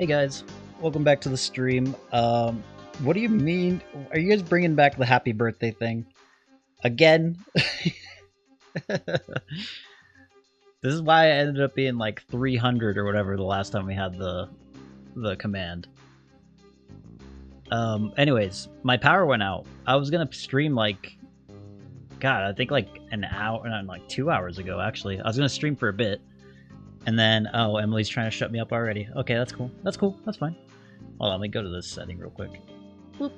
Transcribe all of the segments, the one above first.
Hey guys, welcome back to the stream. What do you mean? Are you guys bringing back the happy birthday thing again? This is why I ended up being like 300 or whatever the last time we had the command. Anyways, my power went out. I was gonna stream like, God, I think like an hour, not like 2 hours ago actually. I was gonna stream for a bit. And then, oh, Emily's trying to shut me up already. Okay, that's cool. That's cool. That's fine. Hold on, let me go to this setting real quick. Whoop.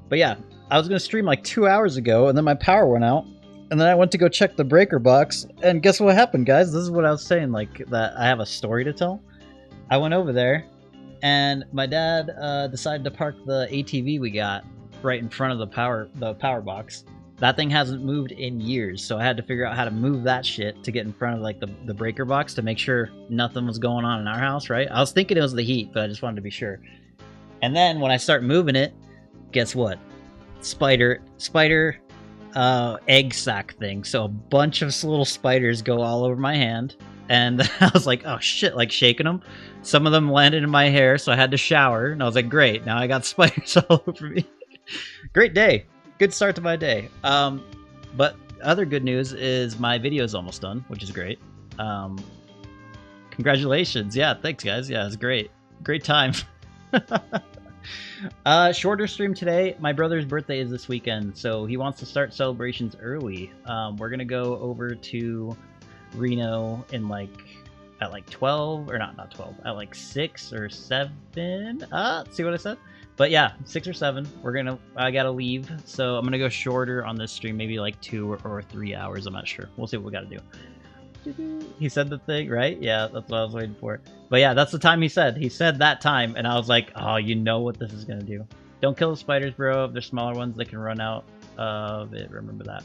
But yeah, I was going to stream like 2 hours ago, and then my power went out. And then I went to go check the breaker box, and guess what happened, guys? This is what I was saying, like, that I have a story to tell. I went over there, and my dad decided to park the ATV we got right in front of the power box. That thing hasn't moved in years, so I had to figure out how to move that shit to get in front of like the breaker box to make sure nothing was going on in our house, right? I was thinking it was the heat, but I just wanted to be sure. And then when I start moving it, guess what? Spider egg sac thing. So a bunch of little spiders go all over my hand, and I was like, oh shit, like shaking them. Some of them landed in my hair, so I had to shower, and I was like, great, now I got spiders all over me. Great day. Good start to my day. But other good news is my video is almost done, which is great. Congratulations. Yeah, thanks guys. Yeah, it's great. Great time. Shorter stream today. My brother's birthday is this weekend, so he wants to start celebrations early. We're gonna go over to Reno in at 12, or not 12, at like 6 or 7. See what I said? But yeah, 6 or 7. I gotta leave, so I'm gonna go shorter on this stream, maybe like 2 or 3 hours. I'm not sure. We'll see what we gotta do. He said the thing, right? Yeah, that's what I was waiting for. But yeah, that's the time he said. He said that time, and I was like, oh, you know what this is gonna do. Don't kill the spiders, bro. If they're smaller ones, they can run out of it. Remember that.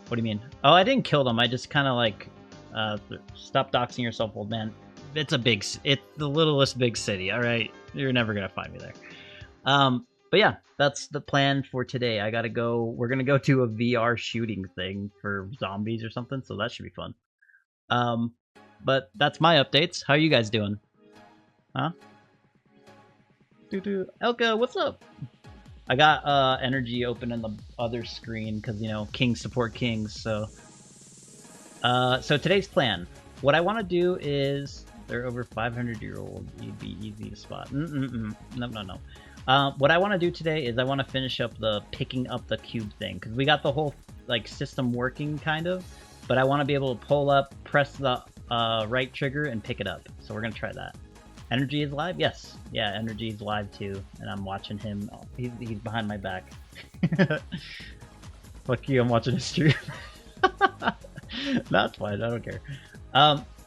What do you mean? Oh, I didn't kill them. I just kind of like, stop doxing yourself, old man. It's the littlest big city, all right? You're never gonna find me there. But yeah, that's the plan for today. We're gonna go to a VR shooting thing for zombies or something, so that should be fun. But that's my updates. How are you guys doing? Huh? Elka, what's up? I got energy open in the other screen because, you know, kings support kings, so today's plan. What I want to do is, they're over 500-year-old. You'd be easy to spot. No. What I want to do today is I want to finish up the picking up the cube thing, because we got the whole like system working kind of, but I want to be able to pull up, press the right trigger, and pick it up. So we're gonna try that. Energy is live? Yes. Yeah, Energy is live too, and I'm watching him. Oh, he's behind my back. Fuck you, I'm watching his stream. That's fine, I don't care.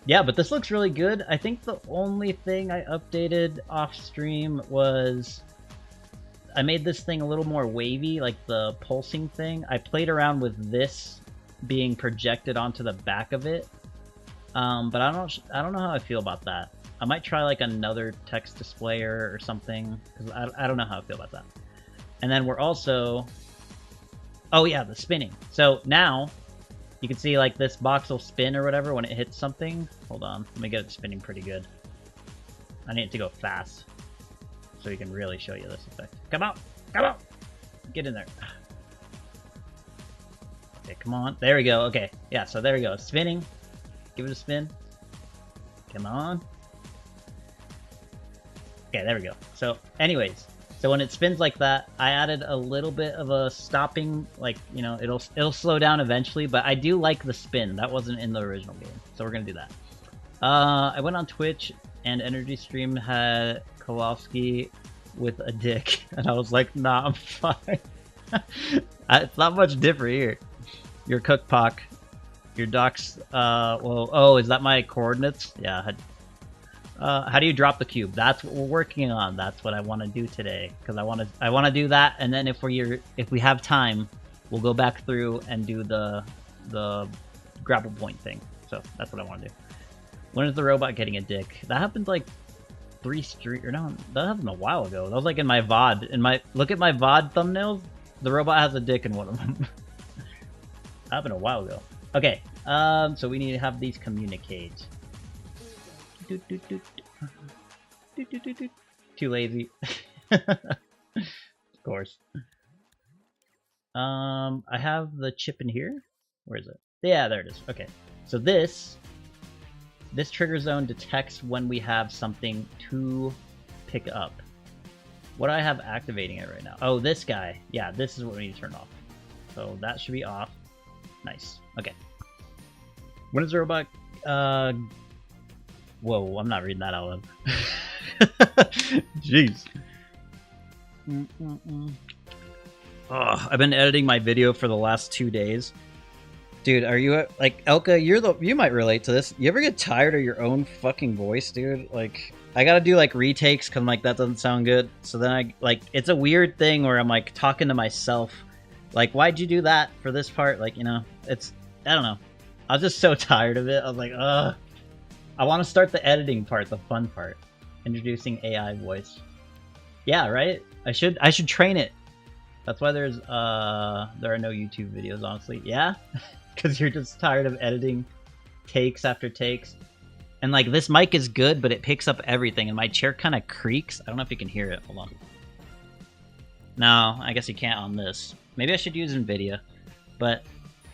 Yeah, but this looks really good. I think the only thing I updated off stream was I made this thing a little more wavy, like the pulsing thing. I played around with this being projected onto the back of it, but I don't know how I feel about that. I might try like another text displayer or something, because I don't know how I feel about that. And then we're also, oh yeah, the spinning. So now you can see like this box will spin or whatever when it hits something. Hold on, let me get it spinning pretty good. I need it to go fast so we can really show you this effect. Come on, get in there. Okay, come on, there we go. Okay, yeah, so there we go, spinning. Give it a spin. Come on. Okay, there we go. So anyways, so when it spins like that, I added a little bit of a stopping, like, you know, it'll slow down eventually, but I do like the spin. That wasn't in the original game, so we're gonna do that. I went on Twitch, and Energy Stream had Kowalski with a dick, and I was like, nah, I'm fine. It's not much different here. Your cookpock, your docs, well, oh, is that my coordinates? Yeah. How do you drop the cube? That's what we're working on. That's what I want to do today, because I want to do that, and then if we have time, we'll go back through and do the grapple point thing. So that's what I want to do. When is the robot getting a dick? That happened like that happened a while ago. That was like in my VOD. Look at my VOD thumbnails. The robot has a dick in one of them. That happened a while ago. Okay. So we need to have these communicate. Too lazy. Of course. I have the chip in here. Where is it? Yeah, there it is. Okay. So this trigger zone detects when we have something to pick up. What do I have activating it right now? Oh, this guy. Yeah, this is what we need to turn off. So that should be off. Nice. Okay. When is the robot? Whoa, I'm not reading that out loud. Jeez. Oh, I've been editing my video for the last 2 days. Dude, are you like Elka? You might relate to this. You ever get tired of your own fucking voice, dude? Like, I gotta do like retakes because like that doesn't sound good. So then I like it's a weird thing where I'm like talking to myself, like, why'd you do that for this part? Like, you know, it's I don't know. I was just so tired of it. I was like, ugh. I want to start the editing part, the fun part, introducing AI voice. Yeah, right. I should train it. That's why there are no YouTube videos, honestly. Yeah, because you're just tired of editing takes after takes. And like this mic is good, but it picks up everything, and my chair kind of creaks. I don't know if you can hear it. Hold on. No, I guess you can't on this. Maybe I should use NVIDIA. But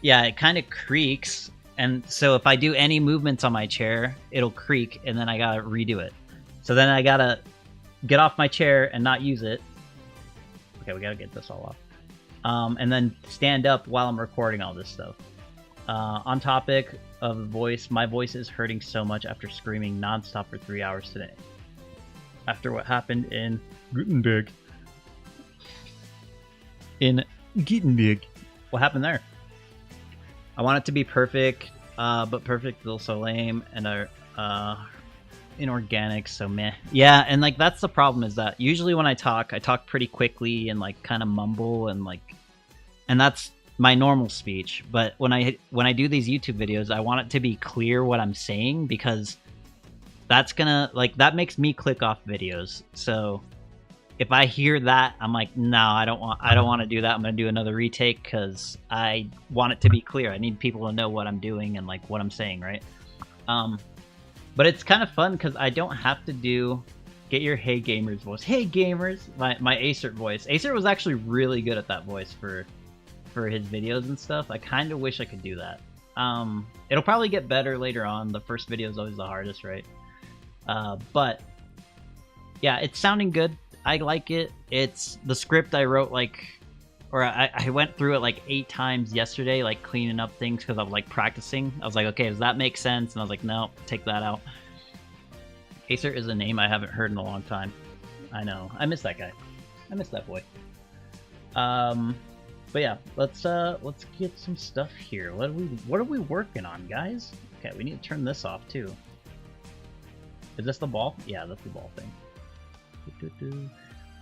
yeah, it kind of creaks. And so if I do any movements on my chair, it'll creak, and then I gotta redo it. So then I gotta get off my chair and not use it. Okay, we gotta get this all off. And then stand up while I'm recording all this stuff. On topic of voice, my voice is hurting so much after screaming nonstop for 3 hours today. After what happened in Gutenberg. What happened there? I want it to be perfect, but perfect feels so lame and inorganic, so meh. Yeah, and like that's the problem is that usually when I talk pretty quickly and like kind of mumble and like, and that's my normal speech. But when I do these YouTube videos, I want it to be clear what I'm saying because that's gonna like that makes me click off videos. So if I hear that, I'm like, no, I don't want to do that. I'm gonna do another retake because I want it to be clear. I need people to know what I'm doing and like what I'm saying, right? But it's kind of fun because I don't have to get your Hey Gamers voice. Hey Gamers, my Acer voice. Acer was actually really good at that voice for his videos and stuff. I kind of wish I could do that. It'll probably get better later on. The first video is always the hardest, right? But yeah, it's sounding good. I like it. It's the script I wrote I went through it like 8 times yesterday, like cleaning up things because I was like practicing. I was like, okay, does that make sense? And I was like, no, take that out. Acer is a name I haven't heard in a long time. I know. I miss that guy. I miss that boy. But yeah, let's get some stuff here. What are we working on, guys? Okay, we need to turn this off too. Is this the ball? Yeah, that's the ball thing.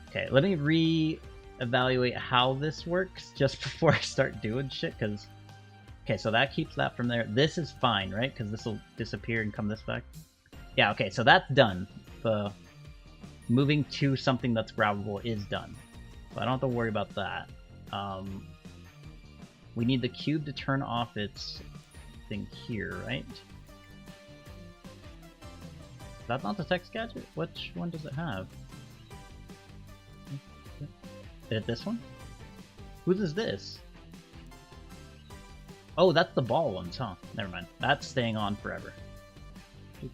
Okay, let me re-evaluate how this works just before I start doing shit, because... Okay, so that keeps that from there. This is fine, right? Because this will disappear and come this back. Yeah, okay, so that's done. The moving to something that's grabbable is done. So I don't have to worry about that. We need the cube to turn off its thing here, right? Is that not the text gadget? Which one does it have? Is it this one? Whose is this? Oh, that's the ball ones, huh? Never mind. That's staying on forever. But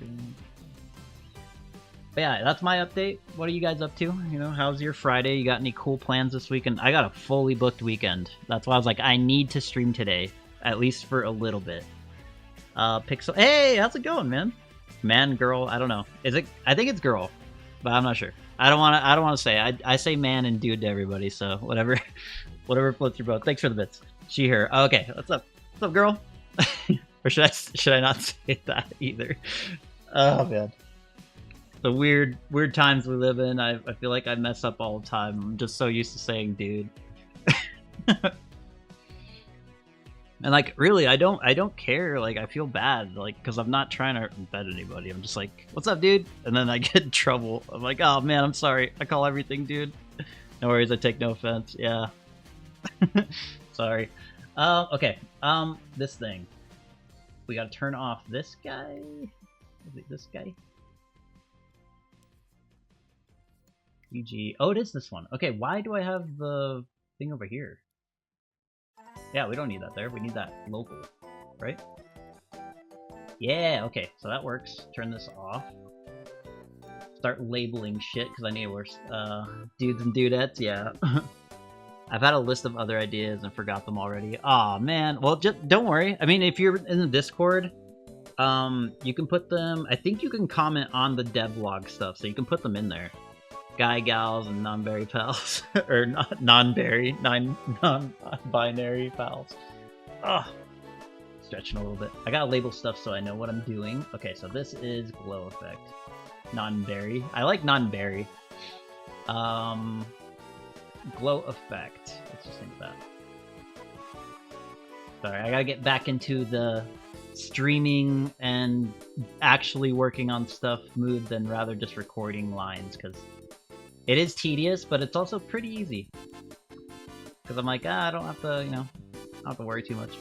yeah, that's my update. What are you guys up to? You know, how's your Friday? You got any cool plans this weekend? I got a fully booked weekend. That's why I was like, I need to stream today, at least for a little bit. Pixel. Hey, how's it going, man? Man, girl, I don't know. Is it? I think it's girl, but I'm not sure. I don't want to say. I say man and dude to everybody. So whatever, whatever floats your boat. Thanks for the bits. She, her. Oh, okay, what's up? What's up, girl? Or should I not say that either? Oh man. The weird times we live in. I feel like I mess up all the time. I'm just so used to saying dude. And like really, I don't care. Like I feel bad, like because I'm not trying to embed anybody. I'm just like, what's up, dude? And then I get in trouble. I'm like, oh man, I'm sorry. I call everything dude. No worries. I take no offense. Yeah. Sorry. Okay. This thing. We gotta turn off this guy. Is it this guy? PG. Oh, it is this one. Okay, why do I have the thing over here? Yeah, we don't need that there. We need that local, right? Yeah, okay, so that works. Turn this off. Start labeling shit, because I need to wear dudes and dudettes, yeah. I've had a list of other ideas and forgot them already. Aw, man. Well, just don't worry. I mean, if you're in the Discord, you can put them... I think you can comment on the devlog stuff, so you can put them in there. Guy, gals, and non-berry pals. Or non-berry, non-binary pals. Ugh. Stretching a little bit. I gotta label stuff so I know what I'm doing. Okay, so this is glow effect. Non-berry. I like non-berry. Glow effect. Let's just think of that. Sorry, I gotta get back into the streaming and actually working on stuff mood than rather just recording lines, because it is tedious, but it's also pretty easy. Because I'm like, I don't have to, you know, I don't have to worry too much.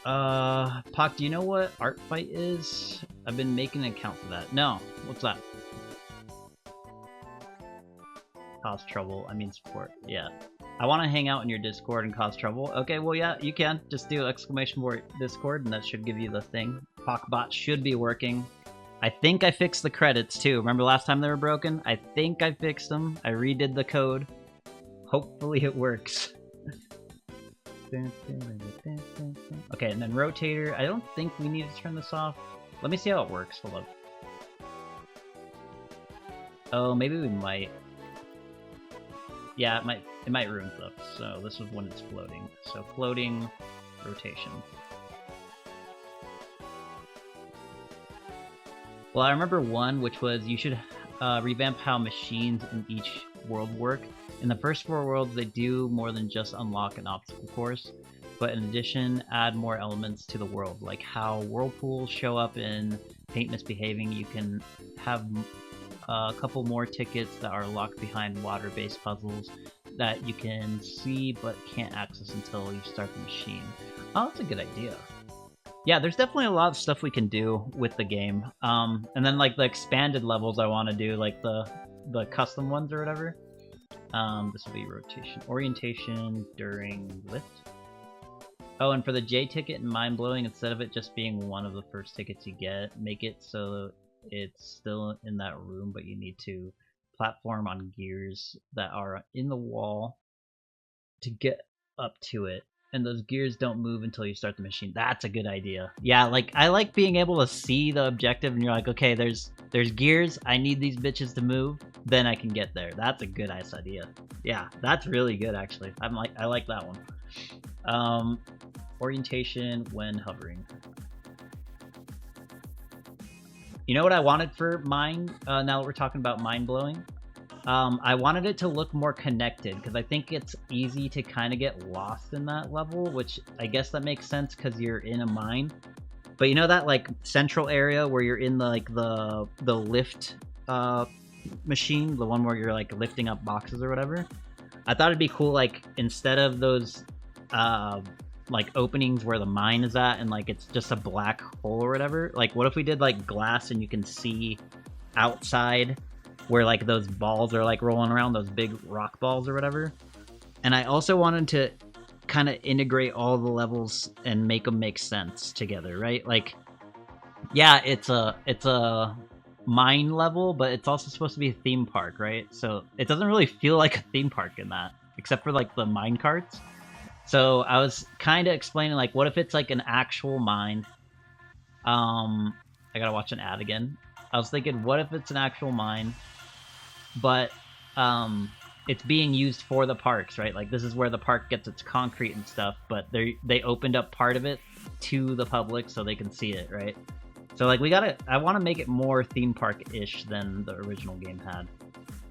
Pock, do you know what Art Fight is? I've been making an account for that. No, what's that? Cause trouble, I mean support, yeah. I want to hang out in your Discord and cause trouble. Okay, well yeah, you can. Just do exclamation mark Discord and that should give you the thing. Pockbot should be working. I think I fixed the credits too. Remember last time they were broken? I think I fixed them. I redid the code. Hopefully it works. Okay, and then rotator. I don't think we need to turn this off. Let me see how it works. Hold up. Oh, maybe we might. Yeah, it might ruin stuff. So this is when it's floating. So floating, rotation. Well, I remember one, which was you should revamp how machines in each world work. In the first 4 worlds, they do more than just unlock an obstacle course, but in addition, add more elements to the world, like how whirlpools show up in paint misbehaving. You can have a couple more tickets that are locked behind water-based puzzles that you can see but can't access until you start the machine. Oh, that's a good idea. Yeah, there's definitely a lot of stuff we can do with the game. And then like the expanded levels I want to do, like the custom ones or whatever. This will be rotation. Orientation during lift. Oh, and for the J ticket and mind-blowing, instead of it just being one of the first tickets you get, make it so it's still in that room, but you need to platform on gears that are in the wall to get up to it. And those gears don't move until you start the machine. That's a good idea. Yeah, like I like being able to see the objective and you're like, okay, there's gears. I need these bitches to move. Then I can get there. That's a good ass idea. Yeah, that's really good actually. I like that one. Orientation when hovering. You know what I wanted for mine? Now that we're talking about mind blowing. I wanted it to look more connected, because I think it's easy to kind of get lost in that level, which I guess that makes sense because you're in a mine. But you know that like central area where you're in the lift machine, the one where you're like lifting up boxes or whatever? I thought it'd be cool, like instead of those like openings where the mine is at and like it's just a black hole or whatever, like what if we did like glass and you can see outside where like those balls are like rolling around, those big rock balls or whatever. And I also wanted to kind of integrate all the levels and make them make sense together, right? Like, yeah, it's a mine level, but it's also supposed to be a theme park, right? So it doesn't really feel like a theme park in that, except for like the mine carts. So I was kind of explaining like, what if it's like an actual mine? I gotta watch an ad again. I was thinking, what if it's an actual mine, but it's being used for the parks, right? Like this is where the park gets its concrete and stuff, but they opened up part of it to the public so they can see it, right? So like I want to make it more theme park-ish than the original game had,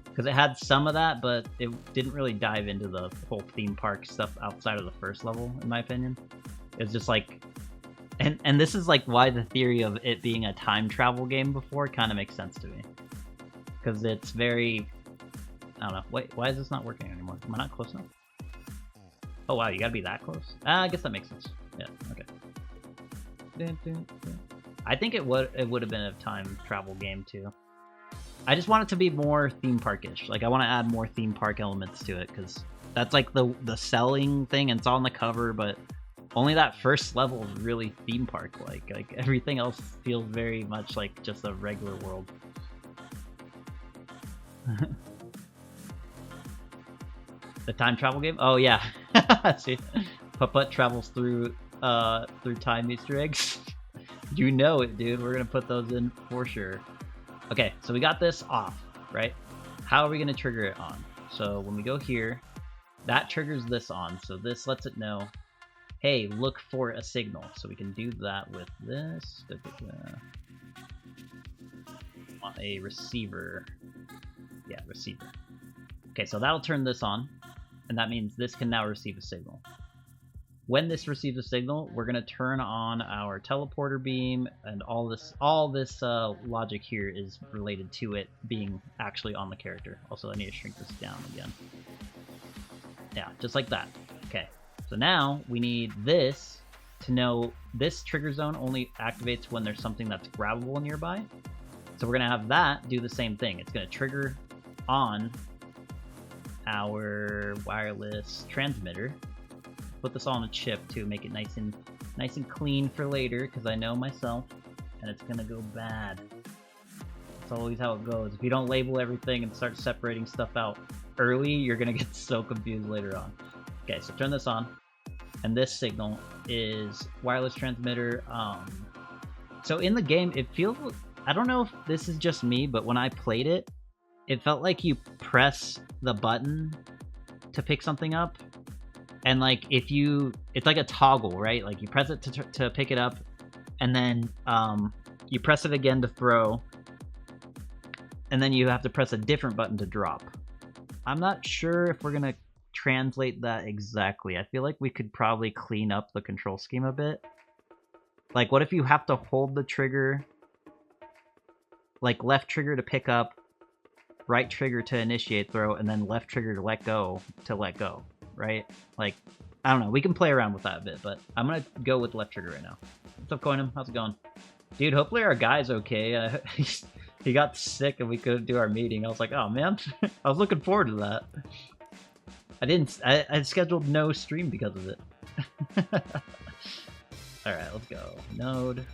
because it had some of that, but it didn't really dive into the whole theme park stuff outside of the first level, in my opinion. It's just like, and this is like why the theory of it being a time travel game before kind of makes sense to me. Because it's very, I don't know. Wait, why is this not working anymore? Am I not close enough? Oh wow, you gotta be that close? I guess that makes sense. Yeah, okay. I think it would have been a time travel game too. I just want it to be more theme parkish. Like I want to add more theme park elements to it because that's like the selling thing, and it's on the cover, but only that first level is really theme park like. Like everything else feels very much like just a regular world. The time travel game? Oh yeah. See, Putt travels through time Easter eggs. You know it, dude. We're gonna put those in for sure. Okay, so we got this off, right? How are we gonna trigger it on? So when we go here, that triggers this on. So this lets it know, hey, look for a signal. So we can do that with this. Want a receiver. Yeah, receiver. Okay, so that'll turn this on, and that means this can now receive a signal. When this receives a signal, we're gonna turn on our teleporter beam, and all this logic here is related to it being actually on the character. Also, I need to shrink this down again. Yeah, just like that. Okay, so now we need this to know this trigger zone only activates when there's something that's grabbable nearby. So we're gonna have that do the same thing. It's gonna trigger on our wireless transmitter. Put this all on a chip to make it nice and clean for later, because I know myself, and it's gonna go bad. That's always how it goes. If you don't label everything and start separating stuff out early, you're gonna get so confused later on. Okay, so turn this on, and this signal is wireless transmitter. So in the game, it feels, I don't know if this is just me, but when I played it, it felt like you press the button to pick something up. And like if you, it's like a toggle, right? Like you press it to pick it up, and then you press it again to throw, and then you have to press a different button to drop. I'm not sure if we're gonna translate that exactly. I feel like we could probably clean up the control scheme a bit. Like what if you have to hold the trigger, like left trigger to pick up, right trigger to initiate throw, and then left trigger to let go, right? Like, I don't know. We can play around with that a bit, but I'm going to go with left trigger right now. What's up, Coinham? How's it going? Dude, hopefully our guy's okay. He got sick and we couldn't do our meeting. I was like, oh, man. I was looking forward to that. I scheduled no stream because of it. Alright, let's go. Node.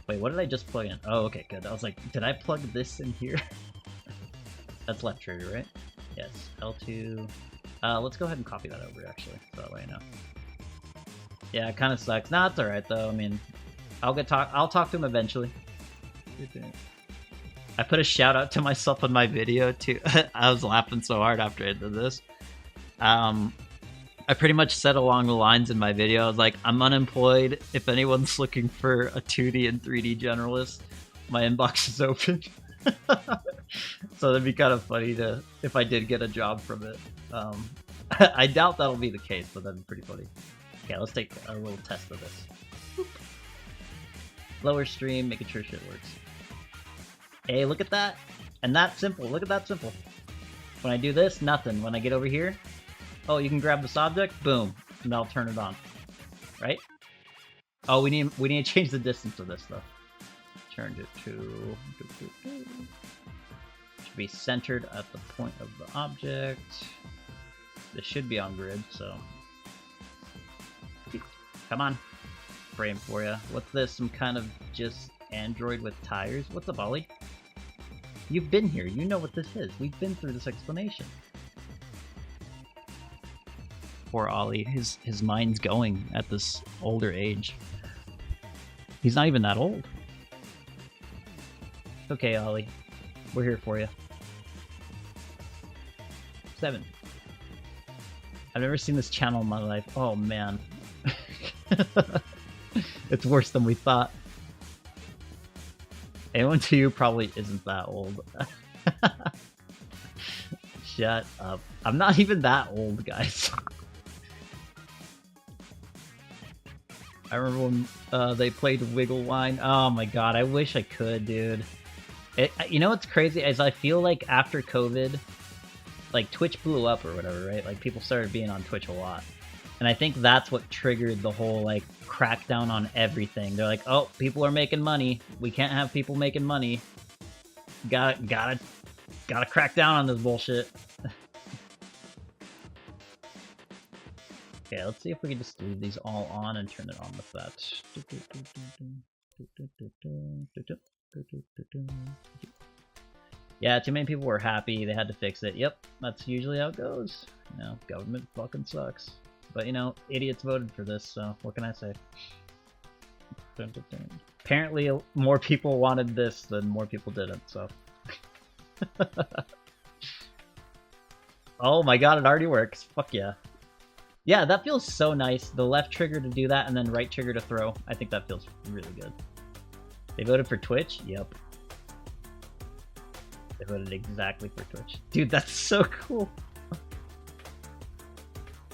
Wait, what did I just plug in? Oh, okay, good. I was like, did I plug this in here? That's left trigger, right? Yes. L2. Let's go ahead and copy that over, actually, so that way I know. Yeah, it kind of sucks. Nah, it's alright, though. I mean, I'll talk to him eventually. I put a shout out to myself in my video, too. I was laughing so hard after I did this. I pretty much said along the lines in my video, I was like, I'm unemployed. If anyone's looking for a 2D and 3D generalist, my inbox is open. So that'd be kind of funny if I did get a job from it. I doubt that'll be the case, but that'd be pretty funny. Okay, let's take a little test of this. Boop. Lower stream, making sure shit works. Hey, look at that. And that's simple. Look at that simple. When I do this, nothing. When I get over here, oh, you can grab this object, boom, and that'll turn it on. Right? Oh, we need to change the distance of this though. Turned it to should be centered at the point of the object. This should be on grid, so come on, frame for ya. What's this? Some kind of just Android with tires? What's up, Ollie? You've been here. You know what this is. We've been through this explanation. Poor Ollie. His mind's going at this older age. He's not even that old. Okay, Ollie. We're here for you. 7. I've never seen this channel in my life. Oh, man. It's worse than we thought. Anyone to you probably isn't that old. Shut up. I'm not even that old, guys. I remember when they played Wiggle Wine. Oh my god, I wish I could, dude. You know what's crazy is I feel like after COVID, like Twitch blew up or whatever, right? Like people started being on Twitch a lot. And I think that's what triggered the whole like crackdown on everything. They're like, oh, people are making money. We can't have people making money. Gotta crack down on this bullshit. Okay, let's see if we can just leave these all on and turn it on with that. Yeah, too many people were happy. They had to fix it. Yep, that's usually how it goes. You know, government fucking sucks. But, you know, idiots voted for this, so what can I say? Apparently, more people wanted this than more people didn't, so. Oh my god, it already works. Fuck yeah. Yeah, that feels so nice. The left trigger to do that and then right trigger to throw. I think that feels really good. They voted for Twitch? Yep. They voted exactly for Twitch. Dude, that's so cool.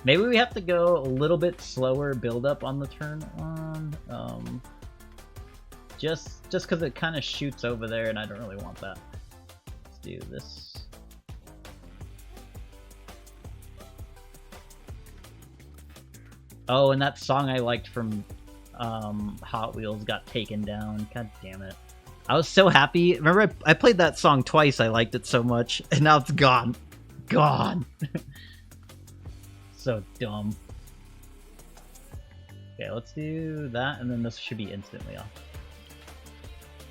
Maybe we have to go a little bit slower build up on the turn on. Just because it kind of shoots over there and I don't really want that. Let's do this. Oh, and that song I liked from Hot Wheels got taken down. God damn it. I was so happy. Remember, I played that song twice. I liked it so much, and now it's gone. Gone. So dumb. Okay, let's do that, and then this should be instantly off.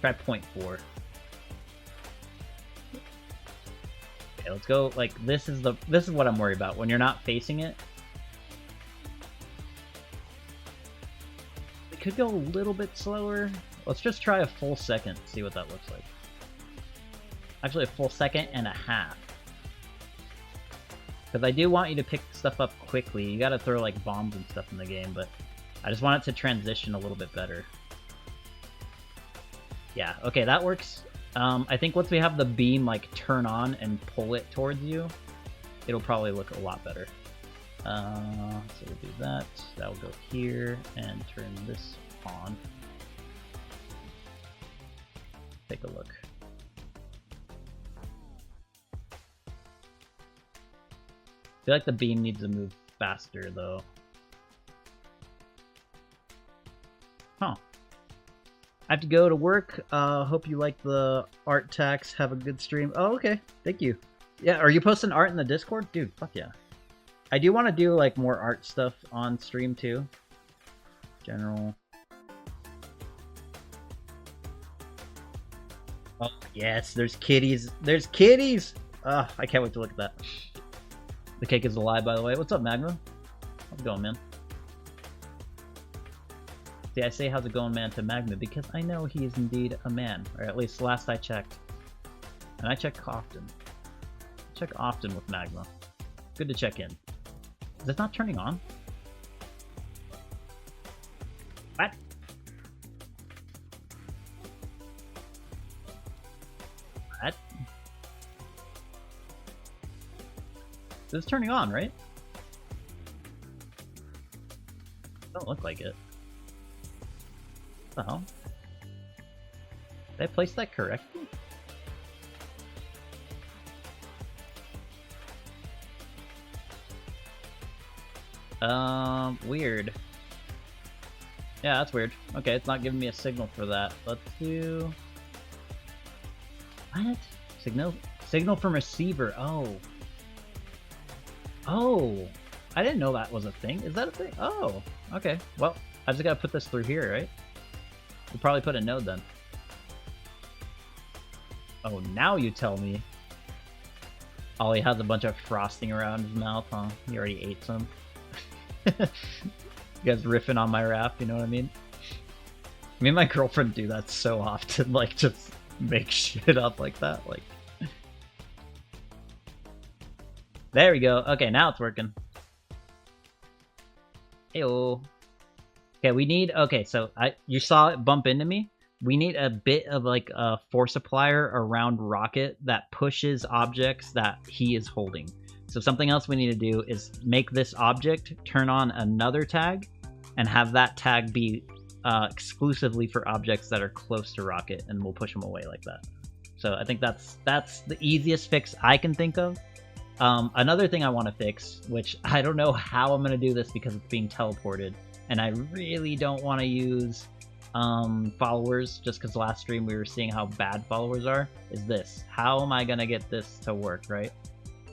Try 0.4. Okay, let's go. Like this is what I'm worried about when you're not facing it. It could go a little bit slower. Let's just try a full second, see what that looks like. Actually, a full second and a half. Because I do want you to pick stuff up quickly. You gotta throw like bombs and stuff in the game, but I just want it to transition a little bit better. Yeah, okay, that works. I think once we have the beam like turn on and pull it towards you, it'll probably look a lot better. So we'll do that. That will go here and turn this on. Take a look. I feel like the beam needs to move faster though. Huh. I have to go to work. Hope you like the art tax. Have a good stream. Oh, okay. Thank you. Yeah, are you posting art in the Discord? Dude, fuck yeah. I do want to do like more art stuff on stream too. General. Oh, yes, there's kitties. There's kitties! Ugh, I can't wait to look at that. The cake is a lie, by the way. What's up, Magma? How's it going, man? See, I say how's it going, man, to Magma because I know he is indeed a man. Or at least last I checked. And I check often. I check often with Magma. Good to check in. Is it not turning on? What? What? It's turning on, right? Don't look like it. What the hell? Did I place that correctly? Weird. Yeah, that's weird. Okay, it's not giving me a signal for that. Let's do... What? Signal from receiver. Oh. Oh. I didn't know that was a thing. Is that a thing? Oh. Okay. Well, I just gotta put this through here, right? We'll probably put a node then. Oh, now you tell me. Ollie has a bunch of frosting around his mouth, huh? He already ate some. You guys riffing on my rap, you know what I mean? Me and my girlfriend do that so often, like, just make shit up like that, like... There we go. Okay, now it's working. Heyo. Okay, we need... Okay, so you saw it bump into me? We need a bit of, like, a force applier around Rocket that pushes objects that he is holding. So something else we need to do is make this object turn on another tag and have that tag be exclusively for objects that are close to Rocket, and we'll push them away like that. So I think that's the easiest fix I can think of. Another thing I want to fix, which I don't know how I'm going to do this because it's being teleported, and I really don't want to use followers, just because last stream we were seeing how bad followers are, is this. How am I gonna get this to work, right?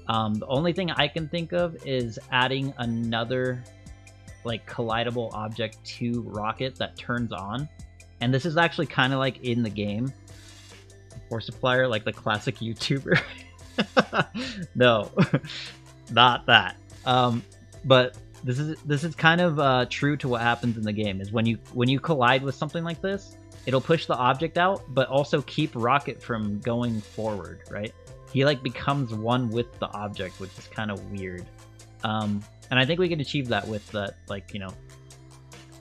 The only thing I can think of is adding another like collidable object to Rocket that turns on. And this is actually kind of like in the game. Force supplier, like the classic YouTuber. No, not that. But this is kind of true to what happens in the game. Is when you collide with something like this, it'll push the object out, but also keep Rocket from going forward, right? He like becomes one with the object, which is kind of weird. And I think we can achieve that with that, like, you know,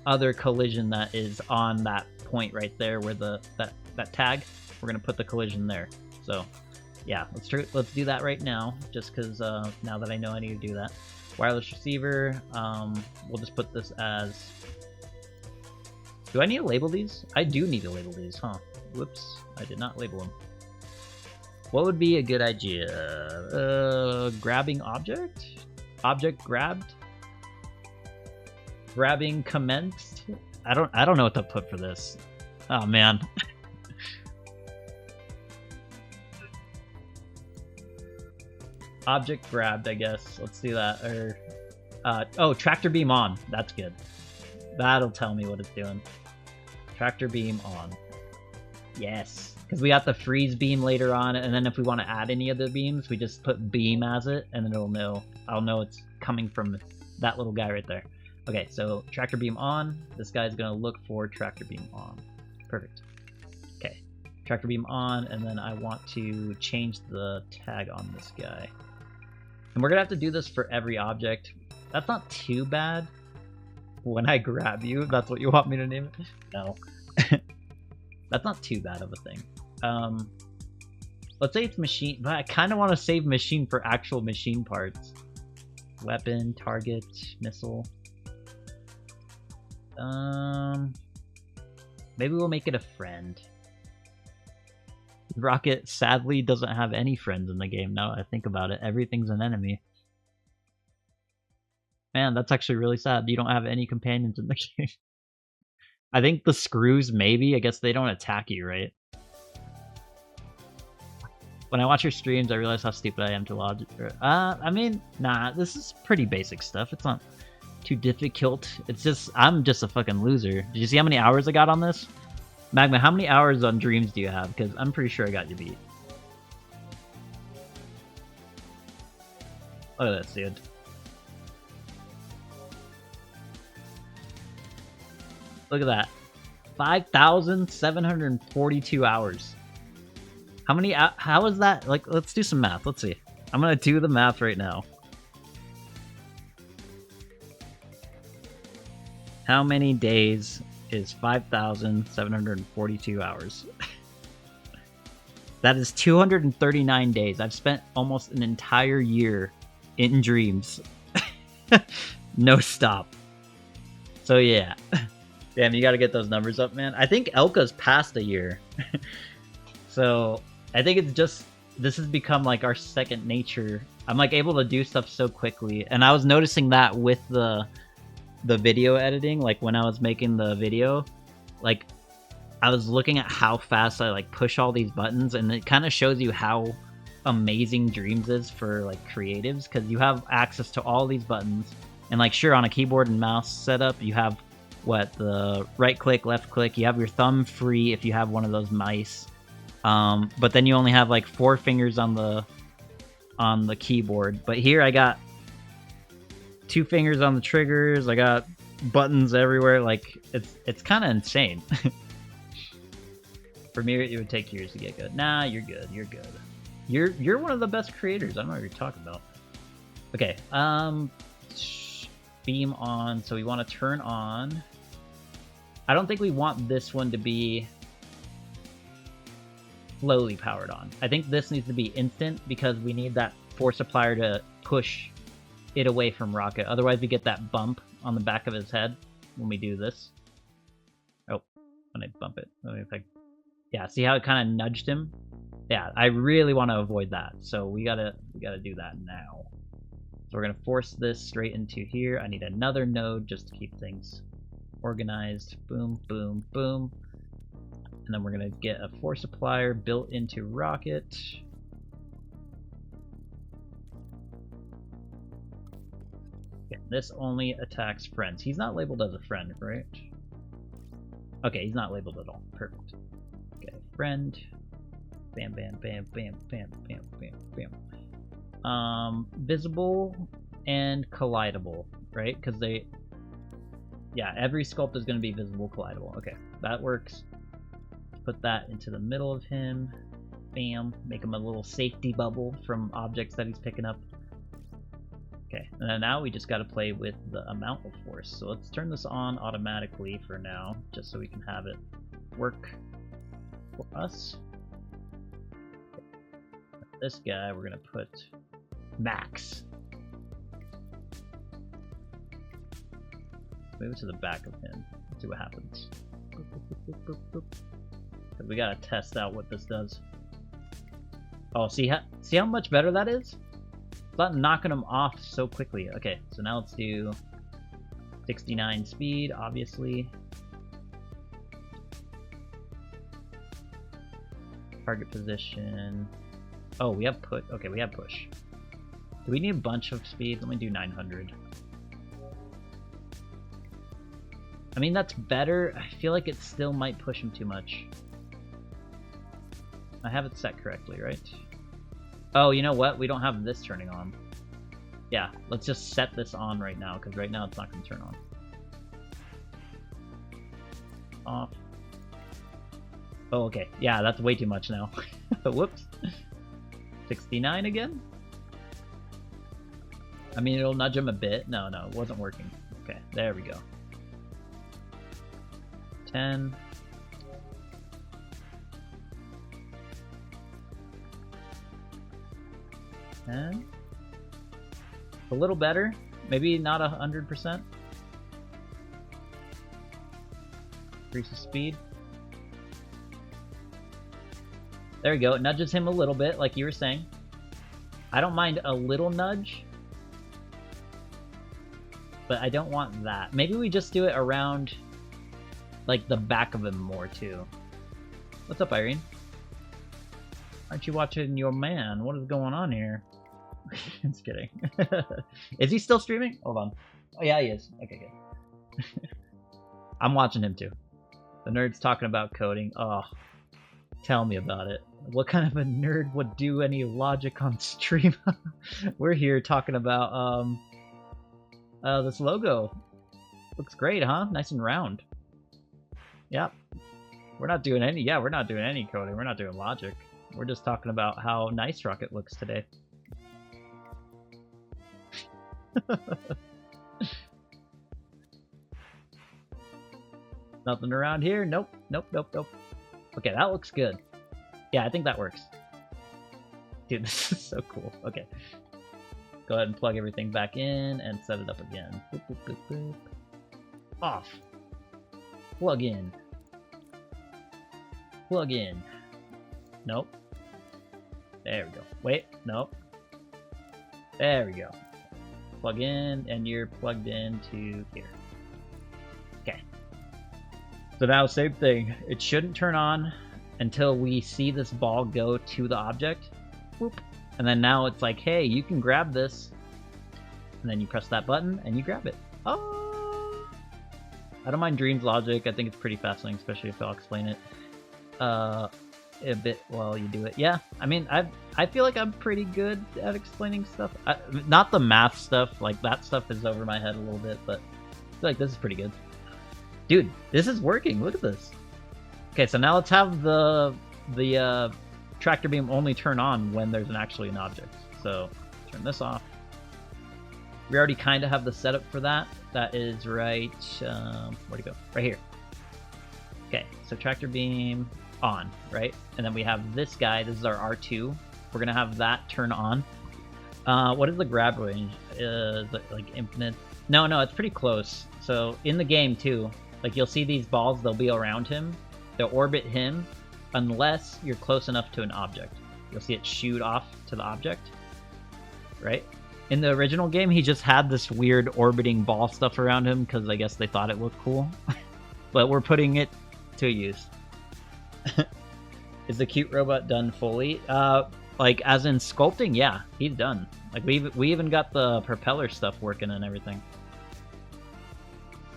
other collision that is on that point right there where that tag. We're gonna put the collision there. So yeah, let's do that right now, just because now that I know I need to do that. Wireless receiver, we'll just put this as... Do I need to label these? I do need to label these, huh? Whoops, I did not label them. What would be a good idea? Grabbing object? Object grabbed? Grabbing commenced? I don't know what to put for this. Oh man. Object grabbed, I guess. Let's do that. Or oh, tractor beam on. That's good. That'll tell me what it's doing. Tractor beam on. Yes. Because we got the freeze beam later on, and then if we want to add any of the beams, we just put beam as it, and then it'll know. I'll know it's coming from that little guy right there. Okay, so tractor beam on. This guy's gonna look for tractor beam on. Perfect. Okay, tractor beam on, and then I want to change the tag on this guy. And we're gonna have to do this for every object. That's not too bad. When I grab you, that's what you want me to name it? No. That's not too bad of a thing. Let's say it's machine, but I kind of want to save machine for actual machine parts. Weapon, target, missile. Maybe we'll make it a friend. Rocket sadly doesn't have any friends in the game now that I think about it. Everything's an enemy. Man, that's actually really sad. You don't have any companions in the game. I think the screws, maybe. I guess they don't attack you, right? When I watch your streams, I realize how stupid I am to logic. I mean, nah, this is pretty basic stuff. It's not too difficult. It's just, I'm just a fucking loser. Did you see how many hours I got on this? Magma, how many hours on Dreams do you have? Because I'm pretty sure I got you beat. Look at this, dude. Look at that. 5,742 hours. How many, how is that? Like, let's do some math. Let's see. I'm gonna do the math right now. How many days is 5,742 hours? That is 239 days. I've spent almost an entire year in Dreams. No stop. So yeah. Damn, you gotta get those numbers up, man. I think Elka's past a year. So I think it's just, this has become like our second nature. I'm like able to do stuff so quickly. And I was noticing that with the video editing, like when I was making the video, like I was looking at how fast I like push all these buttons, and it kind of shows you how amazing Dreams is for like creatives, because you have access to all these buttons. And like sure, on a keyboard and mouse setup, you have what, the right click, left click, you have your thumb free if you have one of those mice. But then you only have like 4 fingers on the keyboard. But here I got 2 fingers on the triggers. I got buttons everywhere. Like it's kind of insane. For me, it would take years to get good. Nah, you're good. You're good. You're one of the best creators. I don't know what you're talking about. Okay. Beam on. So we want to turn on. I don't think we want this one to be slowly powered on. I think this needs to be instant, because we need that force supplier to push it away from Rocket. Otherwise we get that bump on the back of his head when we do this. Oh, when I bump it. Let me think. Yeah, see how it kind of nudged him? Yeah, I really want to avoid that. So we gotta do that now. So we're gonna force this straight into here. I need another node just to keep things organized, boom, boom, boom. And then we're gonna get a force applier built into rocket. Okay, this only attacks friends. He's not labeled as a friend, right? Okay, he's not labeled at all. Perfect. Okay, friend. Bam, bam, bam, bam, bam, bam, bam, bam. Visible and collidable, right? Because they... Yeah, every sculpt is going to be visible, collidable. Okay, that works. Put that into the middle of him. Bam. Make him a little safety bubble from objects that he's picking up. Okay, and then now we just got to play with the amount of force. So let's turn this on automatically for now, just so we can have it work for us. This guy, we're going to put max. Move it to the back of him. See what happens. Boop, boop, boop, boop, boop. We gotta test out what this does. Oh, see how much better that is? It's not knocking him off so quickly. Okay, so now let's do 69 speed, obviously. Target position. Oh, we have put. Okay, we have push. Do we need a bunch of speed? Let me do 900. I mean, that's better. I feel like it still might push him too much. I have it set correctly, right? Oh, you know what? We don't have this turning on. Yeah, let's just set this on right now, because right now it's not going to turn on. Off. Oh, okay. Yeah, that's way too much now. Whoops. 69 again? I mean, it'll nudge him a bit. No, it wasn't working. Okay, there we go. 10. And a little better. Maybe not 100%. Increase the speed. There we go. It nudges him a little bit, like you were saying. I don't mind a little nudge, but I don't want that. Maybe we just do it around, like, the back of him more, too. What's up, Irene? Aren't you watching your man? What is going on here? Just kidding. Is he still streaming? Hold on. Oh, yeah, he is. Okay, good. I'm watching him, too. The nerd's talking about coding. Oh, tell me about it. What kind of a nerd would do any logic on stream? We're here talking about this logo. Looks great, huh? Nice and round. Yep. We're not doing any coding. We're not doing logic. We're just talking about how nice Rocket looks today. Nothing around here. Nope. Okay, that looks good. Yeah, I think that works. Dude, this is so cool. Okay. Go ahead and plug everything back in and set it up again. Boop, boop, boop, boop. Off. Plug in. Plug in. Nope. There we go. Wait, nope. There we go. Plug in, and you're plugged into here. Okay. So now, same thing. It shouldn't turn on until we see this ball go to the object. Whoop. And then now it's like, hey, you can grab this. And then you press that button, and you grab it. Oh! I don't mind Dream's logic. I think it's pretty fascinating, especially if I'll explain it a bit while you do it. Yeah, I mean, I feel like I'm pretty good at explaining stuff. Not the math stuff, like that stuff is over my head a little bit, but I feel like this is pretty good. Dude, this is working. Look at this. Okay, so now let's have the tractor beam only turn on when there's actually an object. So turn this off. We already kind of have the setup for that. That is right, where'd it go? Right here. Okay, so tractor beam on, right? And then we have this guy, this is our R2. We're gonna have that turn on. What is the grab range? Is it like infinite? No, it's pretty close. So in the game too, like you'll see these balls, they'll be around him. They'll orbit him unless you're close enough to an object. You'll see it shoot off to the object, right? In the original game, he just had this weird orbiting ball stuff around him because I guess they thought it looked cool. But we're putting it to use. Is the cute robot done fully? Like as in sculpting, yeah, he's done. Like we even got the propeller stuff working and everything.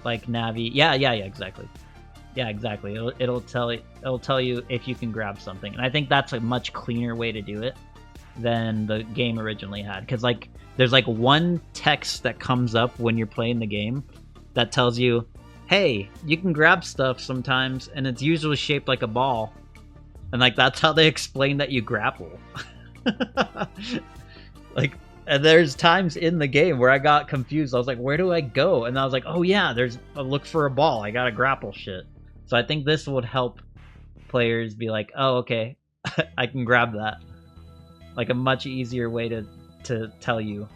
Like Navi, yeah, exactly. Yeah, exactly. It'll tell you if you can grab something, and I think that's a much cleaner way to do it than the game originally had. Because like there's like one text that comes up when you're playing the game that tells you, hey, you can grab stuff sometimes, and it's usually shaped like a ball. And like that's how they explain that you grapple. Like, and there's times in the game where I got confused. I was like, where do I go? And I was like, oh yeah, there's a look for a ball. I gotta grapple shit. So I think this would help players be like, oh, okay, I can grab that. Like a much easier way to tell you.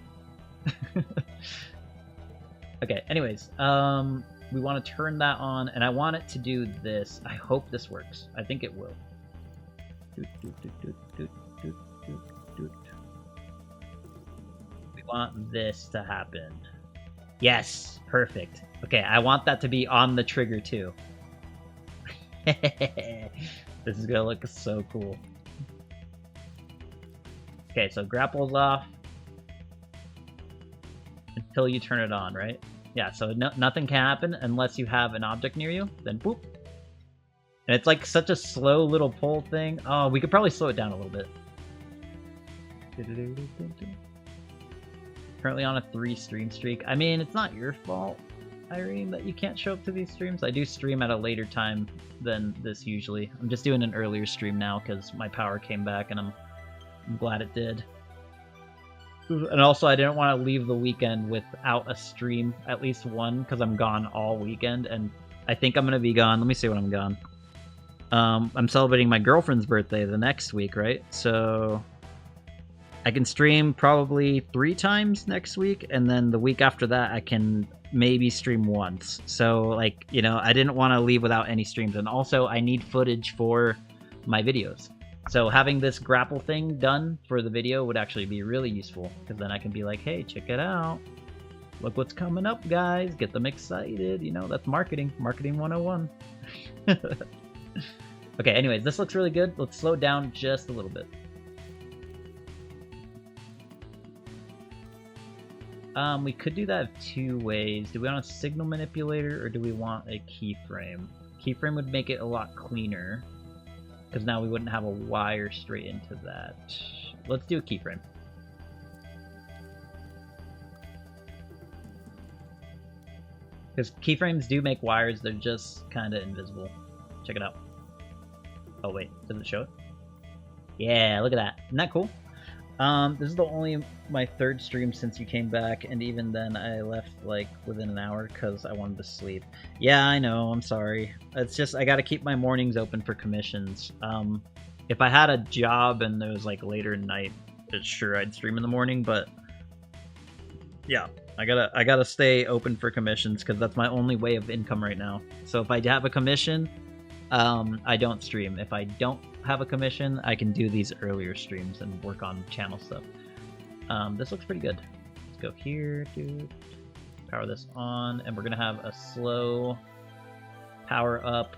Okay, anyways, we want to turn that on, and I want it to do this. I hope this works. I think it will. We want this to happen. Yes, perfect. Okay, I want that to be on the trigger too. This is gonna look so cool. Okay, so grapple's off until you turn it on, right? Yeah, so nothing can happen unless you have an object near you, then boop. And it's like such a slow little pull thing. Oh, we could probably slow it down a little bit. Currently on a 3-stream streak. I mean, it's not your fault, Irene, that you can't show up to these streams. I do stream at a later time than this usually. I'm just doing an earlier stream now because my power came back, and I'm glad it did. And also, I didn't want to leave the weekend without a stream, at least one, because I'm gone all weekend, and I think I'm going to be gone. Let me see when I'm gone. I'm celebrating my girlfriend's birthday the next week, right? So I can stream probably 3 times next week, and then the week after that I can maybe stream once. So, like, you know, I didn't want to leave without any streams, and also I need footage for my videos. So having this grapple thing done for the video would actually be really useful, because then I can be like, hey, check it out. Look what's coming up, guys. Get them excited. You know, that's marketing. Marketing 101. Okay, anyways, this looks really good. Let's slow it down just a little bit. We could do that 2 ways. Do we want a signal manipulator, or do we want a keyframe? Keyframe would make it a lot cleaner, because now we wouldn't have a wire straight into that. Let's do a keyframe. Because keyframes do make wires, they're just kind of invisible. Check it out. Oh wait, does it show it? Yeah, look at that. Isn't that cool? This is my 3rd stream since you came back, and even then I left like within an hour because I wanted to sleep. Yeah, I know, I'm sorry. It's just I gotta keep my mornings open for commissions. If I had a job and it was like later at night, sure I'd stream in the morning, but yeah, I gotta stay open for commissions because that's my only way of income right now. So if I have a commission, I don't stream. If I don't have a commission, I can do these earlier streams and work on channel stuff. This looks pretty good. Let's go here, dude. Power this on, and we're gonna have a slow power up.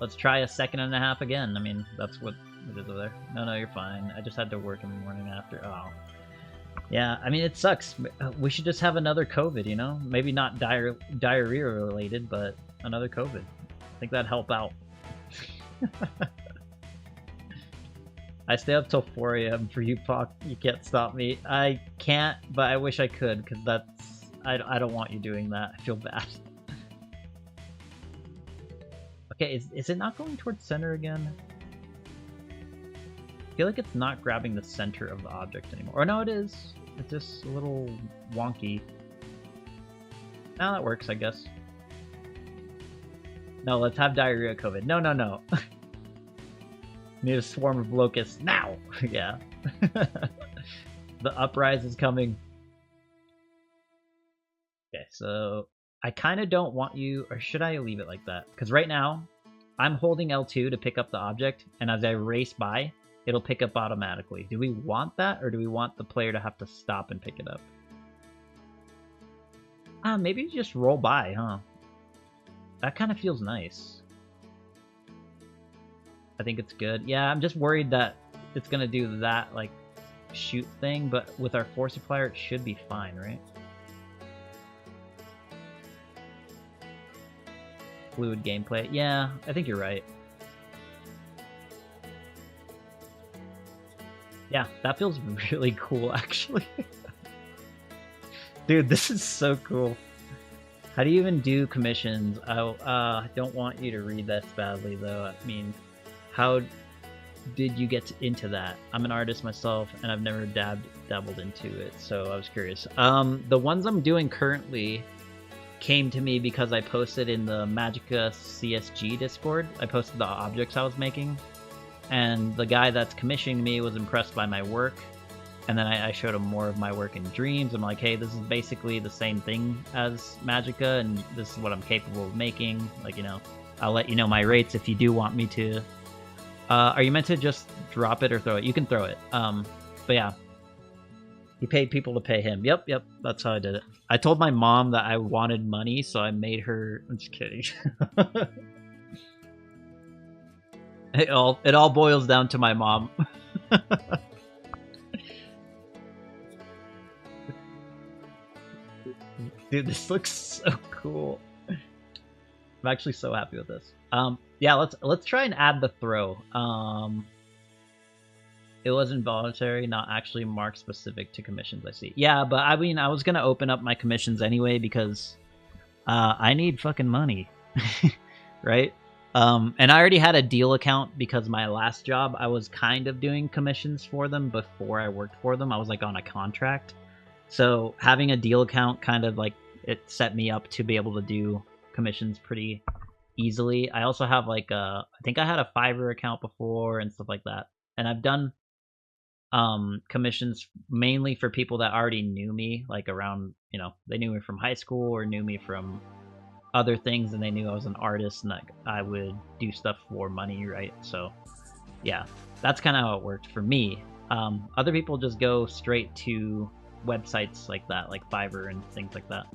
Let's try a 1.5 seconds again. I mean, that's what it is over there. No, you're fine. I just had to work in the morning after. Oh. Yeah, I mean, it sucks. We should just have another COVID, you know? Maybe not diarrhea related, but another COVID. I think that'd help out. I stay up till 4 a.m. for you, Pac. You can't stop me. I can't, but I wish I could, because that's... I don't want you doing that. I feel bad. Okay, is it not going towards center again? I feel like it's not grabbing the center of the object anymore. Or no, it is. It's just a little wonky. Now that works, I guess. No, let's have diarrhea COVID. No. Need a swarm of locusts now. Yeah. The uprise is coming. Okay, so I kind of don't want you, or should I leave it like that? Because right now, I'm holding L2 to pick up the object, and as I race by, it'll pick up automatically. Do we want that, or do we want the player to have to stop and pick it up? Maybe just roll by, huh? That kind of feels nice. I think it's good. Yeah, I'm just worried that it's gonna do that, like, shoot thing, but with our force applier, it should be fine, right? Fluid gameplay. Yeah, I think you're right. Yeah, that feels really cool, actually. Dude, this is so cool. How do you even do commissions? I don't want you to read this badly, though. I mean, how did you get into that? I'm an artist myself, and I've never dabbled into it, so I was curious. The ones I'm doing currently came to me because I posted in the Magica CSG Discord. I posted the objects I was making, and the guy that's commissioning me was impressed by my work, and then I showed him more of my work in Dreams. I'm like, hey, this is basically the same thing as Magica, and this is what I'm capable of making. Like, you know, I'll let you know my rates if you do want me to. Are you meant to just drop it or throw it? You can throw it. But yeah. He paid people to pay him. Yep, that's how I did it. I told my mom that I wanted money, so I made her... I'm just kidding. It all boils down to my mom. Dude, this looks so cool. I'm actually so happy with this. Yeah, let's try and add the throw. It was involuntary, not actually marked specific to commissions, I see. Yeah, but I mean, I was gonna open up my commissions anyway because I need fucking money, right? And I already had a deal account because my last job, I was kind of doing commissions for them before I worked for them. I was like on a contract. So having a deal account kind of like, it set me up to be able to do commissions pretty easily. I also have like I think I had a Fiverr account before and stuff like that. And I've done commissions mainly for people that already knew me, like around, you know, they knew me from high school or knew me from other things, and they knew I was an artist and that I would do stuff for money, right? So yeah, that's kind of how it worked for me. Other people just go straight to websites like that, like Fiverr and things like that.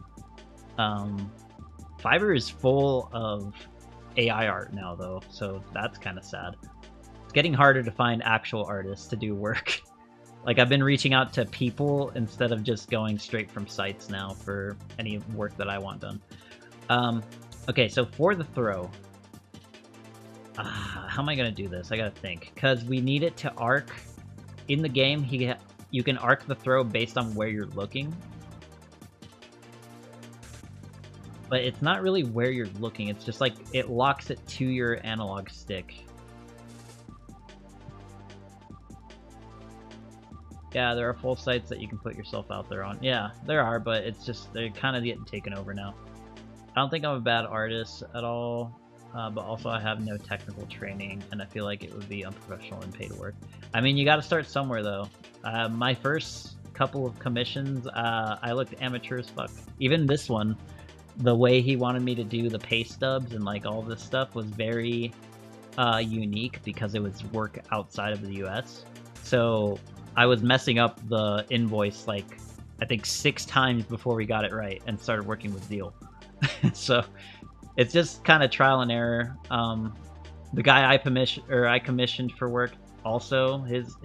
Fiverr is full of AI art now, though, so that's kind of sad. It's getting harder to find actual artists to do work. Like, I've been reaching out to people instead of just going straight from sites now for any work that I want done. Okay, so for the throw, how am I gonna do this? I gotta think, because we need it to arc in the game. You can arc the throw based on where you're looking, but it's not really where you're looking. It's just like it locks it to your analog stick. Yeah, there are full sites that you can put yourself out there on. Yeah, there are, but it's just, they're kind of getting taken over now. I don't think I'm a bad artist at all, but also I have no technical training, and I feel like it would be unprofessional and paid work. I mean, you got to start somewhere, though. My first couple of commissions, I looked amateur as fuck. Even this one, the way he wanted me to do the pay stubs and like all this stuff was very unique because it was work outside of the US. So I was messing up the invoice like I think 6 times before we got it right and started working with Zeal. So it's just kind of trial and error. The guy I commissioned for work, also his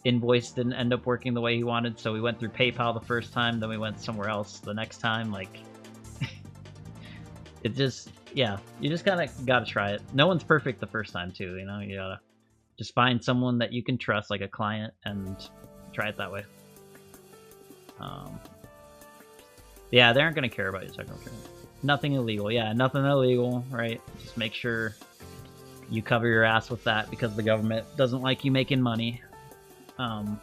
invoice didn't end up working the way he wanted, so we went through PayPal the first time, then we went somewhere else the next time. Like, it just, yeah, you just kind of gotta try it. No one's perfect the first time too, you know. You gotta just find someone that you can trust, like a client, and try it that way. Yeah, they aren't gonna care about your technical training. Nothing illegal. Yeah, nothing illegal, right? Just make sure you cover your ass with that, because the government doesn't like you making money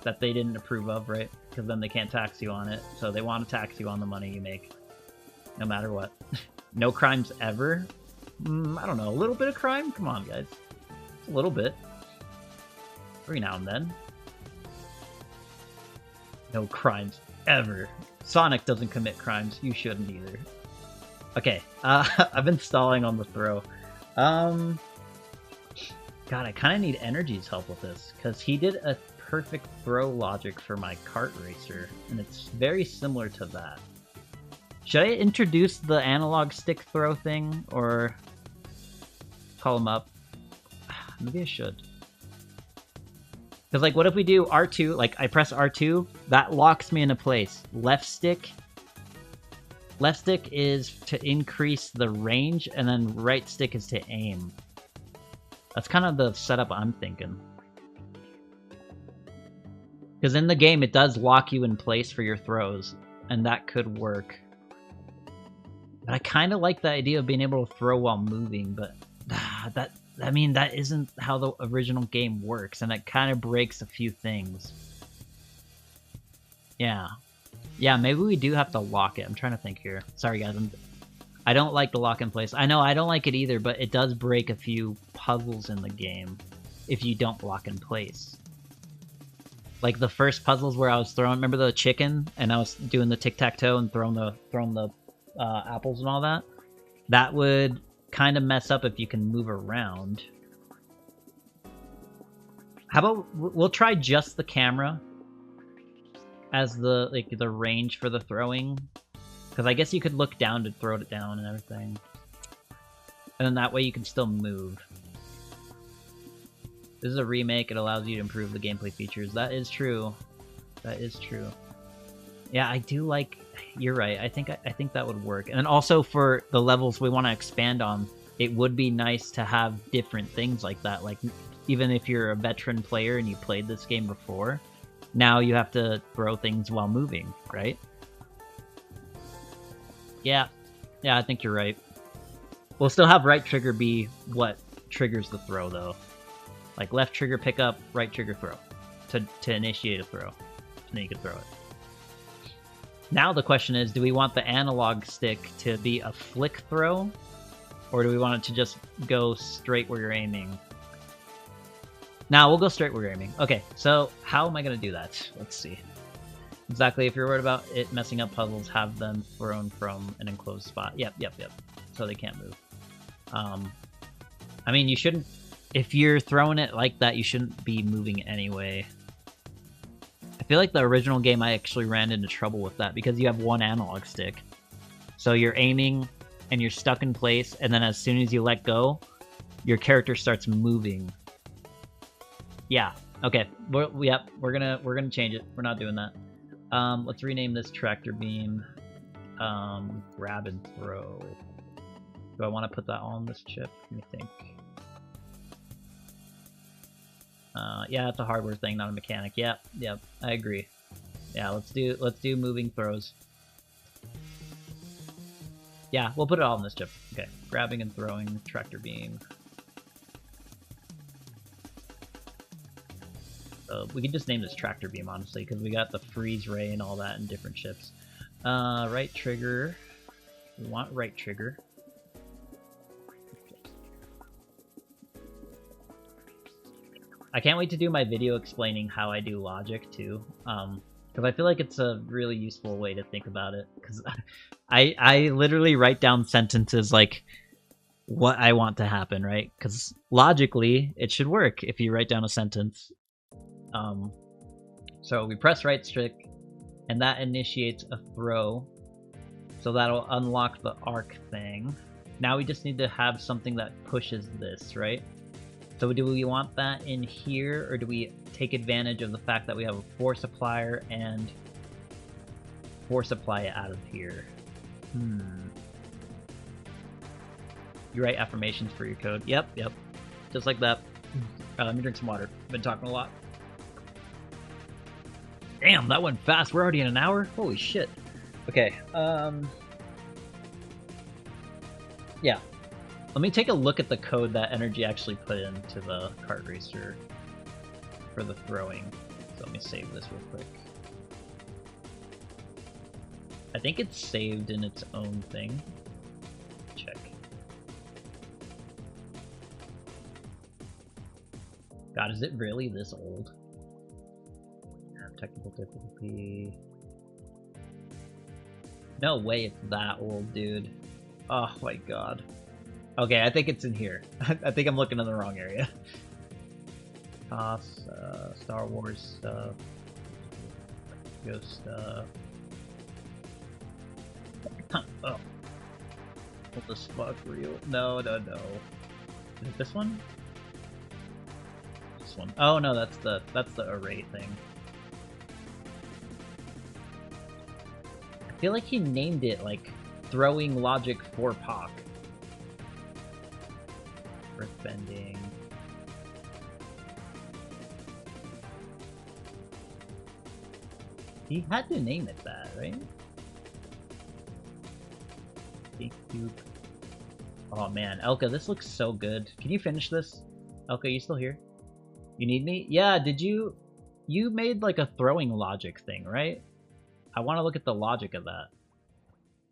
that they didn't approve of, right? Because then they can't tax you on it. So they want to tax you on the money you make, no matter what. No crimes ever? I don't know. A little bit of crime? Come on, guys. A little bit. Every now and then. No crimes ever. Sonic doesn't commit crimes. You shouldn't either. Okay, I've been stalling on the throw. God, I kind of need Energy's help with this, because he did a perfect throw logic for my kart racer, and it's very similar to that. Should I introduce the analog stick throw thing, or call him up? Maybe I should. Because, like, what if we do R2, like, I press R2, that locks me into place. Left stick is to increase the range, and then right stick is to aim. That's kind of the setup I'm thinking. Because in the game, it does lock you in place for your throws, and that could work. But I kind of like the idea of being able to throw while moving, but that isn't how the original game works, and it kind of breaks a few things. Yeah. Yeah, maybe we do have to lock it. I'm trying to think here. Sorry, guys. I don't like the lock in place. I know, I don't like it either, but it does break a few puzzles in the game if you don't lock in place. Like the first puzzles where I was throwing, remember the chicken, and I was doing the tic-tac-toe and throwing the apples and all that? That would kind of mess up if you can move around. How about we'll try just the camera as the range for the throwing, because I guess you could look down to throw it down and everything, and then that way you can still move. This is a remake. It allows you to improve the gameplay features. That is true. That is true. Yeah, I do like. You're right. I think that would work. And then also for the levels we want to expand on, it would be nice to have different things like that. Like even if you're a veteran player and you played this game before, now you have to throw things while moving, right? Yeah, I think you're right. We'll still have right trigger be what triggers the throw, though. Like left trigger pick up, right trigger throw to initiate a throw. And then you can throw it. Now the question is, do we want the analog stick to be a flick throw? Or do we want it to just go straight where you're aiming? Now we'll go straight where you're aiming. Okay, so how am I going to do that? Let's see. Exactly, if you're worried about it messing up puzzles, have them thrown from an enclosed spot. Yep. So they can't move. I mean, you shouldn't... If you're throwing it like that, you shouldn't be moving anyway. I feel like the original game I actually ran into trouble with that because you have one analog stick. So you're aiming and you're stuck in place, and then as soon as you let go, your character starts moving. Yeah. Okay. We're gonna change it. We're not doing that. Let's rename this tractor beam. Grab and throw. Do I want to put that on this chip? Let me think. Yeah, it's a hardware thing, not a mechanic. Yep, I agree. Yeah, let's do moving throws. Yeah, we'll put it all on this chip. Okay, grabbing and throwing tractor beam. We can just name this tractor beam, honestly, because we got the freeze ray and all that in different chips. Right trigger. We want right trigger. I can't wait to do my video explaining how I do logic, too. Because I feel like it's a really useful way to think about it. Because I literally write down sentences like what I want to happen, right? Because logically, it should work if you write down a sentence. So we press right stick, and that initiates a throw. So that'll unlock the arc thing. Now we just need to have something that pushes this, right? So do we want that in here, or do we take advantage of the fact that we have a force applier and force apply it out of here? You write affirmations for your code. Yep. Just like that. Let me drink some water. I've been talking a lot. Damn, that went fast. We're already in an hour? Holy shit. Okay, yeah. Let me take a look at the code that Energy actually put into the kart racer for the throwing. So let me save this real quick. I think it's saved in its own thing. Check. God, is it really this old? Technical difficulty. No way it's that old, dude. Oh my god. Okay, I think it's in here. I think I'm looking in the wrong area. Toss, Star Wars stuff, Ghost stuff. Oh. What the fuck, real? No, no, no. Is it this one? This one. Oh no, that's the array thing. I feel like he named it like throwing logic for Pac. Earthbending. He had to name it that, right? Cube. Oh man, Elka, this looks so good. Can you finish this? Elka, you still here? You need me? Yeah, did you... You made like a throwing logic thing, right? I want to look at the logic of that.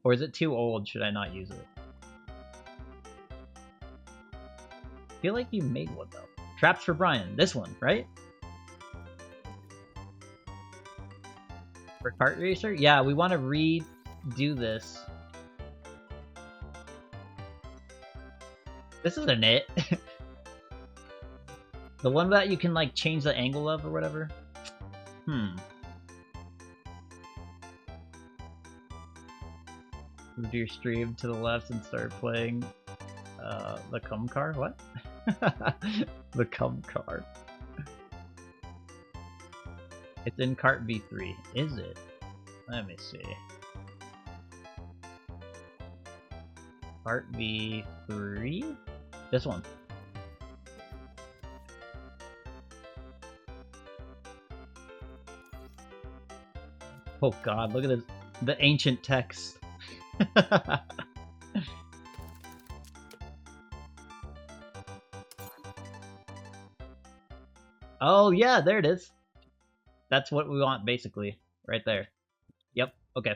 Or is it too old? Should I not use it? I feel like you made one though. Traps for Brian. This one, right? For Kart Racer? Yeah, we want to redo this. This isn't it. The one that you can like change the angle of or whatever? Move your stream to the left and start playing the cum car? What? The cum car. It's in Kart V3. Is it? Let me see. Kart V3? This one. Oh god, look at this. The ancient text. Oh yeah, there it is. That's what we want basically. Right there. Yep, okay.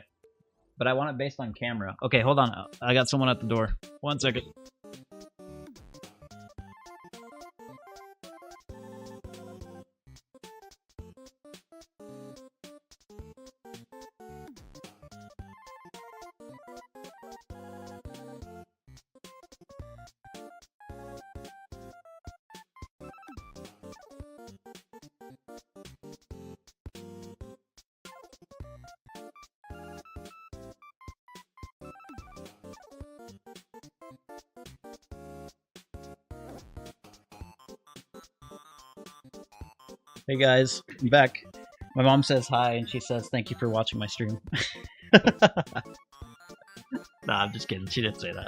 But I want it based on camera. Okay, hold on. I got someone at the door. 1 second. Hey guys, I'm back. My mom says hi and she says thank you for watching my stream. Nah, I'm just kidding. She didn't say that.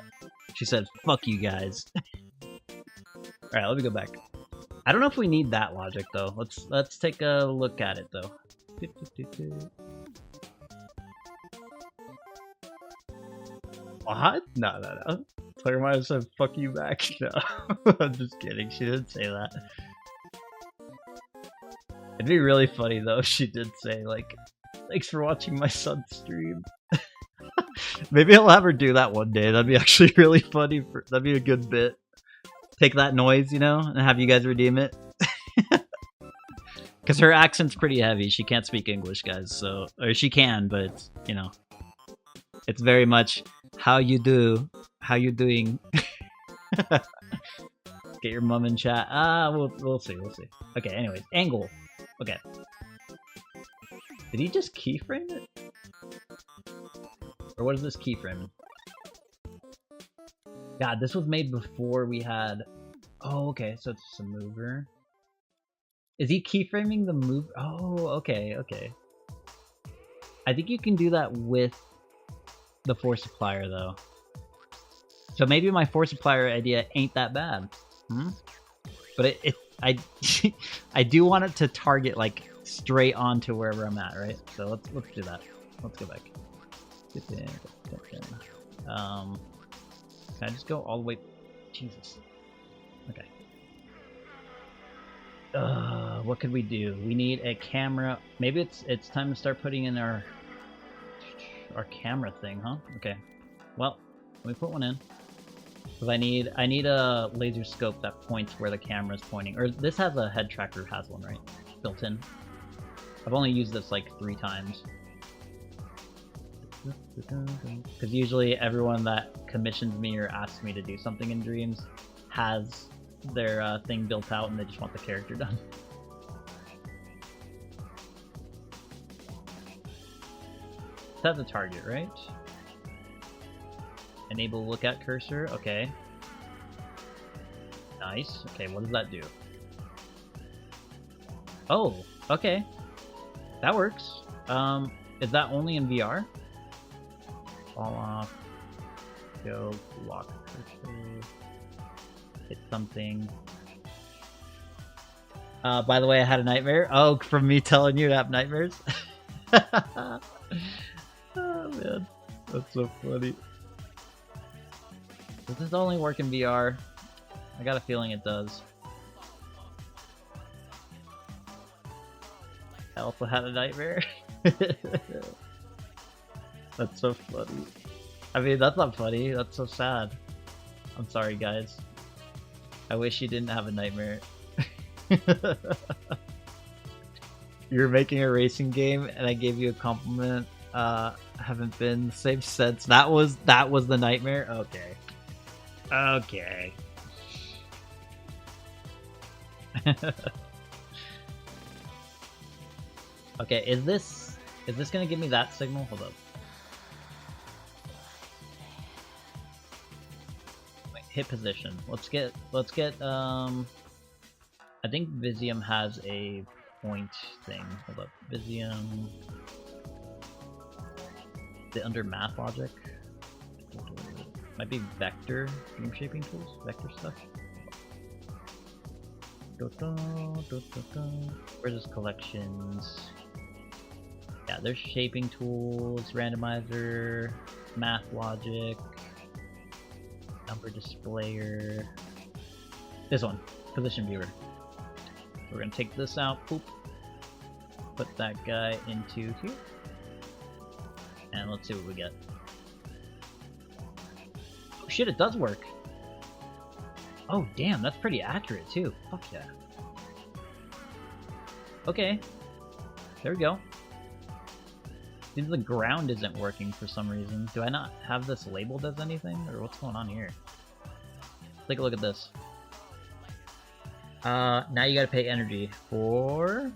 She said fuck you guys. Alright, let me go back. I don't know if we need that logic though. Let's take a look at it though. What? No. Player might have said fuck you back. No. I'm just kidding. She didn't say that. It'd be really funny though if she did say like, thanks for watching my son's stream. Maybe I'll have her do that one day. That'd be actually really funny. That'd be a good bit. Take that noise, you know, and have you guys redeem it. Because her accent's pretty heavy. She can't speak English, guys. So, or she can, but it's, you know, it's very much how you do, how you doing. Get your mom in chat. We'll see. Okay, anyways, angle. Okay. Did he just keyframe it? Or what is this keyframe? God, this was made before we had... Oh, okay, so it's just a mover. Is he keyframing the move? Oh, okay. I think you can do that with the force supplier, though. So maybe my force supplier idea ain't that bad. But I do want it to target like straight onto wherever I'm at, right? So let's do that. Let's go back. Can I just go all the way? Jesus. Okay. What could we do? We need a camera. Maybe it's time to start putting in our camera thing, huh? Okay. Well, let me put one in. Because I need a laser scope that points where the camera's pointing. Or this has a head tracker, has one, right? Built in. I've only used this like 3 times. Because usually everyone that commissions me or asks me to do something in Dreams has their thing built out and they just want the character done. Set the target, right? Enable look at cursor, okay. Nice. Okay, what does that do? Oh, okay. That works. Is that only in VR? Fall off. Go, lock cursor. Hit something. By the way, I had a nightmare. Oh, from me telling you to have nightmares? Oh, man. That's so funny. Does this only work in VR? I got a feeling it does. I also had a nightmare. That's so funny. I mean, that's not funny. That's so sad. I'm sorry, guys. I wish you didn't have a nightmare. You're making a racing game, and I gave you a compliment. Haven't been the same since. That was the nightmare. Okay. Okay. Okay, is this gonna give me that signal? Hold up. Wait, hit position. Let's get I think Visium has a point thing. Hold up. Visium. Is it under math logic? Might be vector game shaping tools, vector stuff. Where's this collections? Yeah, there's shaping tools, randomizer, math logic, number displayer. This one, position viewer. We're gonna take this out, poop. Put that guy into here. And let's see what we get. Oh shit, it does work! Oh damn, that's pretty accurate too. Fuck yeah. Okay. There we go. Seems the ground isn't working for some reason. Do I not have this labeled as anything? Or what's going on here? Take a look at this. Now you gotta pay energy for...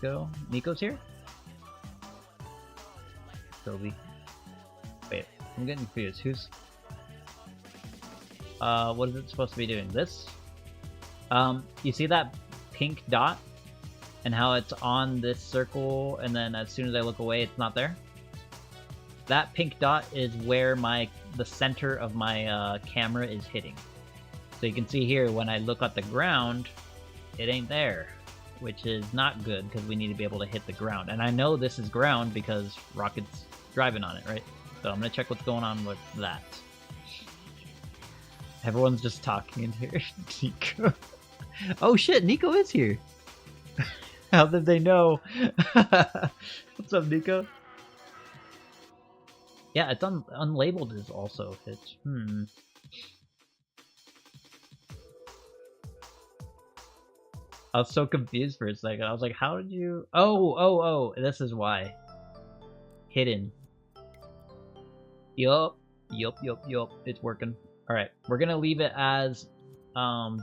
Go. Nico's here? Toby. Wait, I'm getting confused. Who's... what is it supposed to be doing? This? You see that pink dot? And how it's on this circle, and then as soon as I look away, it's not there? That pink dot is where the center of my camera is hitting. So you can see here, when I look at the ground, it ain't there. Which is not good, because we need to be able to hit the ground. And I know this is ground because Rocket's driving on it, right? So I'm gonna check what's going on with that. Everyone's just talking in here. Nico. Oh shit, Nico is here! How did they know? What's up, Nico? Yeah, it's unlabeled is also it's I was so confused for a second. I was like, how did you... Oh, this is why. Hidden. Yup. It's working. Alright, we're gonna leave it as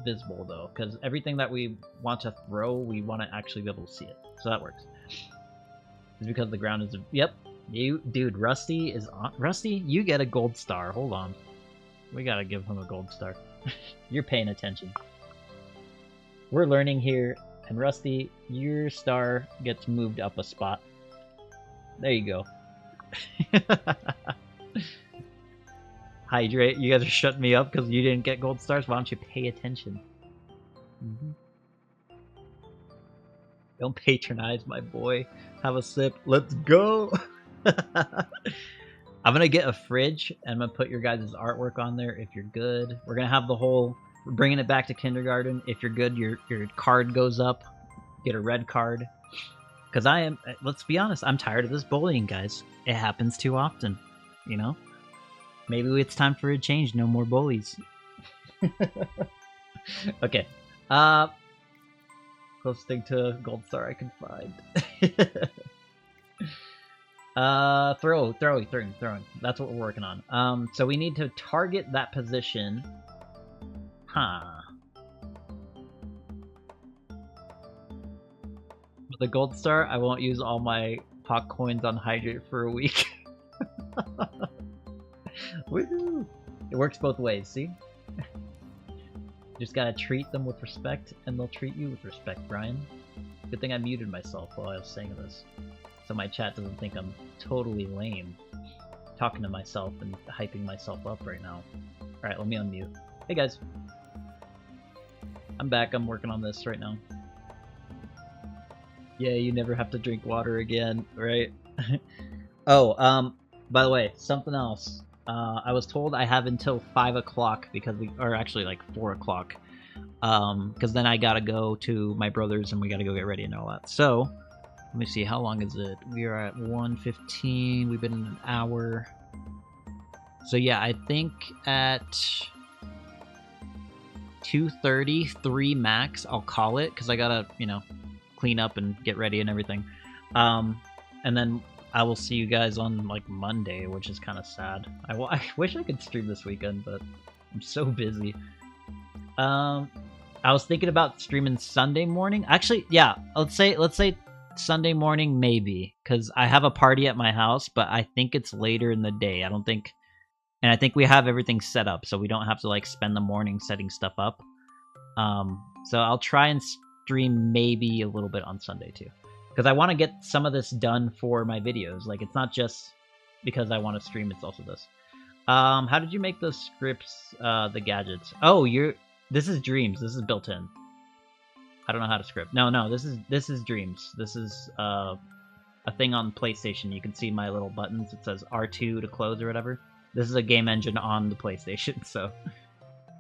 visible though, because everything that we want to throw, we want to actually be able to see it. So that works. It's because the ground is... Yep. Dude, Rusty is on... Rusty, you get a gold star. Hold on. We gotta give him a gold star. You're paying attention. We're learning here, and Rusty, your star gets moved up a spot. There you go. Hydrate, you guys are shutting me up because you didn't get gold stars? Why don't you pay attention? Don't patronize my boy. Have a sip. Let's go! I'm gonna get a fridge, and I'm gonna put your guys' artwork on there if you're good. We're gonna have the whole... We're bringing it back to kindergarten. If you're good, your card goes up. Get a red card. Because I am... Let's be honest, I'm tired of this bullying, guys. It happens too often, you know? Maybe it's time for a change. No more bullies. Okay. Closest thing to gold star I can find. Throwing. That's what we're working on. So we need to target that position. Huh. For the gold star, I won't use all my hot coins on hydrate for a week. Woohoo! It works both ways, see? Just gotta treat them with respect, and they'll treat you with respect, Brian. Good thing I muted myself while I was saying this, so my chat doesn't think I'm totally lame talking to myself and hyping myself up right now. Alright, let me unmute. Hey guys. I'm back, I'm working on this right now. Yeah, you never have to drink water again, right? Oh, by the way, something else. I was told I have until 5 o'clock because or actually like 4 o'clock. Because then I gotta go to my brother's and we gotta go get ready and all that. So, let me see, how long is it? We are at 1:15, we've been in an hour. So yeah, I think at 2:30, 3 max, I'll call it, because I gotta, you know, clean up and get ready and everything. And then I will see you guys on like Monday, which is kind of sad. I wish I could stream this weekend, but I'm so busy. I was thinking about streaming Sunday morning. Actually, yeah, let's say Sunday morning maybe, because I have a party at my house, but I think it's later in the day. I don't think, and I think we have everything set up, so we don't have to like spend the morning setting stuff up. So I'll try and stream maybe a little bit on Sunday too, because I want to get some of this done for my videos. Like, it's not just because I want to stream, it's also this. How did you make the scripts, the gadgets? Oh, this is Dreams. This is built in. I don't know how to script. No, this is Dreams. This is a thing on PlayStation. You can see my little buttons. It says R2 to close or whatever. This is a game engine on the PlayStation, so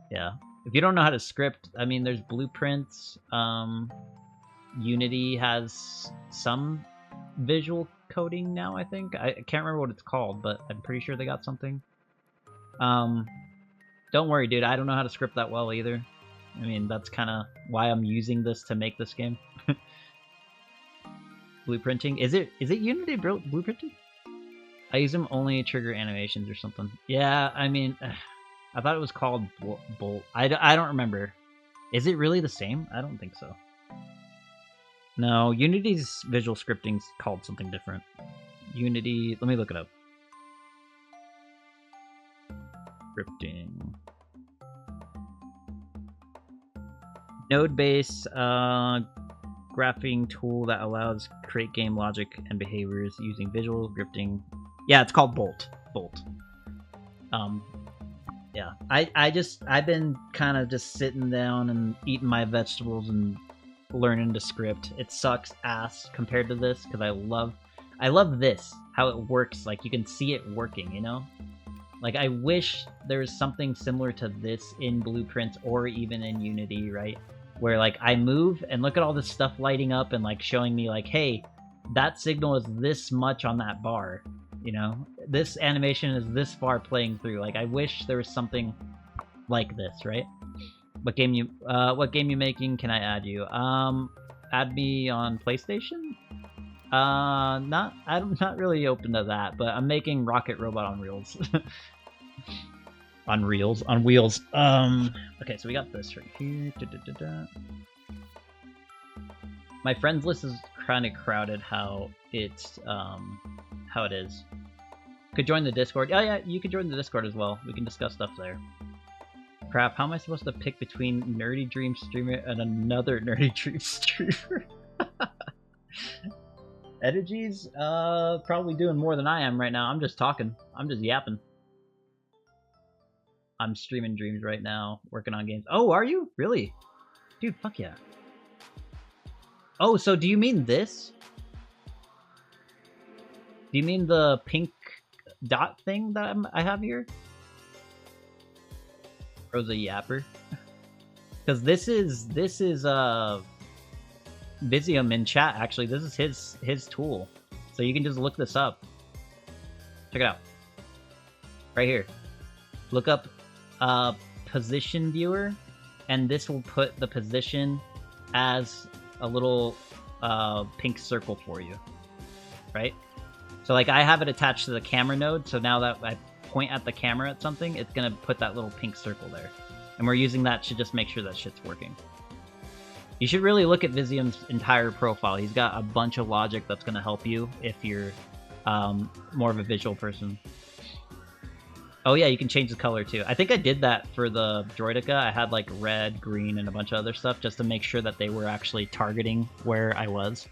yeah. If you don't know how to script, I mean, there's blueprints. Unity has some visual coding now, I think. I can't remember what it's called, but I'm pretty sure they got something. Don't worry, dude. I don't know how to script that well either. I mean, that's kind of why I'm using this to make this game. Blueprinting. Is it Unity blueprinting? I use them only to trigger animations or something. Yeah, I mean, I thought it was called Bolt. I don't remember. Is it really the same? I don't think so. No, Unity's visual scripting's called something different. Unity, let me look it up. Scripting. Node-based graphing tool that allows create game logic and behaviors using visual scripting. Yeah, it's called Bolt. Yeah, I've been kind of just sitting down and eating my vegetables and learning to script. It sucks ass compared to this, because I love this, how it works. Like, you can see it working, you know? Like, I wish there was something similar to this in Blueprints or even in Unity, right? Where, like, I move and look at all this stuff lighting up and, like, showing me, like, hey, that signal is this much on that bar, you know? This animation is this far playing through. Like, I wish there was something like this, right? What game you making? Can I add you? Add me on PlayStation? I'm not really open to that, but I'm making Rocket Robot on Reels. On wheels. Okay, so we got this right here. My friends list is kind of crowded. How it is. Could join the Discord. Oh yeah, you could join the Discord as well. We can discuss stuff there. Crap, how am I supposed to pick between Nerdy Dream streamer and another Nerdy Dream streamer? Edigies, probably doing more than I am right now. I'm just talking. I'm just yapping. I'm streaming Dreams right now, working on games. Oh, are you? Really? Dude, fuck yeah. Oh, so do you mean this? Do you mean the pink dot thing that I have here? Rosa Yapper? Because this is Visium in chat, actually. This is his tool. So you can just look this up. Check it out. Right here. Look up position viewer, and this will put the position as a little pink circle for you. Right? So like I have it attached to the camera node, so now that I point at the camera at something, it's gonna put that little pink circle there. And we're using that to just make sure that shit's working. You should really look at Visium's entire profile. He's got a bunch of logic that's going to help you if you're more of a visual person. Oh yeah, you can change the color too. I think I did that for the Droidica. I had like red, green, and a bunch of other stuff just to make sure that they were actually targeting where I was.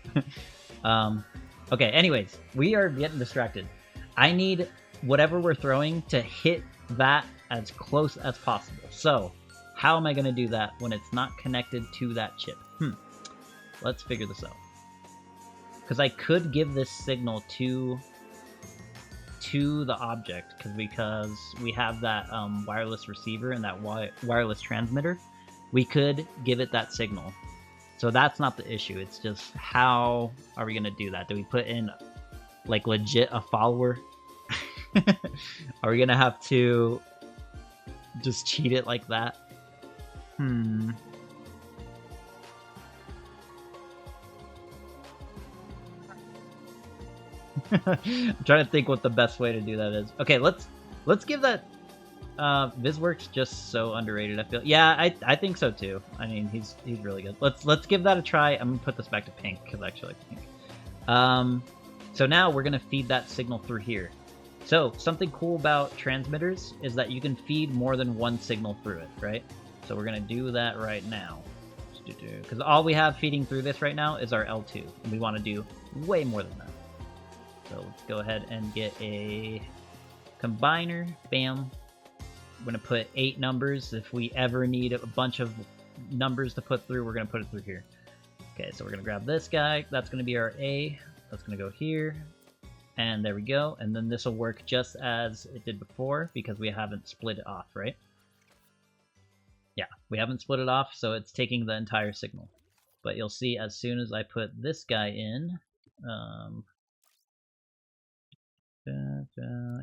Okay, anyways, we are getting distracted. I need whatever we're throwing to hit that as close as possible. So, how am I going to do that when it's not connected to that chip? Let's figure this out. Because I could give this signal to the object, because we have that wireless receiver and that wireless transmitter. We could give it that signal. So that's not the issue. It's just how are we going to do that? Do we put in like legit a follower? Are we going to have to just cheat it like that? I'm trying to think what the best way to do that is. Okay, let's give that VizWorks just so underrated. I feel. Yeah, I think so too. I mean, he's really good. Let's give that a try. I'm gonna put this back to pink because I actually like pink. So now we're gonna feed that signal through here. So something cool about transmitters is that you can feed more than one signal through it, right? So we're gonna do that right now. Because all we have feeding through this right now is our L2, and we want to do way more than that. So let's go ahead and get a combiner. Bam. I'm going to put 8 numbers. If we ever need a bunch of numbers to put through, we're going to put it through here. Okay, so we're going to grab this guy. That's going to be our A. That's going to go here. And there we go. And then this will work just as it did before because we haven't split it off, right? Yeah, we haven't split it off, so it's taking the entire signal. But you'll see as soon as I put this guy in,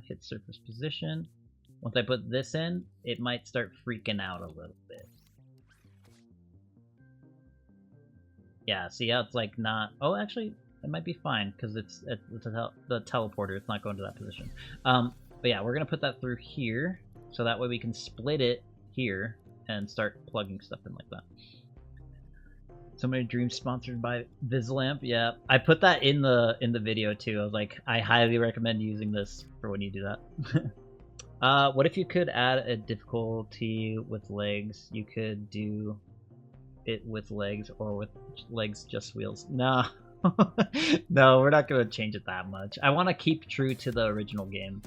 hit surface position. Once I put this in, it might start freaking out a little bit. Yeah, see how it's like not... Oh, actually, it might be fine because it's the teleporter. It's not going to that position. But yeah, we're going to put that through here, so that way we can split it here and start plugging stuff in like that. So many dreams sponsored by VizLamp. Yeah, I put that in the video too. I was like, I highly recommend using this for when you do that. What if you could add a difficulty with legs? You could do it with legs or with legs just wheels. No, no, we're not gonna change it that much. I want to keep true to the original game.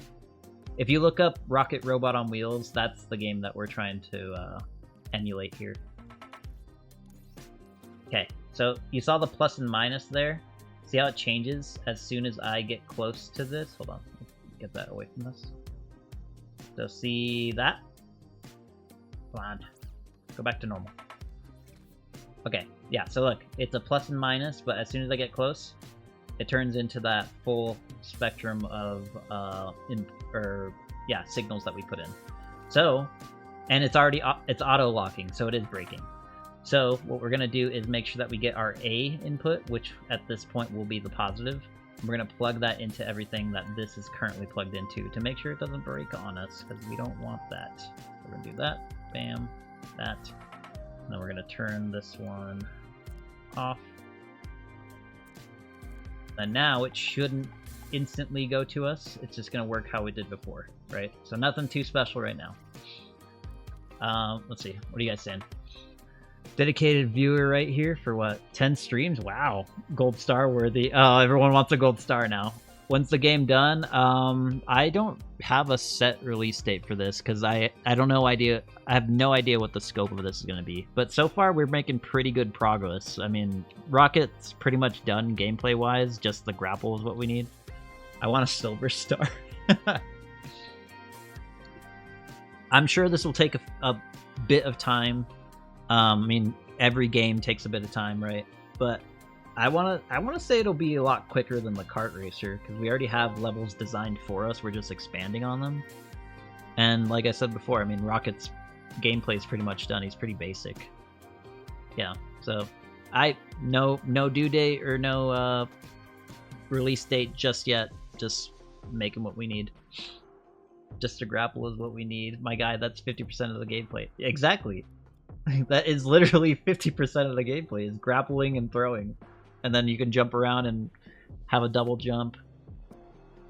If you look up Rocket Robot on Wheels, that's the game that we're trying to emulate here. Okay, so you saw the plus and minus there? See how it changes as soon as I get close to this? Hold on, let's get that away from this. So see that? Come on, go back to normal. Okay, yeah, so look, it's a plus and minus, but as soon as I get close, it turns into that full spectrum of signals that we put in. So, and it's auto-locking, so it is breaking. So what we're going to do is make sure that we get our A input, which at this point will be the positive. We're going to plug that into everything that this is currently plugged into to make sure it doesn't break on us, because we don't want that. So we're going to do that, bam, that. And then we're going to turn this one off. And now it shouldn't instantly go to us. It's just going to work how we did before, right? So nothing too special right now. Let's see. What are you guys saying? Dedicated viewer right here for what? 10 streams? Wow. Gold star worthy. Oh, everyone wants a gold star now. When's the game done? I don't have a set release date for this because I have no idea what the scope of this is going to be. But so far we're making pretty good progress. I mean, Rocket's pretty much done gameplay wise. Just the grapple is what we need. I want a silver star. I'm sure this will take a bit of time. I mean, every game takes a bit of time, right? But I wanna say it'll be a lot quicker than the kart racer because we already have levels designed for us. We're just expanding on them. And like I said before, I mean, Rocket's gameplay is pretty much done. He's pretty basic. Yeah. So no due date or no release date just yet. Just making what we need. Just to grapple is what we need. My guy, that's 50% of the gameplay. Exactly. That is literally 50% of the gameplay is grappling and throwing. And then you can jump around and have a double jump.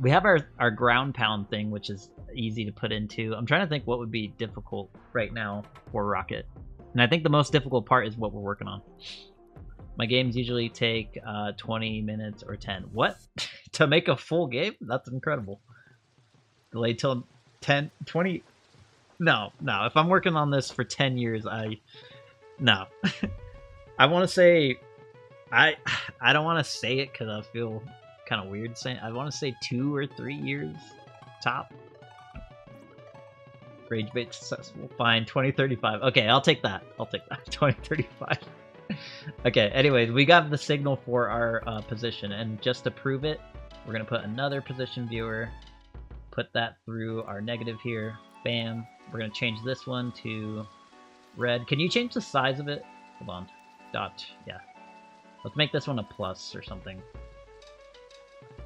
We have our ground pound thing, which is easy to put into. I'm trying to think what would be difficult right now for Rocket. And I think the most difficult part is what we're working on. My games usually take 20 minutes or 10. What? To make a full game? That's incredible. Delayed till 10, 20. No. If I'm working on this for 10 years, no. I want to say, I don't want to say it because I feel kind of weird saying. I want to say 2 or 3 years, top. Rage bait successful. Fine, 2035. Okay, I'll take that. 2035. Okay, anyways, we got the signal for our position, and just to prove it, we're gonna put another position viewer, put that through our negative here. Bam. We're gonna change this one to red. Can you change the size of it? Hold on. Dot. Yeah. Let's make this one a plus or something.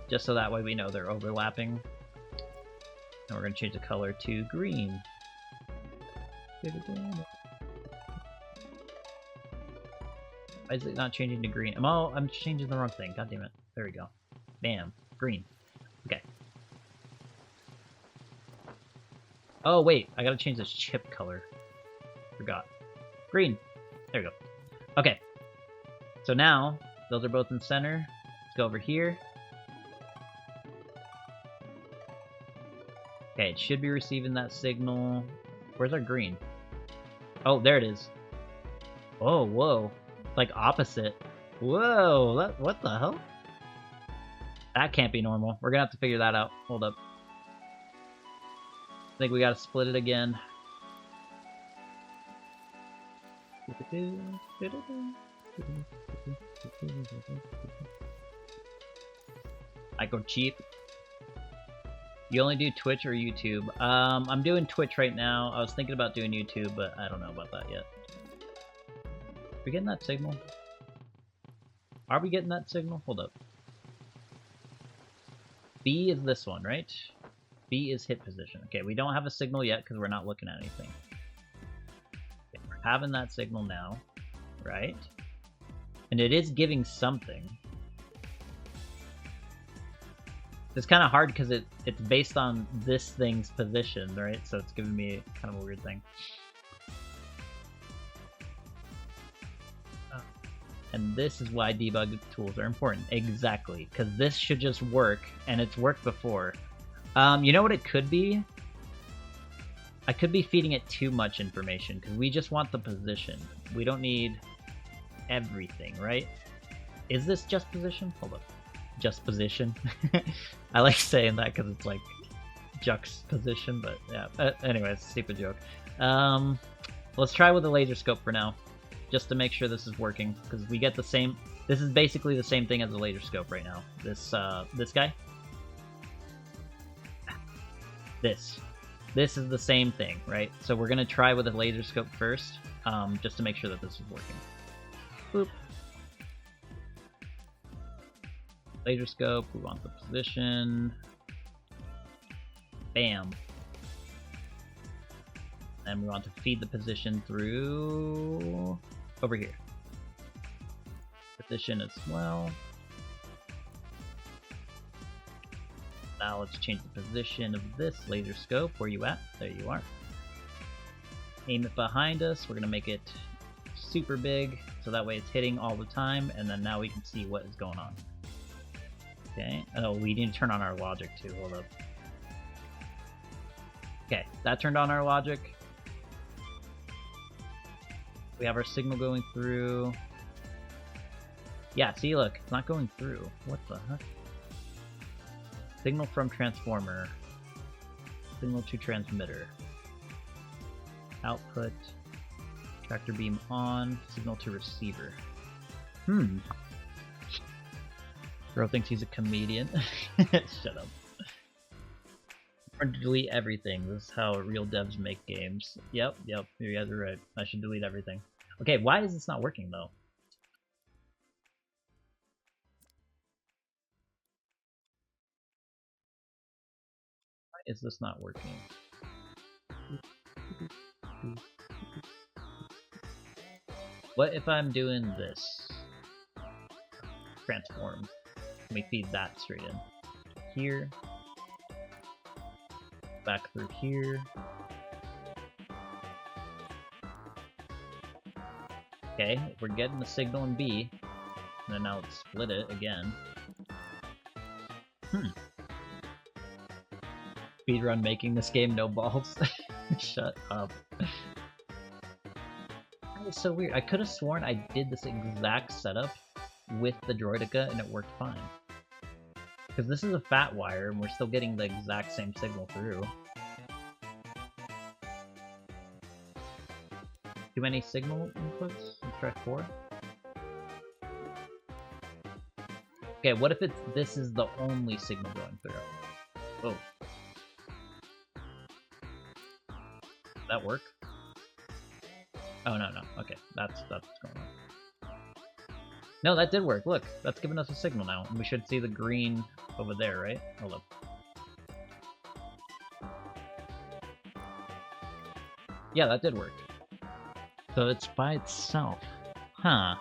Just so that way we know they're overlapping. And we're gonna change the color to green. Why is it not changing to green? I'm changing the wrong thing. God damn it. There we go. Bam. Green. Okay. Oh, wait. I gotta change this chip color. Forgot. Green. There we go. Okay. So now, those are both in center. Let's go over here. Okay, it should be receiving that signal. Where's our green? Oh, there it is. Oh, whoa. Like opposite. Whoa, what the hell? That can't be normal. We're gonna have to figure that out. Hold up. I think we gotta split it again. I go cheap. You only do Twitch or YouTube? I'm doing Twitch right now. I was thinking about doing YouTube, but I don't know about that yet. Are we getting that signal? Are we getting that signal? Hold up. B is this one, right? B is hit position. Okay, we don't have a signal yet because we're not looking at anything. Okay, we're having that signal now, right? And it is giving something. It's kind of hard because it's based on this thing's position, right? So it's giving me kind of a weird thing. And this is why debug tools are important. Exactly, because this should just work, and it's worked before. You know what it could be? I could be feeding it too much information, because we just want the position. We don't need everything, right? Is this just position? Hold up. Just position. I like saying that because it's like juxtaposition, but yeah. Anyways, stupid joke. Let's try with the laser scope for now, just to make sure this is working, because we get the same. This is basically the same thing as the laser scope right now. This guy. This is the same thing, right? So we're gonna try with the laser scope first, just to make sure that this is working. Boop. Laser scope, we want the position. Bam. And we want to feed the position through over here. Position as well. Now let's change the position of this laser scope. Where you at? There you are. Aim it behind us. We're gonna make it super big, so that way it's hitting all the time, and then now we can see what is going on. Okay. Oh, we need to turn on our logic too. Hold up. Okay, that turned on our logic. We have our signal going through. Yeah, see, look, it's not going through. What the heck? Signal from transformer. Signal to transmitter. Output. Tractor beam on. Signal to receiver. Bro thinks he's a comedian. Shut up. Or delete everything. This is how real devs make games. Yep, you guys are right. I should delete everything. Okay, why is this not working though? Why is this not working? What if I'm doing this? Transform. Let me feed that straight in. Here. Back through here. Okay, we're getting the signal in B. And then now let's split it again. Speedrun making this game, no balls. Shut up. That was so weird. I could have sworn I did this exact setup with the Droidica and it worked fine. Because this is a fat wire and we're still getting the exact same signal through. Too many signal inputs? Let's try 4. Okay, what if this is the only signal going through? Oh. Did that work? Oh, no. Okay, that's what's going on. No, that did work. Look, that's giving us a signal now. And we should see the green over there, right? Hold up. Yeah, that did work. So it's by itself. Huh.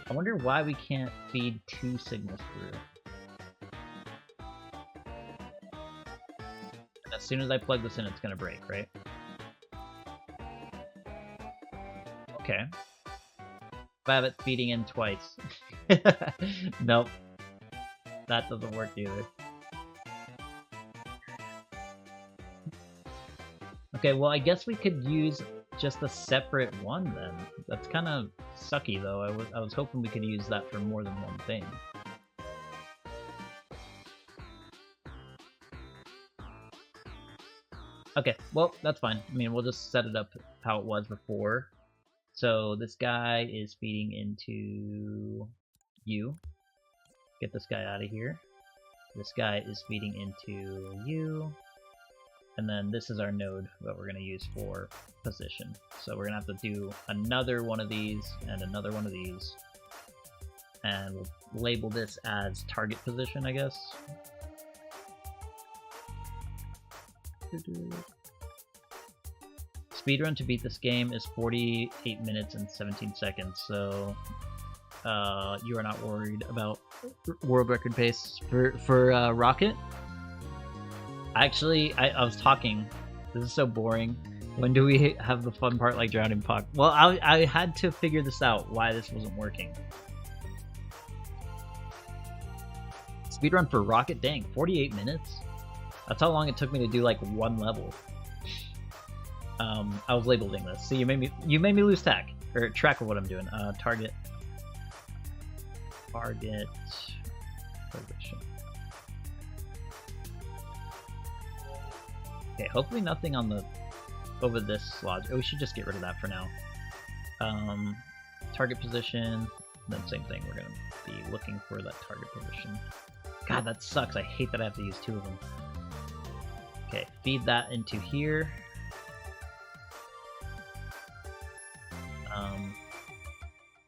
I wonder why we can't feed 2 signals through. And as soon as I plug this in, it's gonna break, right? Okay. If I have it feeding in twice. Nope. That doesn't work either. Okay, well I guess we could use just a separate one then. That's kind of sucky though. I was hoping we could use that for more than one thing. Okay, well that's fine. I mean, we'll just set it up how it was before. So this guy is feeding into you. Get this guy out of here. This guy is feeding into you. And then this is our node that we're going to use for position. So we're going to have to do another one of these and another one of these. And we'll label this as target position, I guess. Speedrun to beat this game is 48 minutes and 17 seconds, so you are not worried about world record pace for Rocket? Actually, I was talking. This is so boring. When do we have the fun part like drowning Puck? Well, I had to figure this out, why this wasn't working. Speedrun for Rocket? Dang, 48 minutes? That's how long it took me to do like one level. I was labeling this. See, you made me lose track of what I'm doing. Target position. Okay, hopefully nothing on the over this slot. Oh, we should just get rid of that for now. Target position, then same thing. We're gonna be looking for that target position. God, that sucks. I hate that I have to use 2 of them. Okay, feed that into here.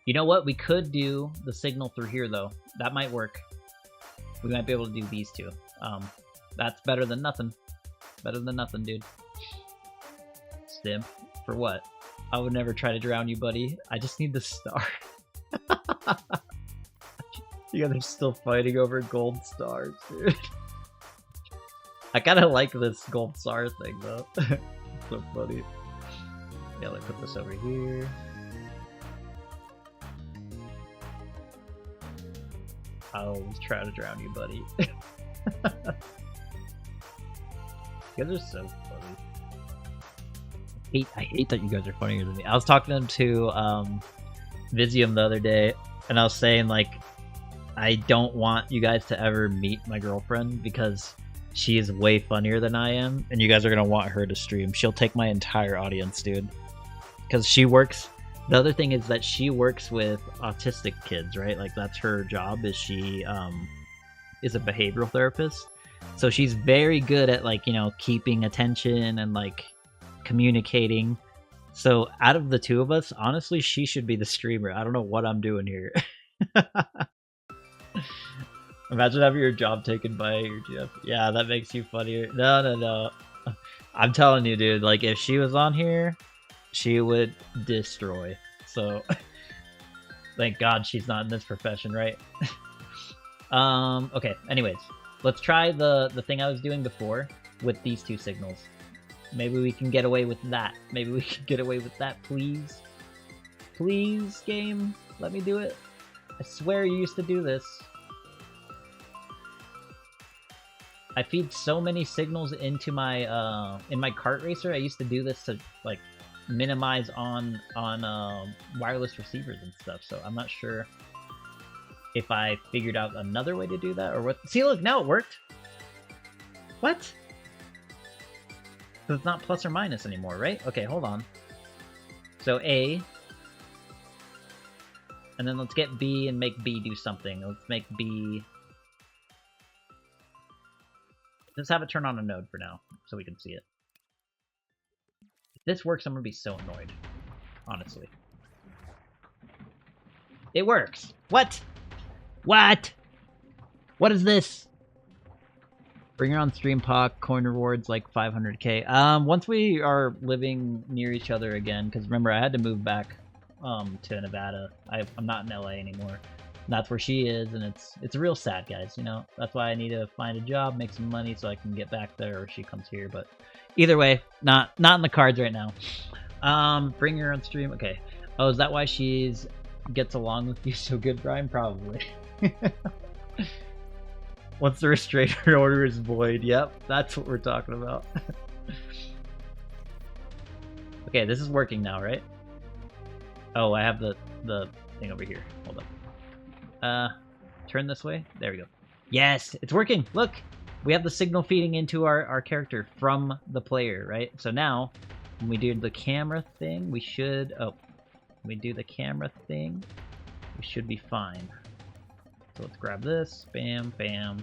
You know what? We could do the signal through here, though. That might work. We might be able to do these 2. That's better than nothing. Better than nothing, dude. Stim. For what? I would never try to drown you, buddy. I just need the star. You guys are still fighting over gold stars, dude. I kind of like this gold star thing, though. So funny. Yeah, let's put this over here. I'll try to drown you, buddy. You guys are so funny. I hate that you guys are funnier than me. I was talking to Visium the other day, and I was saying, like, I don't want you guys to ever meet my girlfriend because she is way funnier than I am, and you guys are gonna want her to stream. She'll take my entire audience, dude. Because she works... The other thing is that she works with autistic kids, right? Like, that's her job, is she is a behavioral therapist. So she's very good at, like, you know, keeping attention and, like, communicating. So out of the 2 of us, honestly, she should be the streamer. I don't know what I'm doing here. Imagine having your job taken by your GF. Yeah, that makes you funnier. No. I'm telling you, dude, like, if she was on here, she would destroy. So thank God she's not in this profession, right? Okay, anyways. Let's try the thing I was doing before with these two signals. Maybe we can get away with that. Maybe we can get away with that, please. Please, game, let me do it. I swear you used to do this. I feed so many signals into my in my kart racer. I used to do this to like minimize on wireless receivers and stuff. So I'm not sure if I figured out another way to do that or what. See, look, now it worked. What? So it's not plus or minus anymore, right? Okay, hold on. So A. And then let's get B and make B do something. Let's make B... Let's have it turn on a node for now, so we can see it. If this works, I'm gonna be so annoyed. Honestly. It works! What? What? What is this? Bring her on stream, Pock. Coin rewards like 500k. Once we are living near each other again, because remember, I had to move back to Nevada. I'm not in LA anymore. That's where she is, and it's real sad, guys. You know, that's why I need to find a job, make some money, so I can get back there, or she comes here. But either way, not in the cards right now. Bring her on stream. Okay. Oh, is that why she's gets along with you so good, Brian? Probably. Once the restrainer order is void, yep, that's what we're talking about. Okay, this is working now, right? Oh, I have the thing over here. Hold up. Turn this way. There we go. Yes, it's working. Look, we have the signal feeding into our character from the player, right? So now, when we do the camera thing, we should... Oh, when we do the camera thing, we should be fine. So let's grab this. Bam, bam.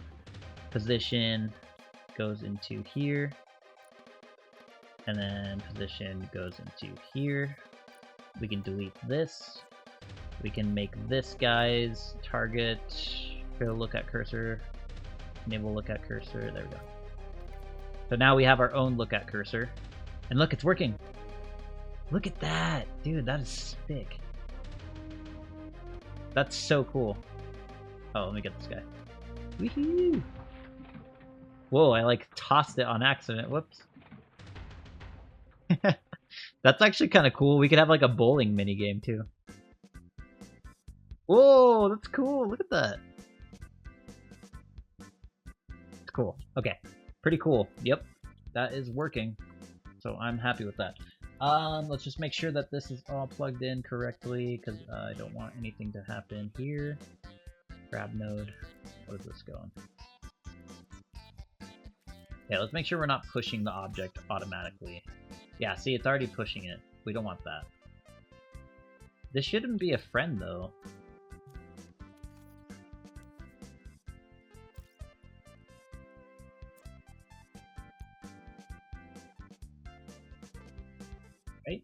Position goes into here. And then position goes into here. We can delete this. We can make this guy's target. Go look at cursor. Enable look at cursor. There we go. So now we have our own look at cursor. And look, it's working. Look at that. Dude, that is sick. That's so cool. Oh, let me get this guy. Woohoo! Whoa, I like tossed it on accident. Whoops. That's actually kind of cool. We could have like a bowling mini game too. Whoa, that's cool. Look at that. It's cool. Okay. Pretty cool. Yep. That is working. So I'm happy with that. Let's just make sure that this is all plugged in correctly because I don't want anything to happen here. Grab node. What is this going? Yeah, let's make sure we're not pushing the object automatically. Yeah, see, it's already pushing it. We don't want that. This shouldn't be a friend, though. Right?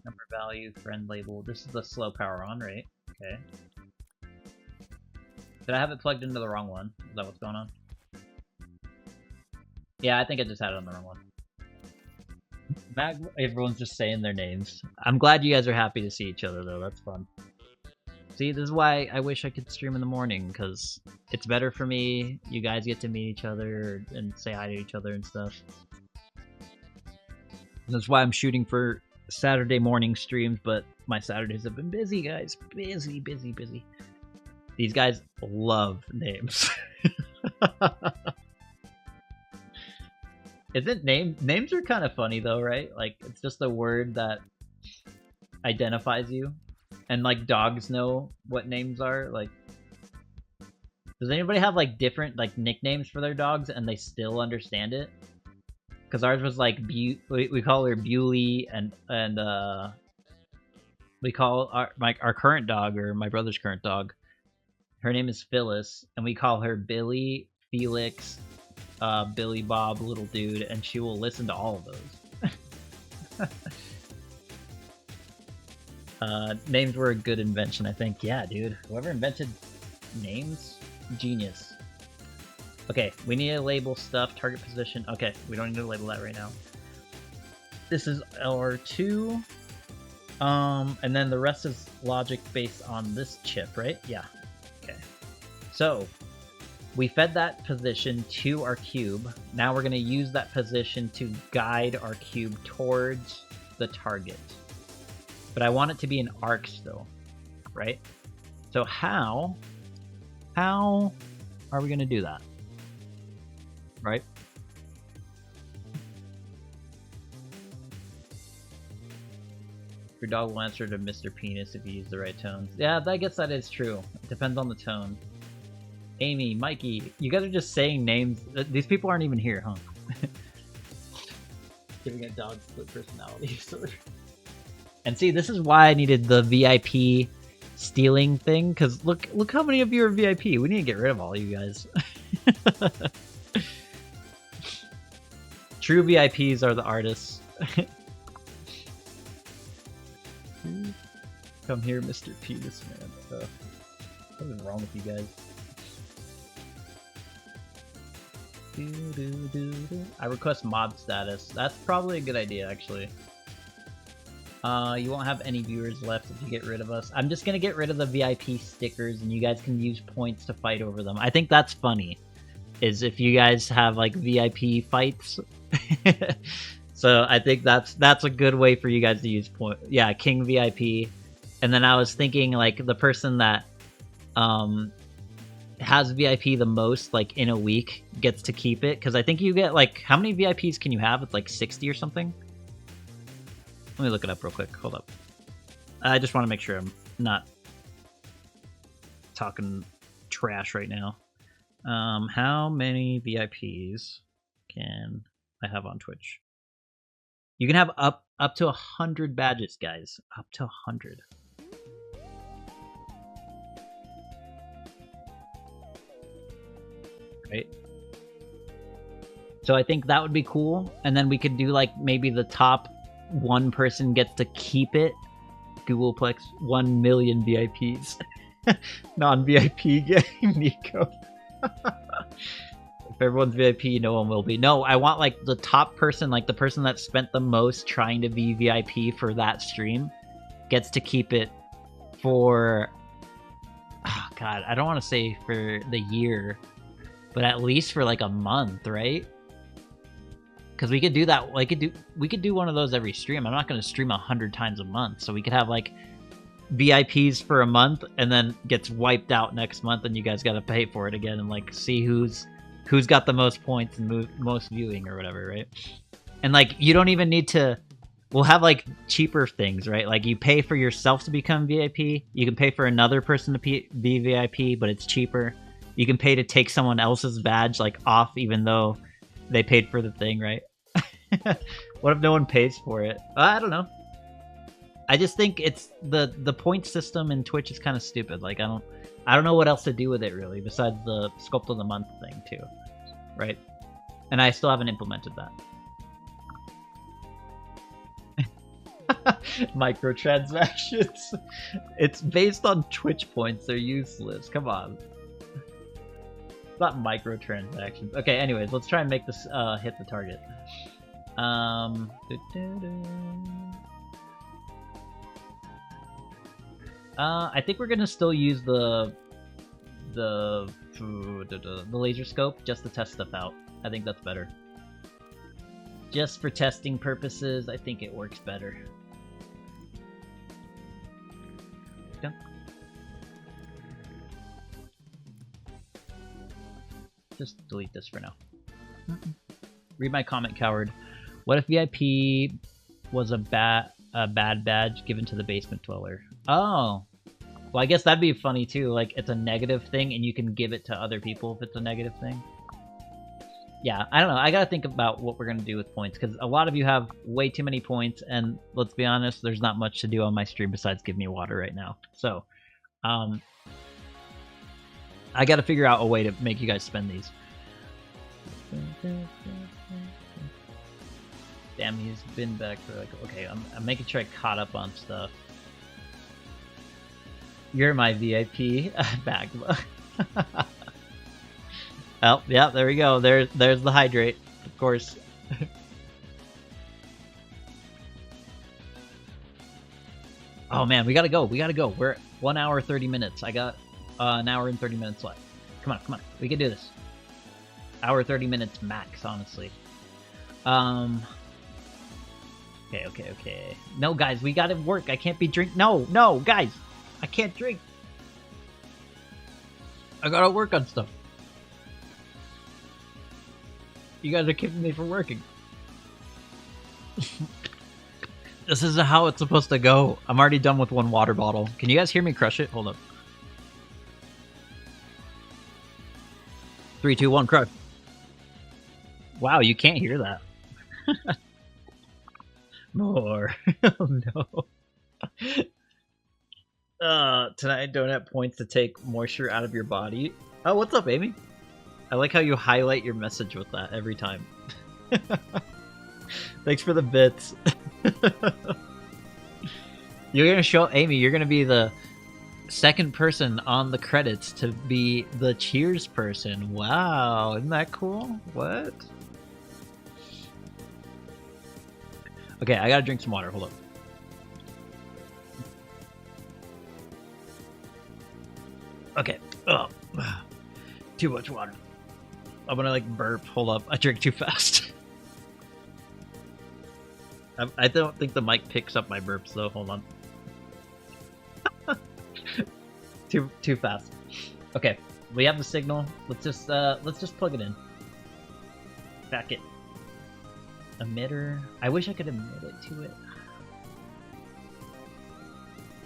Number value, friend label. This is the slow power on, right? Okay. Did I have it plugged into the wrong one? Is that what's going on? Yeah, I think I just had it on the wrong one. Everyone's just saying their names. I'm glad you guys are happy to see each other, though. That's fun. See, this is why I wish I could stream in the morning, because it's better for me. You guys get to meet each other and say hi to each other and stuff. And that's why I'm shooting for Saturday morning streams, but my Saturdays have been busy, guys. Busy, busy, busy. These guys love names. Isn't names are kind of funny though, right? Like, it's just a word that identifies you. And like dogs know what names are. Like, does anybody have like different like nicknames for their dogs and they still understand it? Because ours was like we call her Bewley, and we call our current dog, or my brother's current dog, her name is Phyllis, and we call her Billy, Felix, Billy Bob, little dude, and she will listen to all of those. Names were a good invention, I think. Yeah, dude. Whoever invented names, genius. Okay, we need to label stuff, target position. Okay, we don't need to label that right now. This is R2. And then the rest is logic based on this chip, right? Yeah. Okay. So we fed that position to our cube. Now we're going to use that position to guide our cube towards the target. But I want it to be an arc still, right? So how are we going to do that? Right? Your dog will answer to Mr. Penis if you use the right tones. Yeah, I guess that is true. It depends on the tone. Amy, Mikey, you guys are just saying names. These people aren't even here, huh? Giving a dog split personality. And see, this is why I needed the VIP stealing thing, because look how many of you are VIP. We need to get rid of all you guys. True VIPs are the artists. Come here, Mr. Penis, man. What is wrong with you guys? I request mob status. That's probably a good idea, actually. You won't have any viewers left if you get rid of us. I'm just gonna get rid of the VIP stickers, and you guys can use points to fight over them. I think that's funny, is if you guys have like VIP fights. So I think that's a good way for you guys to use point. Yeah, King VIP. And then I was thinking like the person that has VIP the most like in a week gets to keep it, because I think you get like, how many VIPs can you have? It's like 60 or something. Let me look it up real quick. Hold up. I just want to make sure I'm not talking trash right now. How many VIPs can I have on Twitch? You can have up to 100 badges, guys. Up to 100. Right? So I think that would be cool. And then we could do like maybe the top one person gets to keep it. Googleplex 1 million VIPs. Non-VIP game, Nico. If everyone's VIP, no one will be. No, I want like the top person, like the person that spent the most trying to be VIP for that stream gets to keep it for, oh God, I don't want to say for the year, but at least for like a month, right? Because we could do that. We could do one of those every stream. I'm not going to stream 100 times a month, so we could have like VIPs for a month and then gets wiped out next month, and you guys got to pay for it again and like see who's got the most points and most viewing or whatever, right? And like you don't even need to. We'll have like cheaper things, right? Like you pay for yourself to become VIP. You can pay for another person to be VIP, but it's cheaper. You can pay to take someone else's badge like off, even though they paid for the thing, right? What if no one pays for it? I don't know. I just think it's the point system in Twitch is kind of stupid. Like I don't know what else to do with it really, besides the sculpt of the month thing too, right? And I still haven't implemented that. Microtransactions. It's based on Twitch points. They're useless. Come on. It's not microtransactions. Okay, anyways, let's try and make this hit the target. I think we're gonna still use the laser scope just to test stuff out. I think that's better. Just for testing purposes, I think it works better. Yeah. Just delete this for now. Read my comment, coward. What if VIP was a bad badge given to the basement dweller? Oh. Well, I guess that'd be funny too. Like, it's a negative thing and you can give it to other people if it's a negative thing. Yeah, I don't know. I gotta think about what we're gonna do with points, because a lot of you have way too many points, and let's be honest, there's not much to do on my stream besides give me water right now. So, I gotta figure out a way to make you guys spend these. Damn, he's been back for like, okay, I'm making sure I caught up on stuff. You're my VIP. Back. Oh, yeah, there we go. There's the hydrate, of course. Oh man, we gotta go. We gotta go. We're at 1 hour 30 minutes. I got an hour and 30 minutes left. Come on, come on. We can do this. Hour 30 minutes max, honestly. Okay. No, guys, we gotta work. I can't be drink. No, guys, I can't drink. I gotta work on stuff. You guys are keeping me from working. This is how it's supposed to go. I'm already done with one water bottle. Can you guys hear me crush it? Hold up. 3, 2, 1, crush. Wow, you can't hear that. More. Oh no. Tonight I don't have points to take moisture out of your body. Oh, what's up, Amy? I like how you highlight your message with that every time. Thanks for the bits. You're gonna show Amy, you're gonna be the second person on the credits to be the cheers person. Wow, isn't that cool? What? Okay, I gotta drink some water. Hold up. Okay. Oh, too much water. I'm gonna like burp. Hold up. I drank too fast. I don't think the mic picks up my burps though. Hold on. Too fast. Okay, we have the signal. Let's just plug it in. Back it. Emitter. I wish I could emit it to it.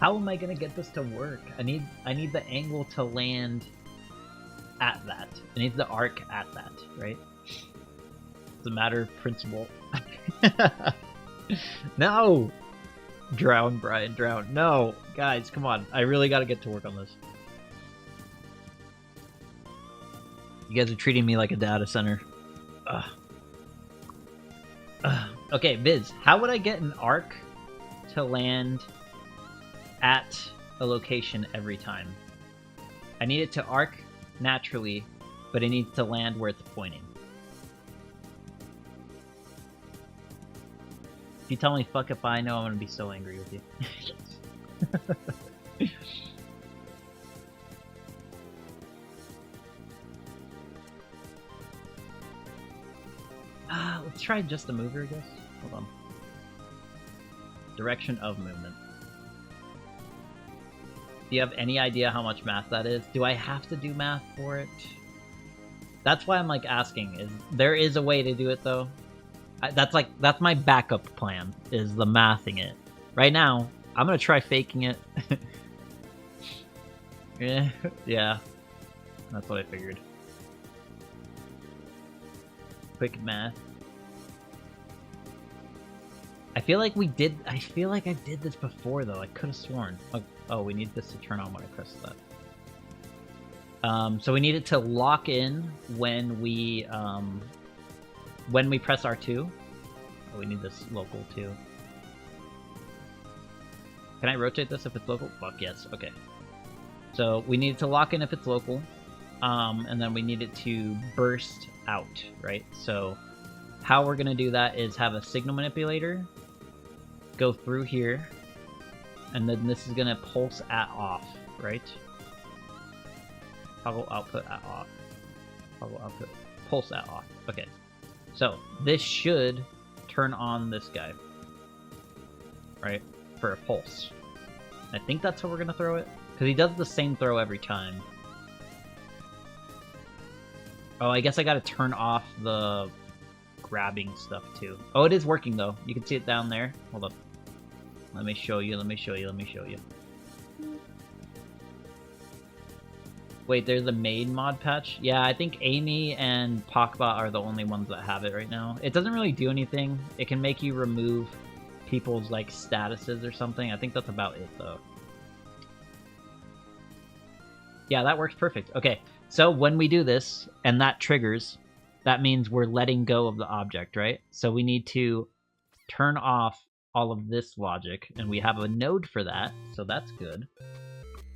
How am I gonna get this to work? I need the angle to land at that. It needs the arc at that, right? It's a matter of principle. No! Drown, Brian, drown. No! Guys, come on. I really gotta get to work on this. You guys are treating me like a data center. Okay, Biz, how would I get an arc to land at a location every time? I need it to arc naturally, but it needs to land where it's pointing. If you tell me fuck if I know, I'm gonna be so angry with you. Let's try just a mover, I guess. Hold on. Direction of movement. Do you have any idea how much math that is? Do I have to do math for it? That's why I'm like asking. There is a way to do it though? That's my backup plan, is the mathing it. Right now, I'm gonna try faking it. Yeah. That's what I figured. Quick math. I feel like I did this before though. I could have sworn. Oh, we need this to turn on when I press that. So we need it to lock in when we press R2. Oh, we need this local too. Can I rotate this if it's local? Fuck yes. Okay. So we need it to lock in if it's local, and then we need it to burst out, right? So how we're gonna do that is have a signal manipulator go through here, and then this is gonna pulse at off, right? Toggle output at off. Toggle output. Pulse at off. Okay. So this should turn on this guy, right? For a pulse. I think that's how we're gonna throw it, because he does the same throw every time. Oh, I guess I gotta turn off the grabbing stuff too. Oh, it is working though. You can see it down there. Hold up. Let me show you. Wait, there's a main mod patch? Yeah, I think Amy and Pokbot are the only ones that have it right now. It doesn't really do anything. It can make you remove people's like statuses or something. I think that's about it though. Yeah, that works perfect. Okay, so when we do this and that triggers, that means we're letting go of the object, right? So we need to turn off all of this logic, and we have a node for that, so that's good.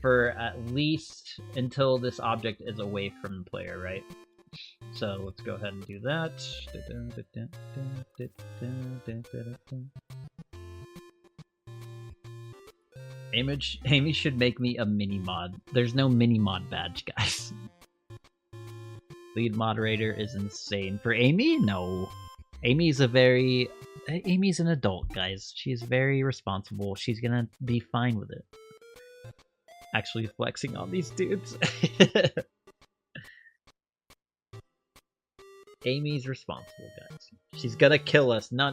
For at least until this object is away from the player, right? So let's go ahead and do that. Amy should make me a mini mod. There's no mini mod badge, guys. Lead moderator is insane. For Amy? No. Amy's an adult, guys. She's very responsible. She's gonna be fine with it. Actually flexing on these dudes. Amy's responsible, guys. She's gonna kill us. No.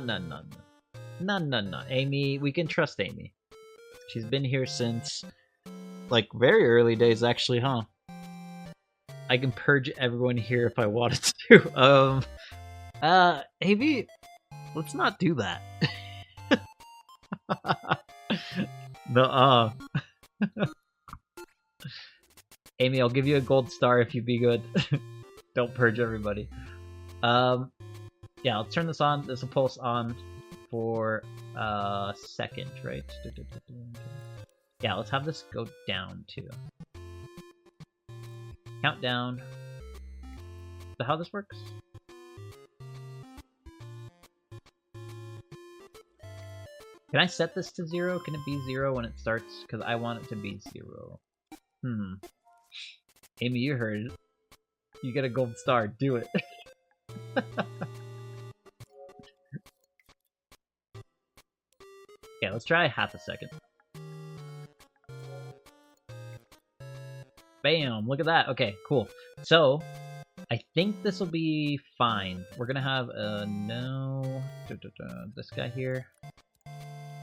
Amy, we can trust Amy. She's been here since, like, very early days, actually, huh? I can purge everyone here if I wanted to. Amy, let's not do that. Nuh-uh. Amy, I'll give you a gold star if you be good. Don't purge everybody. Yeah, let's turn this on. This will pulse on for a second, right? Yeah, let's have this go down too. Countdown. So how this works? Can I set this to 0? Can it be 0 when it starts? Because I want it to be 0. Amy, you heard it. You get a gold star. Do it. Okay, let's try half a second. Bam! Look at that. Okay, cool. So, I think this will be fine. We're gonna have a no... this guy here.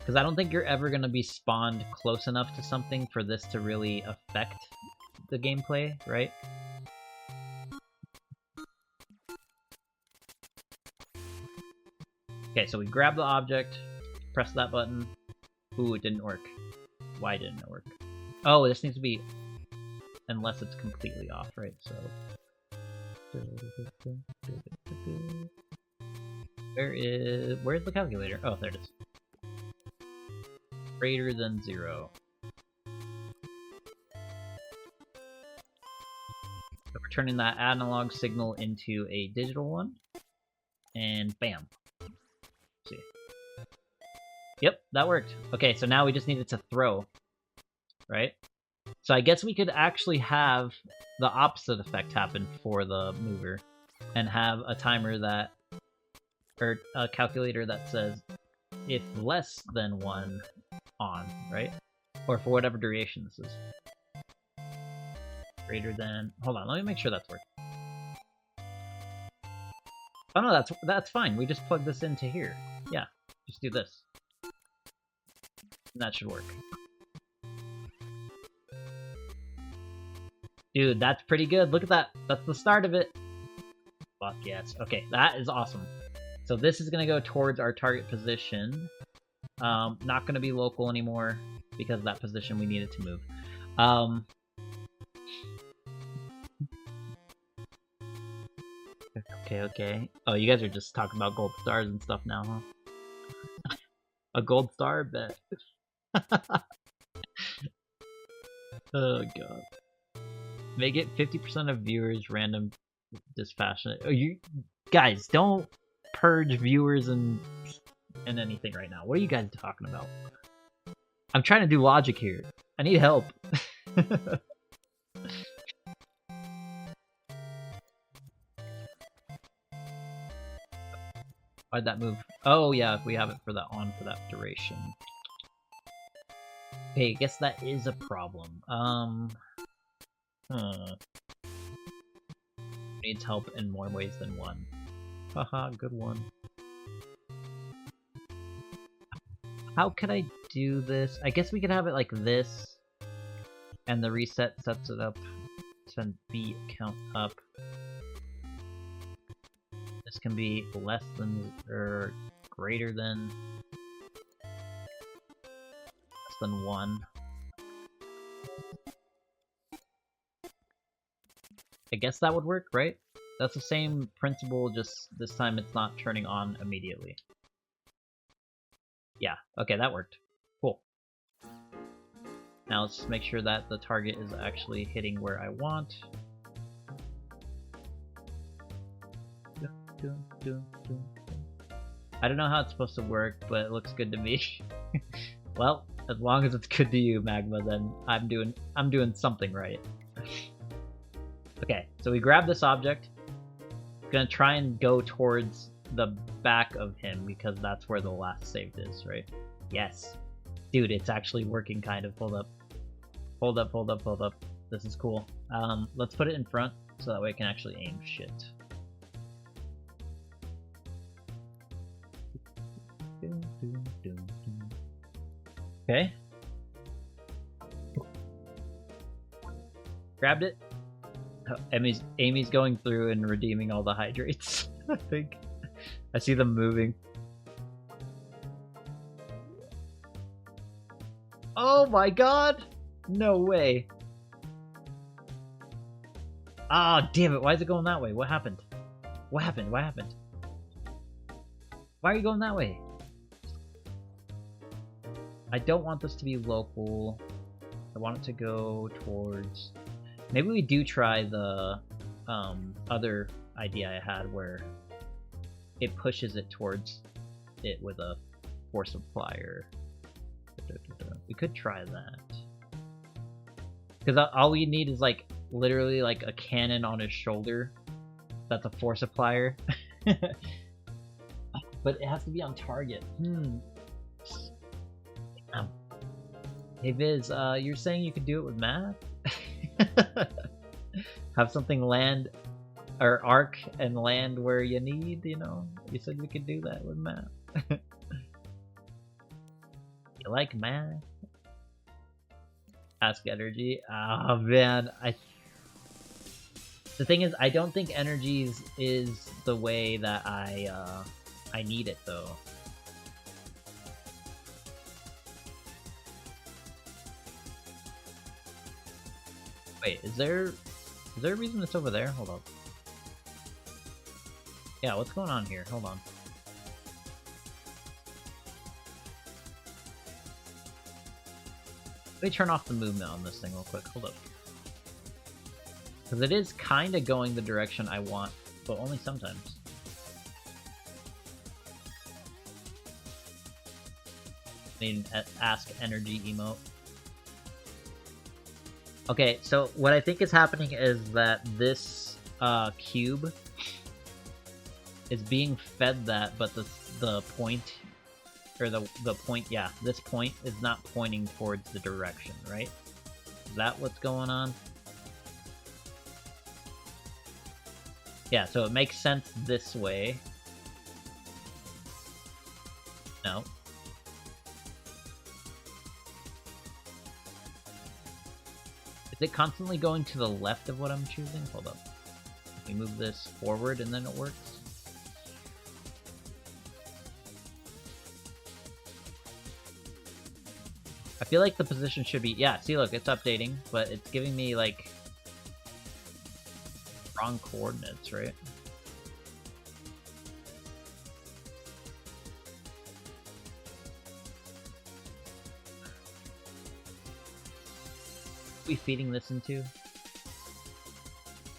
Because I don't think you're ever gonna be spawned close enough to something for this to really affect the gameplay, right? Okay, so we grab the object, press that button. Ooh, it didn't work. Why didn't it work? Oh, this needs to be... unless it's completely off, right? So... where's the calculator? Oh, there it is. Greater than 0. So we're turning that analog signal into a digital one. And bam. See. Yep, that worked. Okay, so now we just need it to throw. Right? So I guess we could actually have the opposite effect happen for the mover. And have a timer that... or a calculator that says if less than 1 on, right? Or for whatever duration this is. Greater than... hold on, let me make sure that's working. Oh no, that's fine. We just plug this into here. Yeah, just do this. And that should work. Dude, that's pretty good. Look at that. That's the start of it. Fuck yes. Okay, that is awesome. So this is going to go towards our target position. Not going to be local anymore because of that position we needed to move. Okay. Oh, you guys are just talking about gold stars and stuff now, huh? A gold star? Bet. Oh, God. Make it 50% of viewers random dispassionate. Oh, you guys, don't purge viewers and anything right now. What are you guys talking about? I'm trying to do logic here. I need help. Why'd that move? Oh yeah, if we have it for that on for that duration. Okay, I guess that is a problem. Needs help in more ways than one. Haha, good one. How could I do this? I guess we could have it like this, and the reset sets it up to send beat count up. This can be less than or greater than less than 1. I guess that would work, right? That's the same principle, just this time it's not turning on immediately. Yeah, okay, that worked. Cool. Now let's just make sure that the target is actually hitting where I want. I don't know how it's supposed to work, but it looks good to me. Well, As long as it's good to you, Magma, then I'm doing something right. Okay, so we grab this object. Gonna try and go towards the back of him because that's where the last saved is, right? Yes. Dude, it's actually working kind of. Hold up. Hold up, hold up, hold up. This is cool. Let's put it in front so that way I can actually aim shit. Okay. Grabbed it. Oh, Amy's going through and redeeming all the hydrates. I think. I see them moving. Oh my god! No way. Ah, damn it. Why is it going that way? What happened? What happened? What happened? Why are you going that way? I don't want this to be local. I want it to go towards... Maybe we do try the other idea I had where it pushes it towards it with a force applier. We could try that. Because all we need is like literally like a cannon on his shoulder. That's a force applier. But it has to be on target. Hey Viz, you're saying you could do it with math? Have something land or arc and land where you need, you know? You said we could do that with math. You like math? Ask energy. Oh man, the thing is I don't think energies is the way that I need it though. Wait, is there a reason it's over there? Hold up. Yeah, what's going on here? Hold on. Let me turn off the movement on this thing real quick. Hold up. Because it is kind of going the direction I want, but only sometimes. I mean, ask energy emote. Okay, so what I think is happening is that this cube is being fed that, but the point, or the point, yeah, this point is not pointing towards the direction, right? Is that what's going on? Yeah, so it makes sense this way. No. Is it constantly going to the left of what I'm choosing? Hold up. We move this forward and then it works. I feel like the position should be... Yeah, see look, it's updating, but it's giving me like... wrong coordinates, right? What are we feeding this into?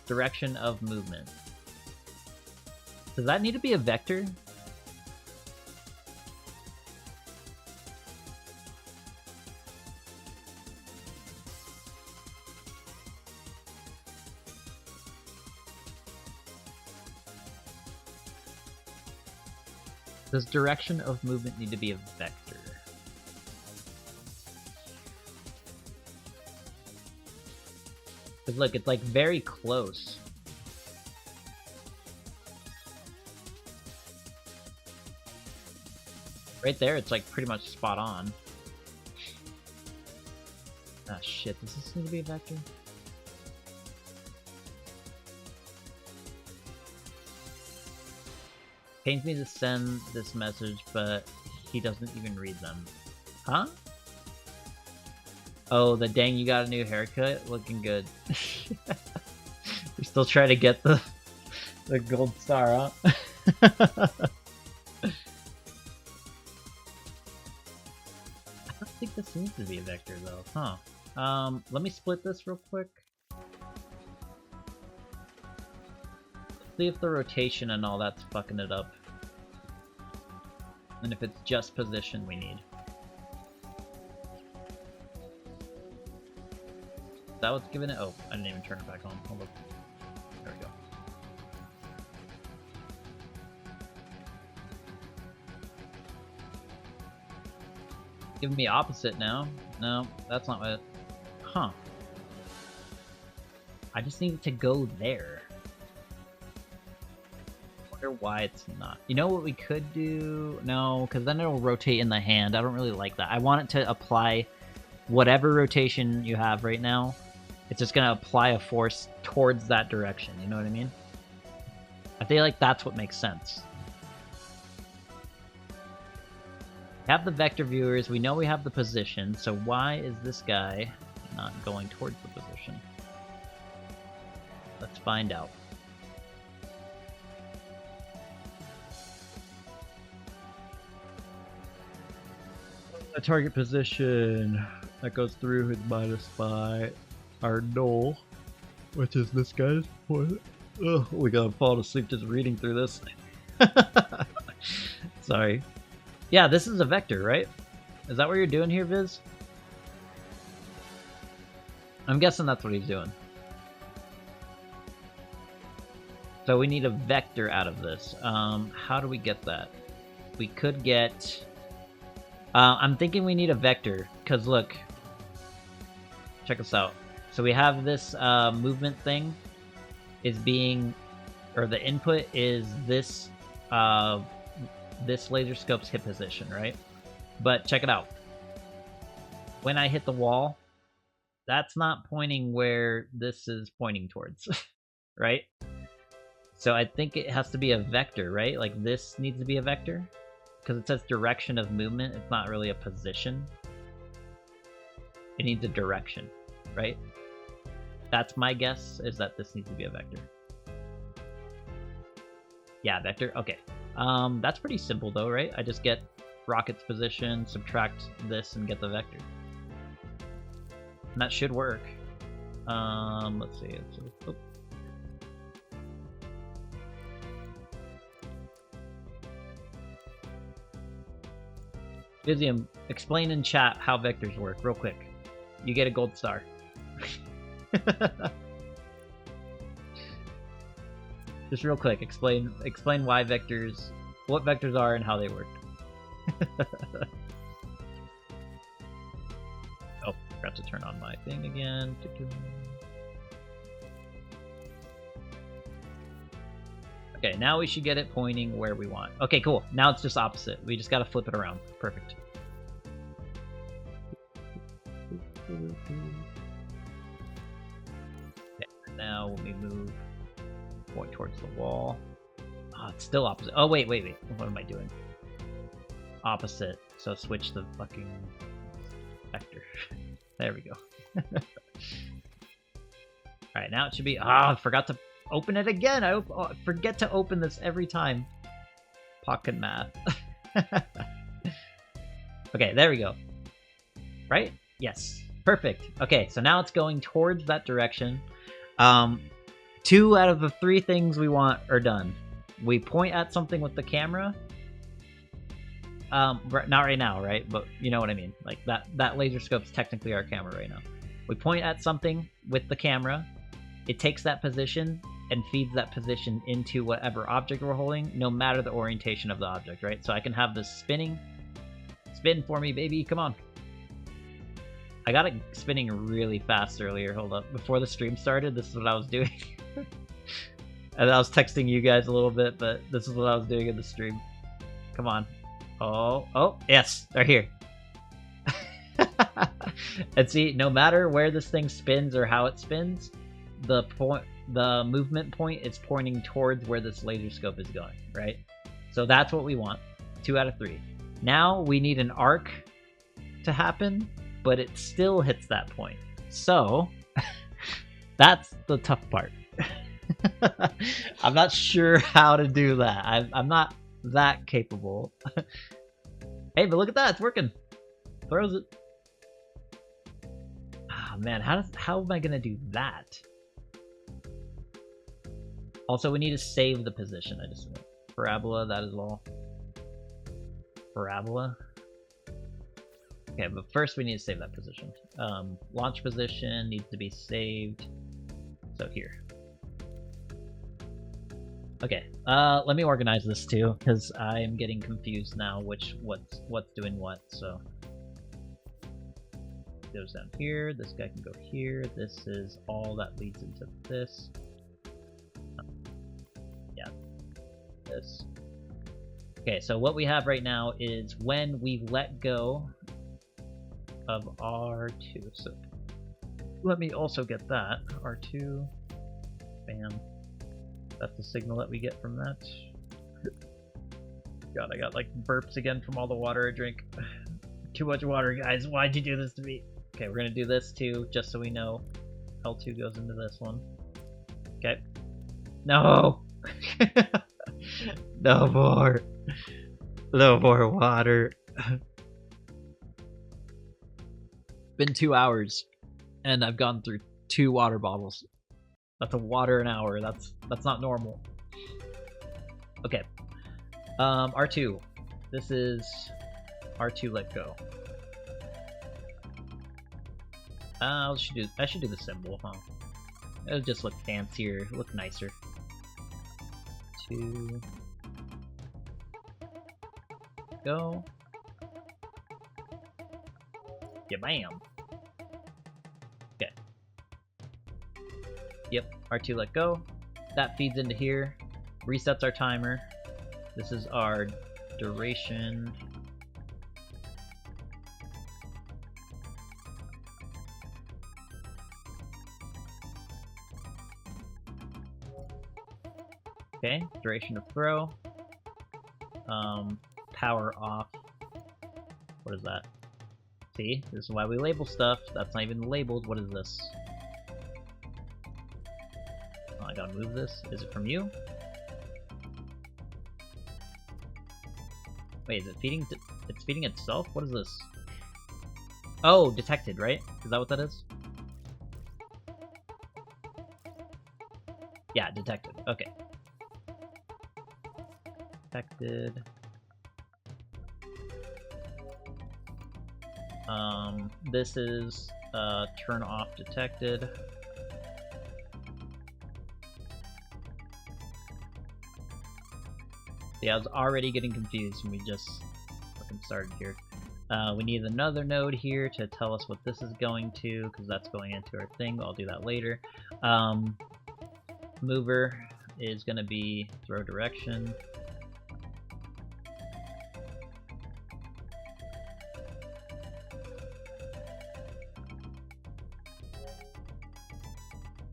Direction of movement. Does that need to be a vector? Does direction of movement need to be a vector? Because look, it's like very close. Right there, it's like pretty much spot on. Ah shit, does this need to be a vector? Pains me to send this message, but he doesn't even read them. Huh? Oh, the dang you got a new haircut? Looking good. You're still trying to get the gold star, huh? I don't think this needs to be a vector though, huh? Let me split this real quick. See if the rotation and all that's fucking it up. And if it's just position we need. that what's giving it? Oh, I didn't even turn it back on. Hold up. There we go. Giving me opposite now. No, that's not what... Huh. I just need it to go there. Wonder why it's not. You know what we could do? No, because then it'll rotate in the hand. I don't really like that. I want it to apply whatever rotation you have right now. It's just going to apply a force towards that direction. You know what I mean? I feel like that's what makes sense. We have the vector viewers. We know we have the position. So why is this guy not going towards the position? Let's find out. A target position that goes through is minus by our null, which is this guy's point. Oh, we gotta fall asleep just reading through this. Sorry. Yeah, this is a vector, right? Is that what you're doing here, Viz? I'm guessing that's what he's doing. So we need a vector out of this. How do we get that? We could get... I'm thinking we need a vector, because look, check this out. So we have this movement thing is being, or the input is this this laser scope's hit position, right? But check it out. When I hit the wall, that's not pointing where this is pointing towards, right? So I think it has to be a vector, right? Like this needs to be a vector. Because it says direction of movement, it's not really a position. It needs a direction, right? That's my guess, is that this needs to be a vector. Yeah, vector, okay. That's pretty simple though, right? I just get rocket's position, subtract this, and get the vector. And that should work. Let's see, oh. Vizium, explain in chat how vectors work, real quick. You get a gold star. Just real quick, explain why vectors, what vectors are and how they work. Oh, forgot to turn on my thing again. Okay, now we should get it pointing where we want. Okay, cool. Now it's just opposite. We just gotta flip it around. Perfect. Okay, now when we move point towards the wall. Oh, it's still opposite. Oh, wait. What am I doing? Opposite. So switch the fucking vector. There we go. Alright, now it should be... Ah, I forgot to open it again. I forget to open this every time. Pocket math. Okay, there we go. Right? Yes. Perfect. Okay, so now it's going towards that direction. 2 out of the 3 things we want are done. We point at something with the camera. Not right now, right? But you know what I mean. Like that laser scope's technically our camera right now. We point at something with the camera. It takes that position and feeds that position into whatever object we're holding, no matter the orientation of the object, right? So I can have this spinning. Spin for me, baby. Come on. I got it spinning really fast earlier. Hold up. Before the stream started, this is what I was doing. And I was texting you guys a little bit, but this is what I was doing in the stream. Come on. Oh, yes, they're here. And see, no matter where this thing spins or how it spins, the movement point is pointing towards where this laser scope is going, right? So that's what we want. 2 out of 3. Now we need an arc to happen, but it still hits that point. So that's the tough part. I'm not sure how to do that. I'm not that capable. Hey, but look at that, it's working. Throws it. Oh man, how am I gonna do that? Also, we need to save the position. I just parabola, that is all. Parabola. Okay, but first we need to save that position. Launch position needs to be saved. So here. Okay, let me organize this too, because I'm getting confused now what's doing what, so. Goes down here, this guy can go here, this is all that leads into this. Yeah, this. Okay, so what we have right now is when we let go of R2, so let me also get that, R2, bam. That's the signal that we get from that. God, I got like burps again from all the water I drink. Too much water, guys. Why'd you do this to me? Okay, we're gonna do this too, just so we know. L2 goes into this one. Okay. No! No more! No more water. Been 2 hours, and I've gone through 2 water bottles. That's a water an hour. That's not normal. Okay. R2. This is R2 let go. I should do the symbol, huh? It'll just look fancier, look nicer. 2 go. Yeah, bam. Okay. Yep, R2 let go. That feeds into here, resets our timer. This is our duration. Okay, duration of throw. Power off. What is that? See, this is why we label stuff. That's not even labeled. What is this? Oh, I gotta move this. Is it from you? Wait, is it feeding? It's feeding itself? What is this? Oh, detected, right? Is that what that is? Yeah, detected. Okay. Detected. This is turn off detected. Yeah, I was already getting confused when we just fucking started here. We need another node here to tell us what this is going to, because that's going into our thing. I'll do that later. Mover is going to be throw direction.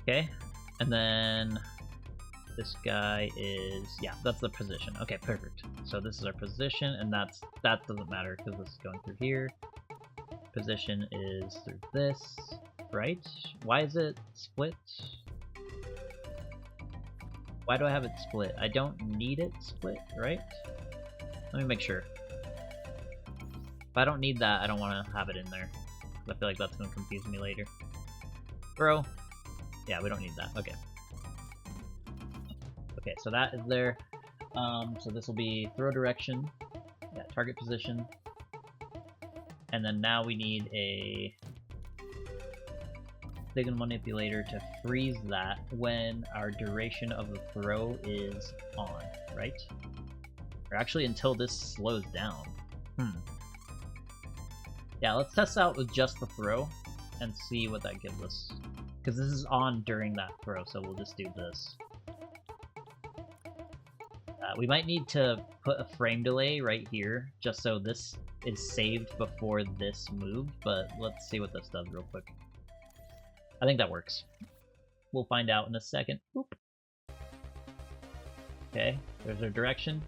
Okay, and then this guy is, yeah, that's the position. Okay, perfect. So this is our position, and that doesn't matter because this is going through here. Position is through this, right? Why is it split? Why do I have it split? I don't need it split, right? Let me make sure. If I don't need that, I don't want to have it in there. I feel like that's going to confuse me later. Bro. Yeah, we don't need that. Okay. Okay, so that is there. So this will be throw direction. Yeah, target position. And then now we need a signal manipulator to freeze that when our duration of the throw is on, right? Or actually until this slows down. Yeah, let's test out with just the throw and see what that gives us. Because this is on during that throw, so we'll just do this. We might need to put a frame delay right here, just so this is saved before this moved, but let's see what this does real quick. I think that works. We'll find out in a second. Oop. Okay, there's our direction.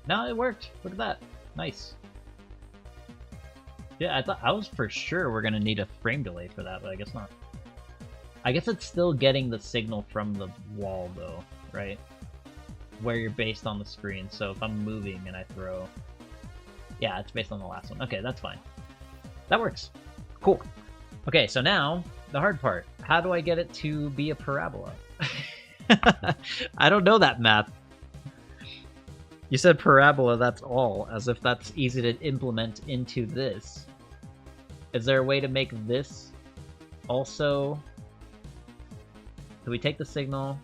No, it worked! Look at that! Nice. Yeah, I was for sure we're gonna need a frame delay for that, but I guess not. I guess it's still getting the signal from the wall, though, right? Where you're based on the screen, so if I'm moving and I throw... Yeah, it's based on the last one. Okay, that's fine. That works. Cool. Okay, so now, the hard part. How do I get it to be a parabola? I don't know that math. You said parabola, that's all, as if that's easy to implement into this. Is there a way to make this also... So we take the signal,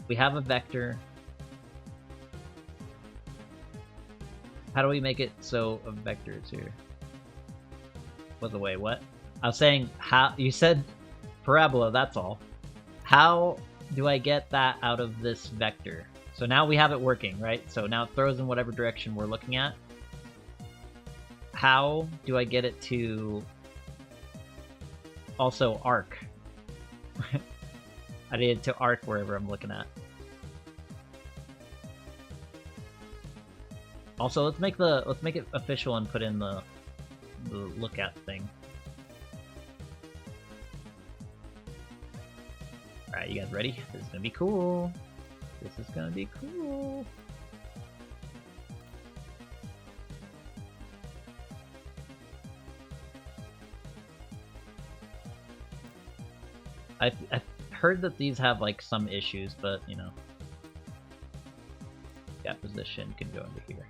we have a vector. How do we make it so a vector is here? By the way, what? I was saying, how... You said parabola, that's all. How do I get that out of this vector? So now we have it working, right? So now it throws in whatever direction we're looking at. How do I get it to also arc? I need it to arc wherever I'm looking at. Also, let's make it official and put in the look at thing. Alright, you guys ready? This is gonna be cool. This is gonna be cool. I've heard that these have like some issues, but you know, that position can go into here.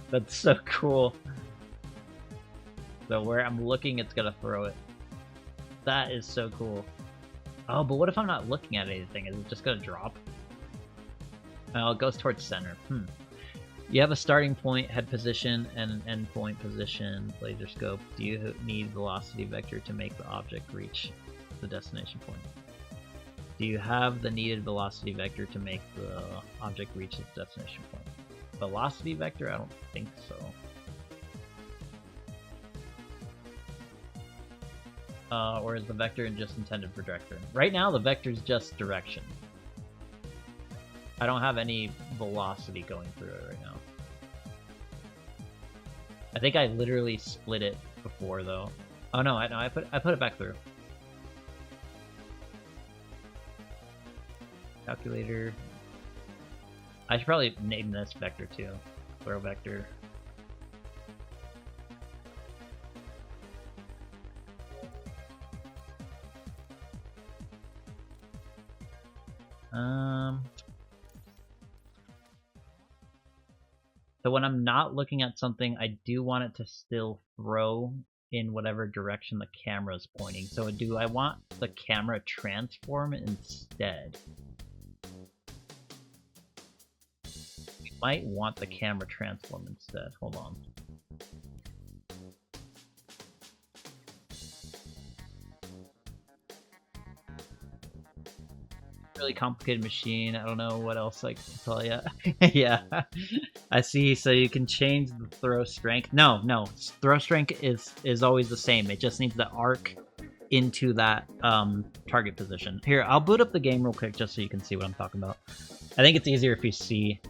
That's so cool. So where I'm looking, it's gonna throw it. That is so cool. Oh, but what if I'm not looking at anything? Is it just gonna drop? Oh, it goes towards center. You have a starting point, head position, and an end point position, laser scope. Do you need velocity vector to make the object reach the destination point? Do you have the needed velocity vector to make the object reach its destination point? Velocity vector? I don't think so. Or is the vector just intended for direction? Right now, the vector is just direction. I don't have any velocity going through it right now. I think I literally split it before, though. Oh no, I put it back through. Calculator. I should probably name this vector too. Throw vector. So when I'm not looking at something, I do want it to still throw in whatever direction the camera is pointing. So do I want the camera transform instead? We might want the camera transform instead. Hold on. Really complicated machine. I don't know what else I can tell you. Yeah, I see. So you can change the throw strength. No, throw strength is always the same. It just needs to arc into that target position. Here, I'll boot up the game real quick just so you can see what I'm talking about. I think it's easier if you see.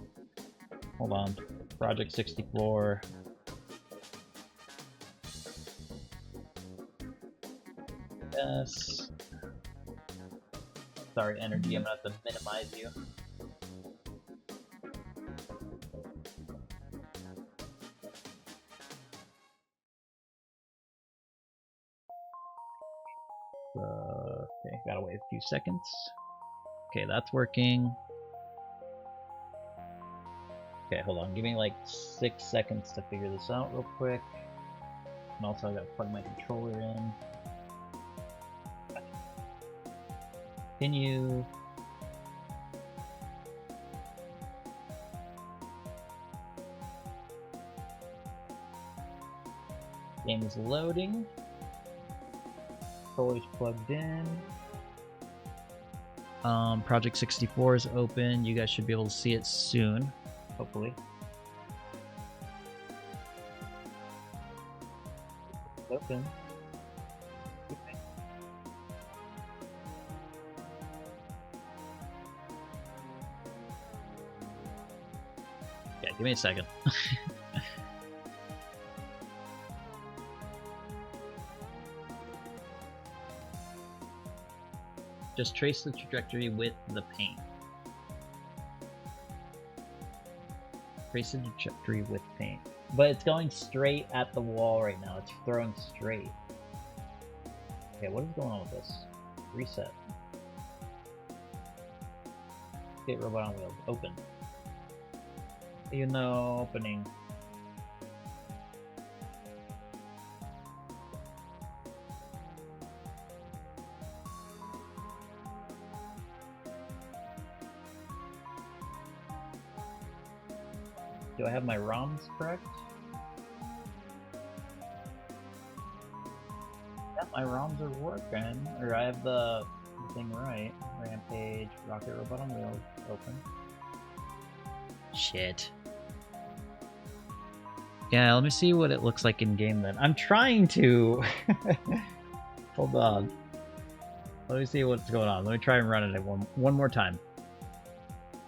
Hold on, Project 64. Yes. Sorry, energy, I'm gonna have to minimize you. Okay, gotta wait a few seconds. Okay, that's working. Okay, hold on, give me like 6 seconds to figure this out real quick. And also I gotta plug my controller in. Continue. Game is loading. Controller's plugged in. Project 64 is open. You guys should be able to see it soon, hopefully. It's open. Yeah, give me a second. Just trace the trajectory with the paint. Trace the trajectory with paint. But it's going straight at the wall right now. It's throwing straight. Okay, what is going on with this? Reset. Get robot on wheels. Open. Even though opening. Do I have my ROMs correct? Yeah, my ROMs are working. Or I have the thing right. Rampage, Rocket Robot on Wheels, open. Shit. Yeah, let me see what it looks like in game then. I'm trying to... Hold on. Let me see what's going on. Let me try and run it one more time.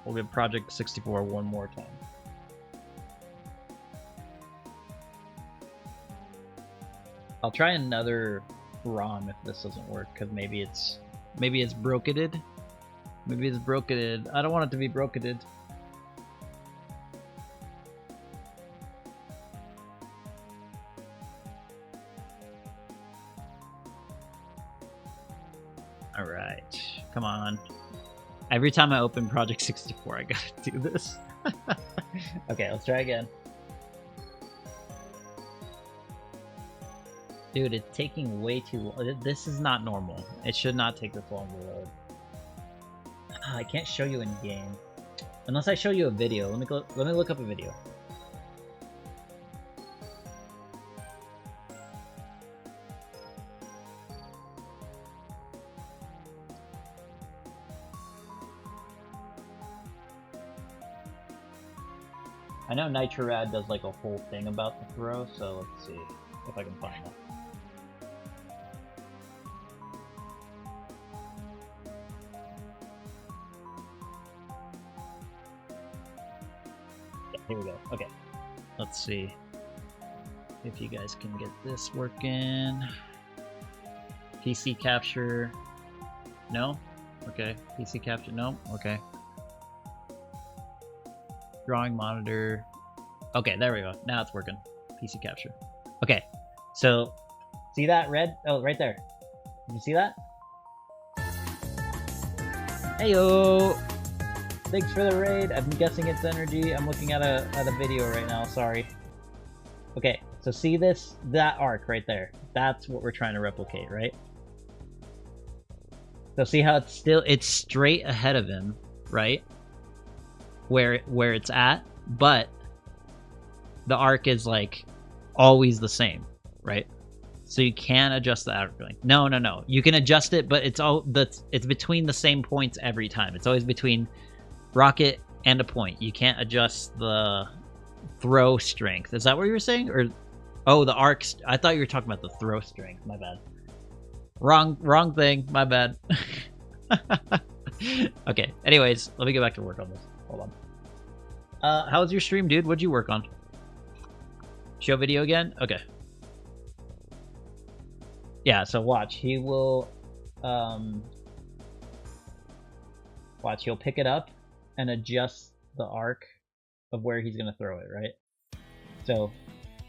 We'll get Project 64 one more time. I'll try another ROM if this doesn't work, because maybe it's broketed. Maybe it's broketed. I don't want it to be broketed. Alright. Come on. Every time I open Project 64, I gotta do this. Okay, let's try again. Dude, it's taking way too long. This is not normal. It should not take this long to load. I can't show you in game. Unless I show you a video. Let me look up a video. I know Nitrorad does like a whole thing about the throw, so let's see if I can find that. Here we go. Okay. Let's see if you guys can get this working. PC capture. No? Okay. PC capture. No? Okay. Drawing monitor. Okay, there we go. Now it's working. PC capture. Okay. So, see that red? Oh, right there. Did you see that? Heyo! Thanks for the raid. I'm guessing it's energy. I'm looking at a video right now. Sorry. Okay, so see that arc right there. That's what we're trying to replicate, right? So see how it's straight ahead of him, right? Where it's at, but the arc is like always the same, right? So you can adjust the outer length. No. You can adjust it, but it's between the same points every time. It's always between rocket and a point. You can't adjust the throw strength. Is that what you were saying? Or oh, the arc. I thought you were talking about the throw strength. My bad. Wrong thing. My bad. Okay. Anyways, let me get back to work on this. Hold on. How was your stream, dude? What'd you work on? Show video again? Okay. Yeah, so watch. He will watch, he'll pick it up and adjust the arc of where he's gonna throw it, right? So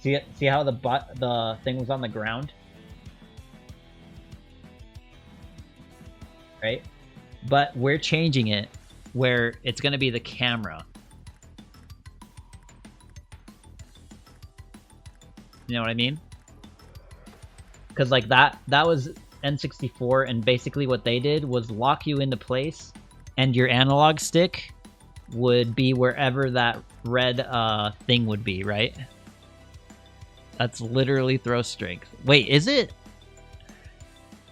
see how the thing was on the ground? Right? But we're changing it where it's gonna be the camera. You know what I mean? Because like that was N64, and basically what they did was lock you into place, and your analog stick would be wherever that red thing would be, right? That's literally throw strength. Wait, is it?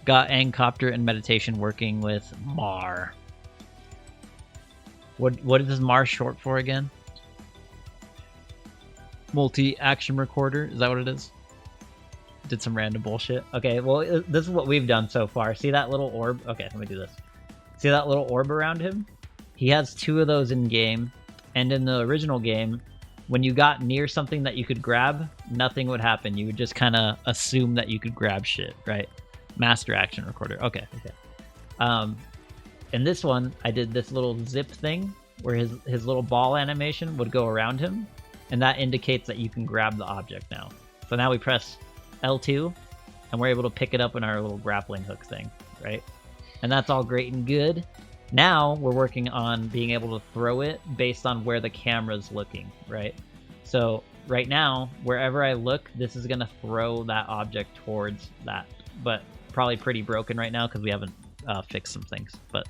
Got Angcopter and meditation working with MAR. What is MAR short for again? Multi-action recorder, is that what it is? Did some random bullshit. Okay, well, this is what we've done so far. See that little orb? Okay, let me do this. See that little orb around him? He has 2 of those in game, and in the original game, when you got near something that you could grab, nothing would happen. You would just kind of assume that you could grab shit, right? Master action recorder. Okay. In this one, I did this little zip thing where his little ball animation would go around him, and that indicates that you can grab the object now. So now we press L2, and we're able to pick it up in our little grappling hook thing, right? And that's all great and good. Now we're working on being able to throw it based on where the camera's looking, right? So right now, wherever I look, this is gonna throw that object towards that, but probably pretty broken right now because we haven't fixed some things. But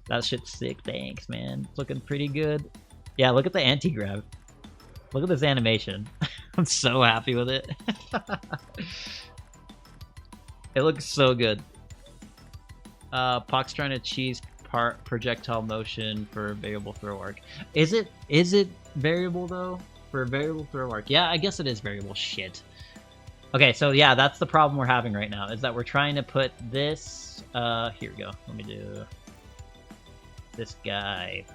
that shit's sick. Thanks, man. It's looking pretty good. Yeah, look at the anti-grab. Look at this animation. I'm so happy with it. It looks so good. Pock's trying to cheese part projectile motion for variable throw arc. Is it variable though? For variable throw arc? Yeah, I guess it is variable. Shit. Okay, so yeah, that's the problem we're having right now, is that we're trying to put this, here we go. Let me do this guy.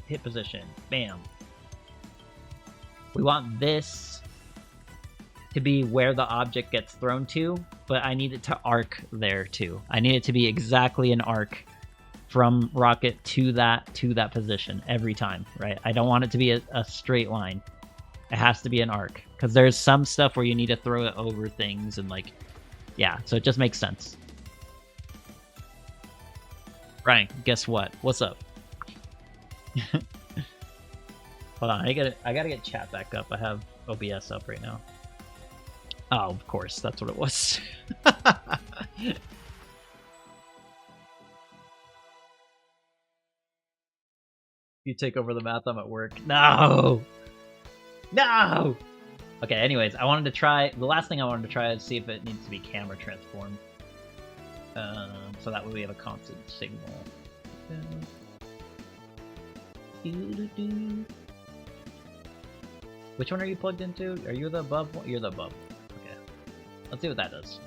Hit position. Bam. We want this to be where the object gets thrown to, but I need it to arc there too. I need it to be exactly an arc from rocket to that position every time, right? I don't want it to be a straight line. It has to be an arc, because there's some stuff where you need to throw it over things and like, yeah, so it just makes sense. Ryan, guess what? What's up? Hold on, I gotta get chat back up. I have OBS up right now. Oh, of course, that's what it was. You take over the math, I'm at work. No! No! Okay, anyways, I wanted to try... The last thing I wanted to try is see if it needs to be camera transformed. So that way we have a constant signal. Which one are you plugged into? Are you the above one? You're the above. Okay. Let's see what that does.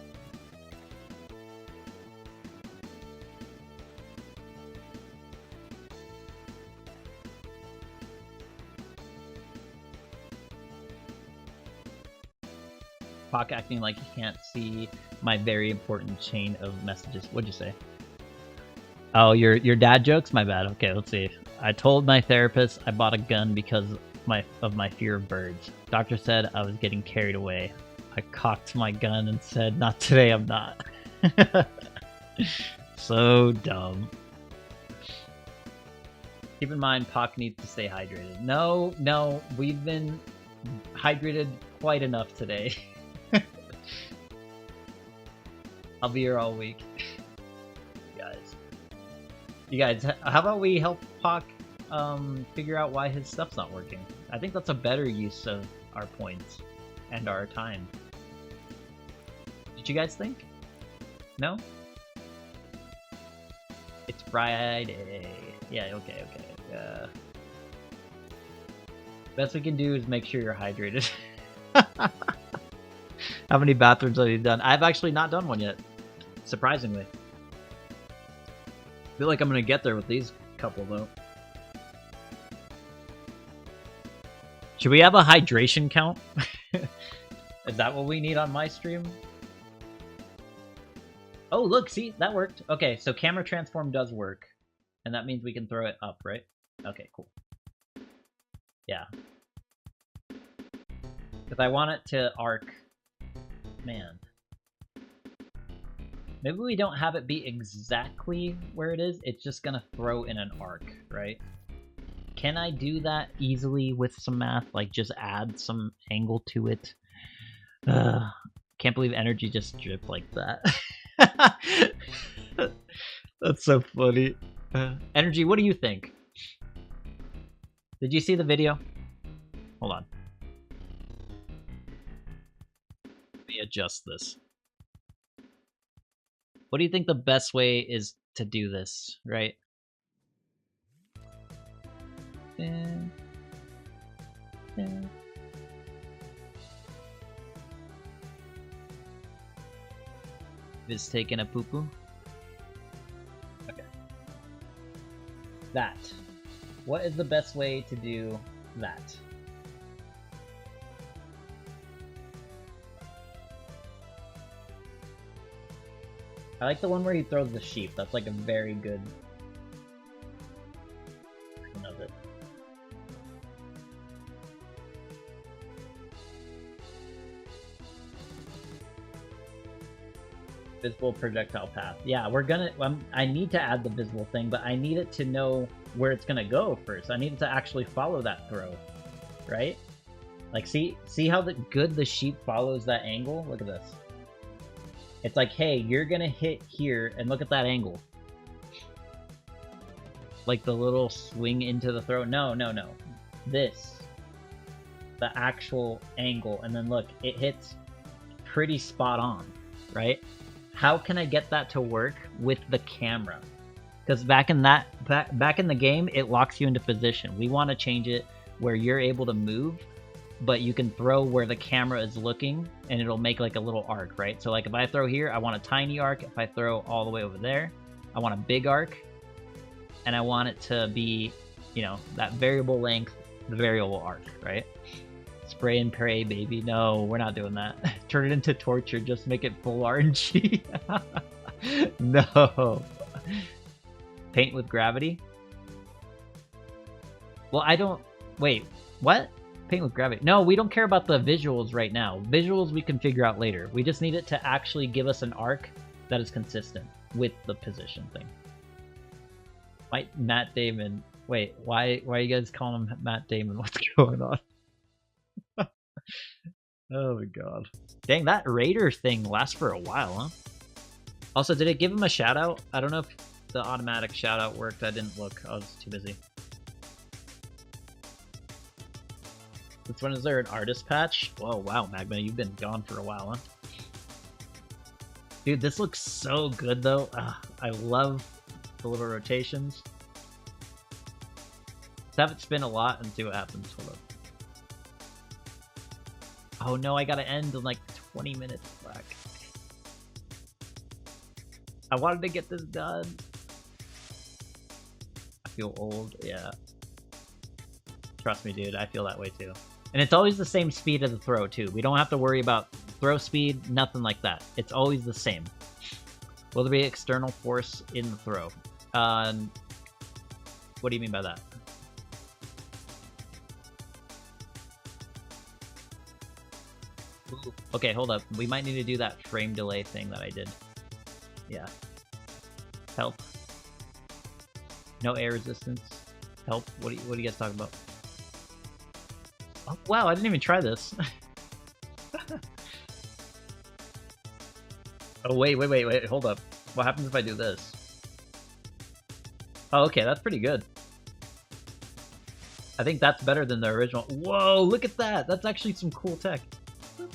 Pock acting like he can't see my very important chain of messages. What'd you say? Oh, your dad jokes? My bad. Okay, let's see. I told my therapist I bought a gun because of my fear of birds. Doctor said I was getting carried away. I cocked my gun and said, "Not today, I'm not." So dumb. Keep in mind, Pock needs to stay hydrated. No, we've been hydrated quite enough today. I'll be here all week. You guys, how about we help Pock figure out why his stuff's not working? I think that's a better use of our points and our time. Did you guys think? No? It's Friday. Yeah, okay. Best we can do is make sure you're hydrated. How many bathrooms have you done? I've actually not done one yet, surprisingly. I feel like I'm gonna get there with these couple though. Should we have a hydration count? Is that what we need on my stream? Oh, look, see, that worked. Okay, so camera transform does work. And that means we can throw it up, right? Okay, cool. Yeah. Because I want it to arc. Man. Maybe we don't have it be exactly where it is. It's just gonna throw in an arc, right? Can I do that easily with some math? Like, just add some angle to it? Can't believe energy just dripped like that. That's so funny. Energy, what do you think? Did you see the video? Hold on. Let me adjust this. What do you think the best way is to do this, right? Is taking a poo-poo? Okay. That. What is the best way to do that? I like the one where he throws the sheep. That's like a very good version of it. Visible projectile path. Yeah, we're gonna. I need to add the visible thing, but I need it to know where it's gonna go first. I need it to actually follow that throw, right? Like, see how good the sheep follows that angle? Look at this. It's like, hey, you're gonna hit here, and look at that angle. Like the little swing into the throw. No. This. The actual angle, and then look, it hits pretty spot on, right? How can I get that to work with the camera? Because back in the game, it locks you into position. We want to change it where you're able to move, but you can throw where the camera is looking, and it'll make like a little arc, right? So like if I throw here, I want a tiny arc. If I throw all the way over there, I want a big arc, and I want it to be, you know, that variable length, the variable arc, right? Spray and pray, baby. No, we're not doing that. Turn it into torture. Just make it full RNG. No. Paint with gravity? Well, I don't... Wait, what? Paint with gravity. No, we don't care about the visuals right now. Visuals we can figure out later. We just need it to actually give us an arc that is consistent with the position thing. Matt Damon. Wait, why are you guys calling him Matt Damon? What's going on? Oh my god. Dang, that Raider thing lasts for a while, huh? Also, did it give him a shout out? I don't know if the automatic shout out worked. I didn't look. I was too busy. Since when is there an artist patch? Whoa, wow, Magma, you've been gone for a while, huh? Dude, this looks so good, though. I love the little rotations. Let's have it spin a lot and see what happens. Hold up. Oh no, I gotta end in like 20 minutes back. I wanted to get this done. I feel old, yeah. Trust me, dude, I feel that way too. And it's always the same speed of the throw too. We don't have to worry about throw speed, nothing like that. It's always the same. Will there be external force in the throw? What do you mean by that? Ooh. Okay, hold up. We might need to do that frame delay thing that I did. Yeah. Help. No air resistance. Help. What are you guys talking about? Oh, wow, I didn't even try this. Oh, wait, hold up. What happens if I do this? Oh, okay, that's pretty good. I think that's better than the original. Whoa, look at that! That's actually some cool tech. What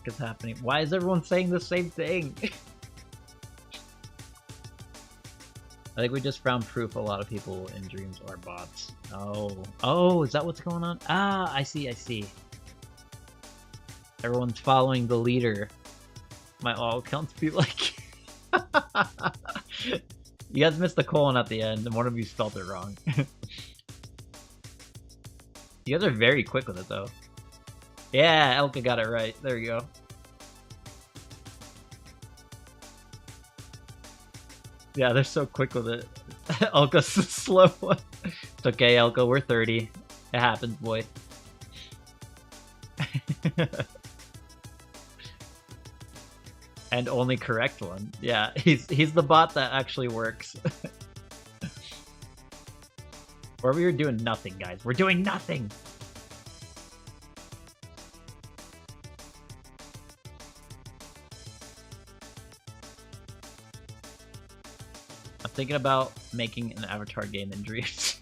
is happening? Why is everyone saying the same thing? I think we just found proof a lot of people in dreams are bots. Oh, is that what's going on? Ah, I see. Everyone's following the leader. My all counts be like... You guys missed the colon at the end, and one of you spelled it wrong. You guys are very quick with it, though. Yeah, Elka got it right. There you go. Yeah, they're so quick with it. Elka's the slow one. It's okay, Elka. We're 30. It happens, boy. And only correct one. Yeah, he's the bot that actually works. Or we were doing nothing, guys. We're doing nothing! I'm thinking about making an Avatar game in dreams.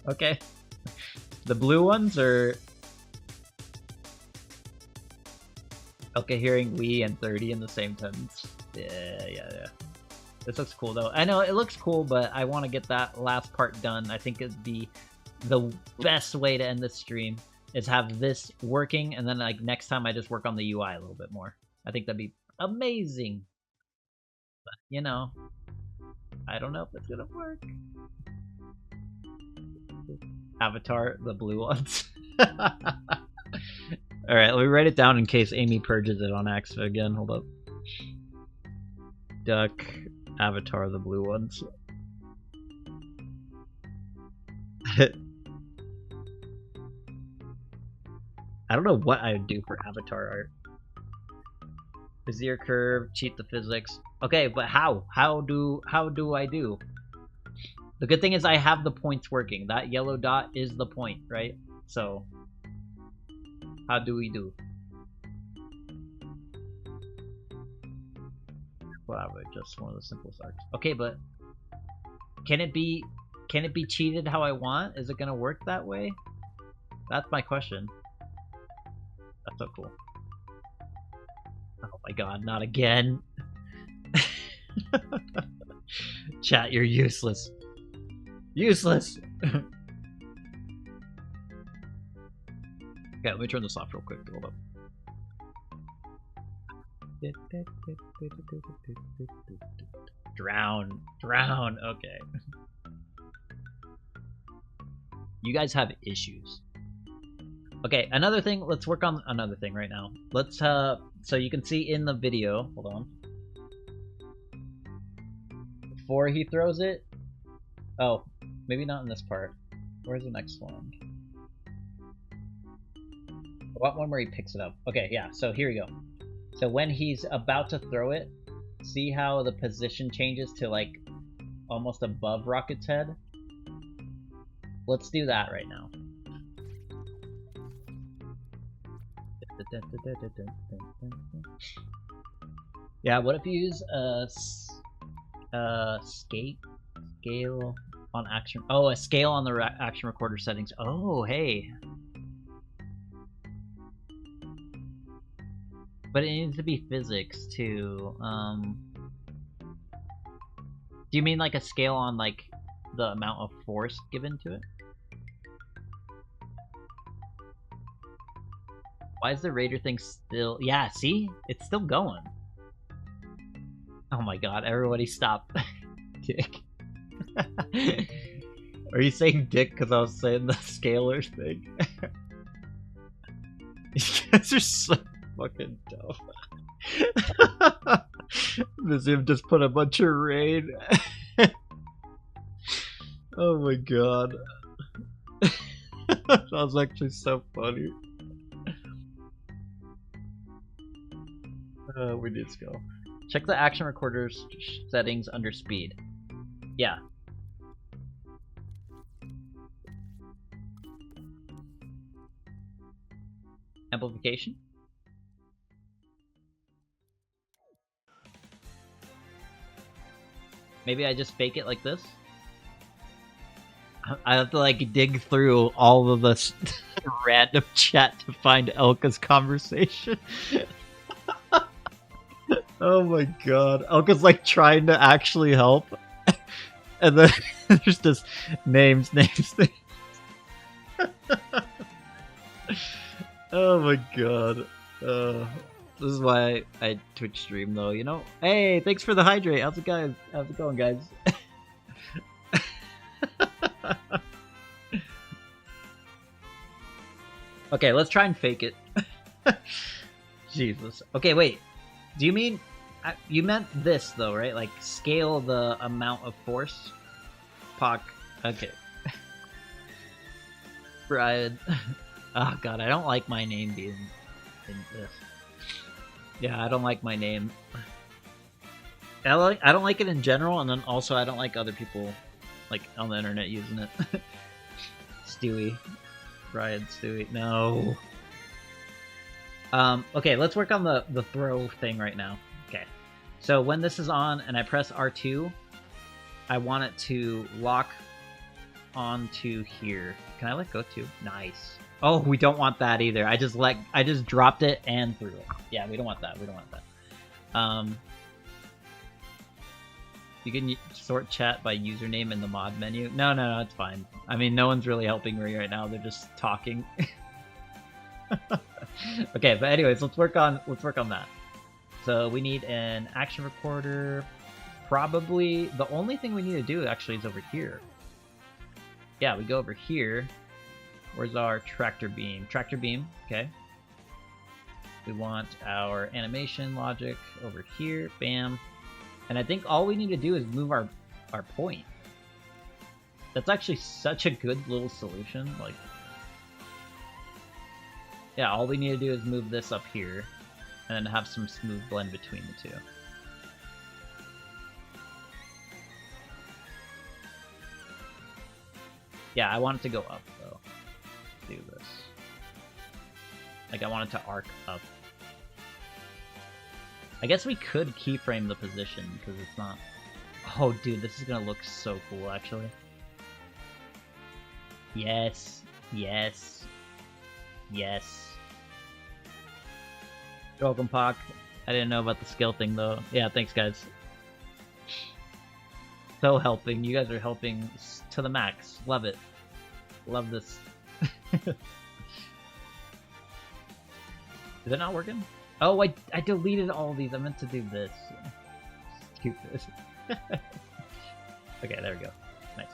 Okay. The blue ones are... Okay, hearing we and 30 in the same sentence. Yeah. This looks cool, though. I know, it looks cool, but I want to get that last part done. I think it'd be the best way to end this stream, is have this working, and then like next time I just work on the UI a little bit more. I think that'd be amazing. But, you know, I don't know if it's gonna work. Avatar, the blue ones. Alright, let me write it down in case Amy purges it on accident again. Hold up. Duck, Avatar, the blue ones. I don't know what I would do for Avatar art. Bezier curve, cheat the physics. Okay, but how? How do I do? The good thing is I have the points working. That yellow dot is the point, right? So, how do we do? Whatever, just one of the simplest arcs. Okay, but can it be cheated how I want? Is it gonna work that way? That's my question. That's so cool. Oh my god, not again. Chat, you're useless. Useless! Okay, let me turn this off real quick. Hold up. Drown. Drown. Okay. You guys have issues. Okay, another thing. Let's work on another thing right now. Let's, so you can see in the video. Hold on. Before he throws it. Oh, maybe not in this part. Where's the next one? I want one where he picks it up. Okay, yeah, so here we go. So when he's about to throw it, see how the position changes to like almost above Rocket's head? Let's do that right now. Yeah, what if you use scale on action? Oh, a scale on the action recorder settings. Oh, hey. But it needs to be physics too. Do you mean like a scale on like the amount of force given to it? Why is the Raider thing still? Yeah, see? It's still going. Oh my god, everybody stop. Dick. Are you saying dick because I was saying the scalar thing? These guys are so fucking dumb. Museum just put a bunch of rain. Oh my god. That was actually so funny. We need to go. Check the action recorder's settings under speed. Yeah. Amplification? Maybe I just fake it like this? I have to like dig through all of this random chat to find Elka's conversation. Oh my god. Elka's like trying to actually help. And then there's just names. Oh my god. This is why I Twitch stream though, you know? Hey, thanks for the hydrate. How's it going, guys? Okay, let's try and fake it. Jesus. Okay, wait. Do you mean... you meant this, though, right? Like, scale the amount of force? Pock. Okay. Brian. Oh, God, I don't like my name being in this. Yeah, I don't like my name. I don't like it in general, and then also I don't like other people, like, on the internet using it. Stewie. Brian Stewie. No. Okay, let's work on the throw thing right now. Okay. So when this is on and I press R2, I want it to lock onto here. Can I let go too? Nice. Oh, we don't want that either. I just dropped it and threw it. Yeah, we don't want that. We don't want that. You can sort chat by username in the mod menu. No, it's fine. I mean, no one's really helping me right now. They're just talking. Okay, but anyways, let's work on that. So we need an action recorder. Probably the only thing we need to do actually is over here. Yeah, we go over here. Where's our tractor beam? Tractor beam, okay. We want our animation logic over here. Bam. And I think all we need to do is move our point. That's actually such a good little solution. Like, yeah, all we need to do is move this up here. and then have some smooth blend between the two. Yeah, I want it to go up, though. Do this. Like, I want it to arc up. I guess we could keyframe the position, because it's not... Oh, dude, this is gonna look so cool, actually. Yes. Yes. Yes. You're welcome, Pac. I didn't know about the skill thing, though. Yeah, thanks, guys. So helping. You guys are helping to the max. Love it. Love this. Is it not working? Oh, I deleted all these. I meant to do this. Stupid. Okay, there we go. Nice.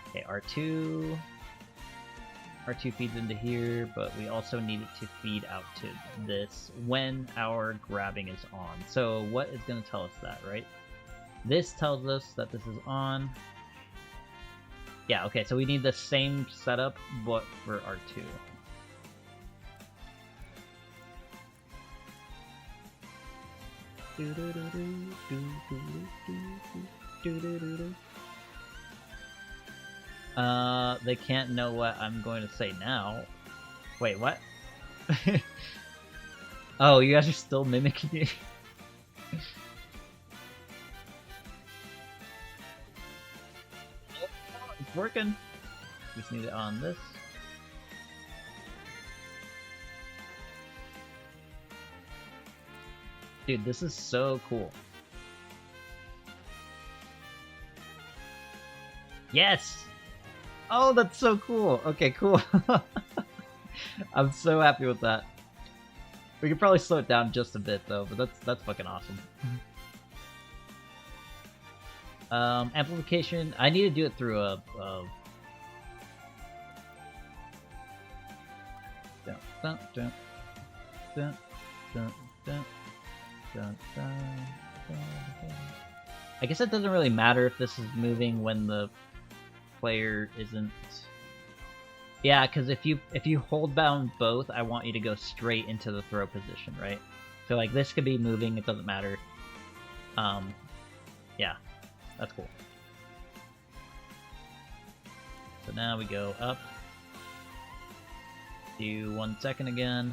Okay, R2. R2 feeds into here, but we also need it to feed out to this when our grabbing is on. So what is going to tell us that, right? This tells us that this is on. Yeah, okay, so we need the same setup, but for R2. They can't know what I'm going to say now. Wait, what? Oh, you guys are still mimicking me? It's working. Just need it on this. Dude, this is so cool. Yes! Oh, that's so cool. Okay, cool. I'm so happy with that. We could probably slow it down just a bit though, but that's fucking awesome. Amplification. I need to do it through a I guess it doesn't really matter if this is moving when the player isn't. Yeah, because if you hold down both, I want you to go straight into the throw position, right? So like this could be moving, it doesn't matter. Yeah, that's cool. So now we go up. Do 1 second again.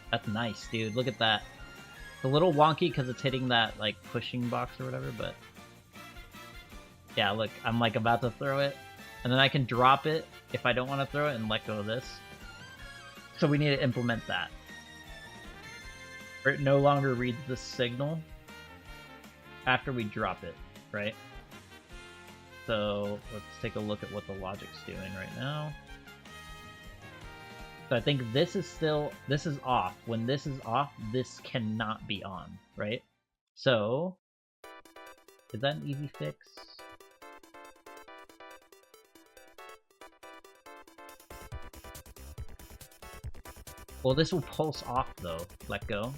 That's nice, dude. Look at that. It's a little wonky because it's hitting that like pushing box or whatever, but yeah, look, I'm like about to throw it, and then I can drop it if I don't want to throw it and let go of this. So we need to implement that. It no longer reads the signal after we drop it, right? So let's take a look at what the logic's doing right now. So I think this is off. When this is off, this cannot be on, right? So, is that an easy fix? Well, this will pulse off though. Let go.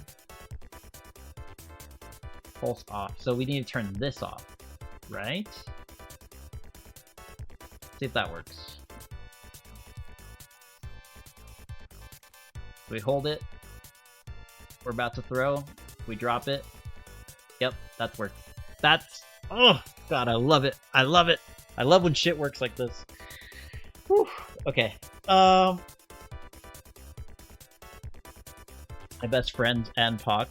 Pulse off. So we need to turn this off, right? See if that works. We hold it. We're about to throw. We drop it. Yep, that's worked. That's... Oh, God, I love it. I love it. I love when shit works like this. Whew. Okay. My best friends and Pac.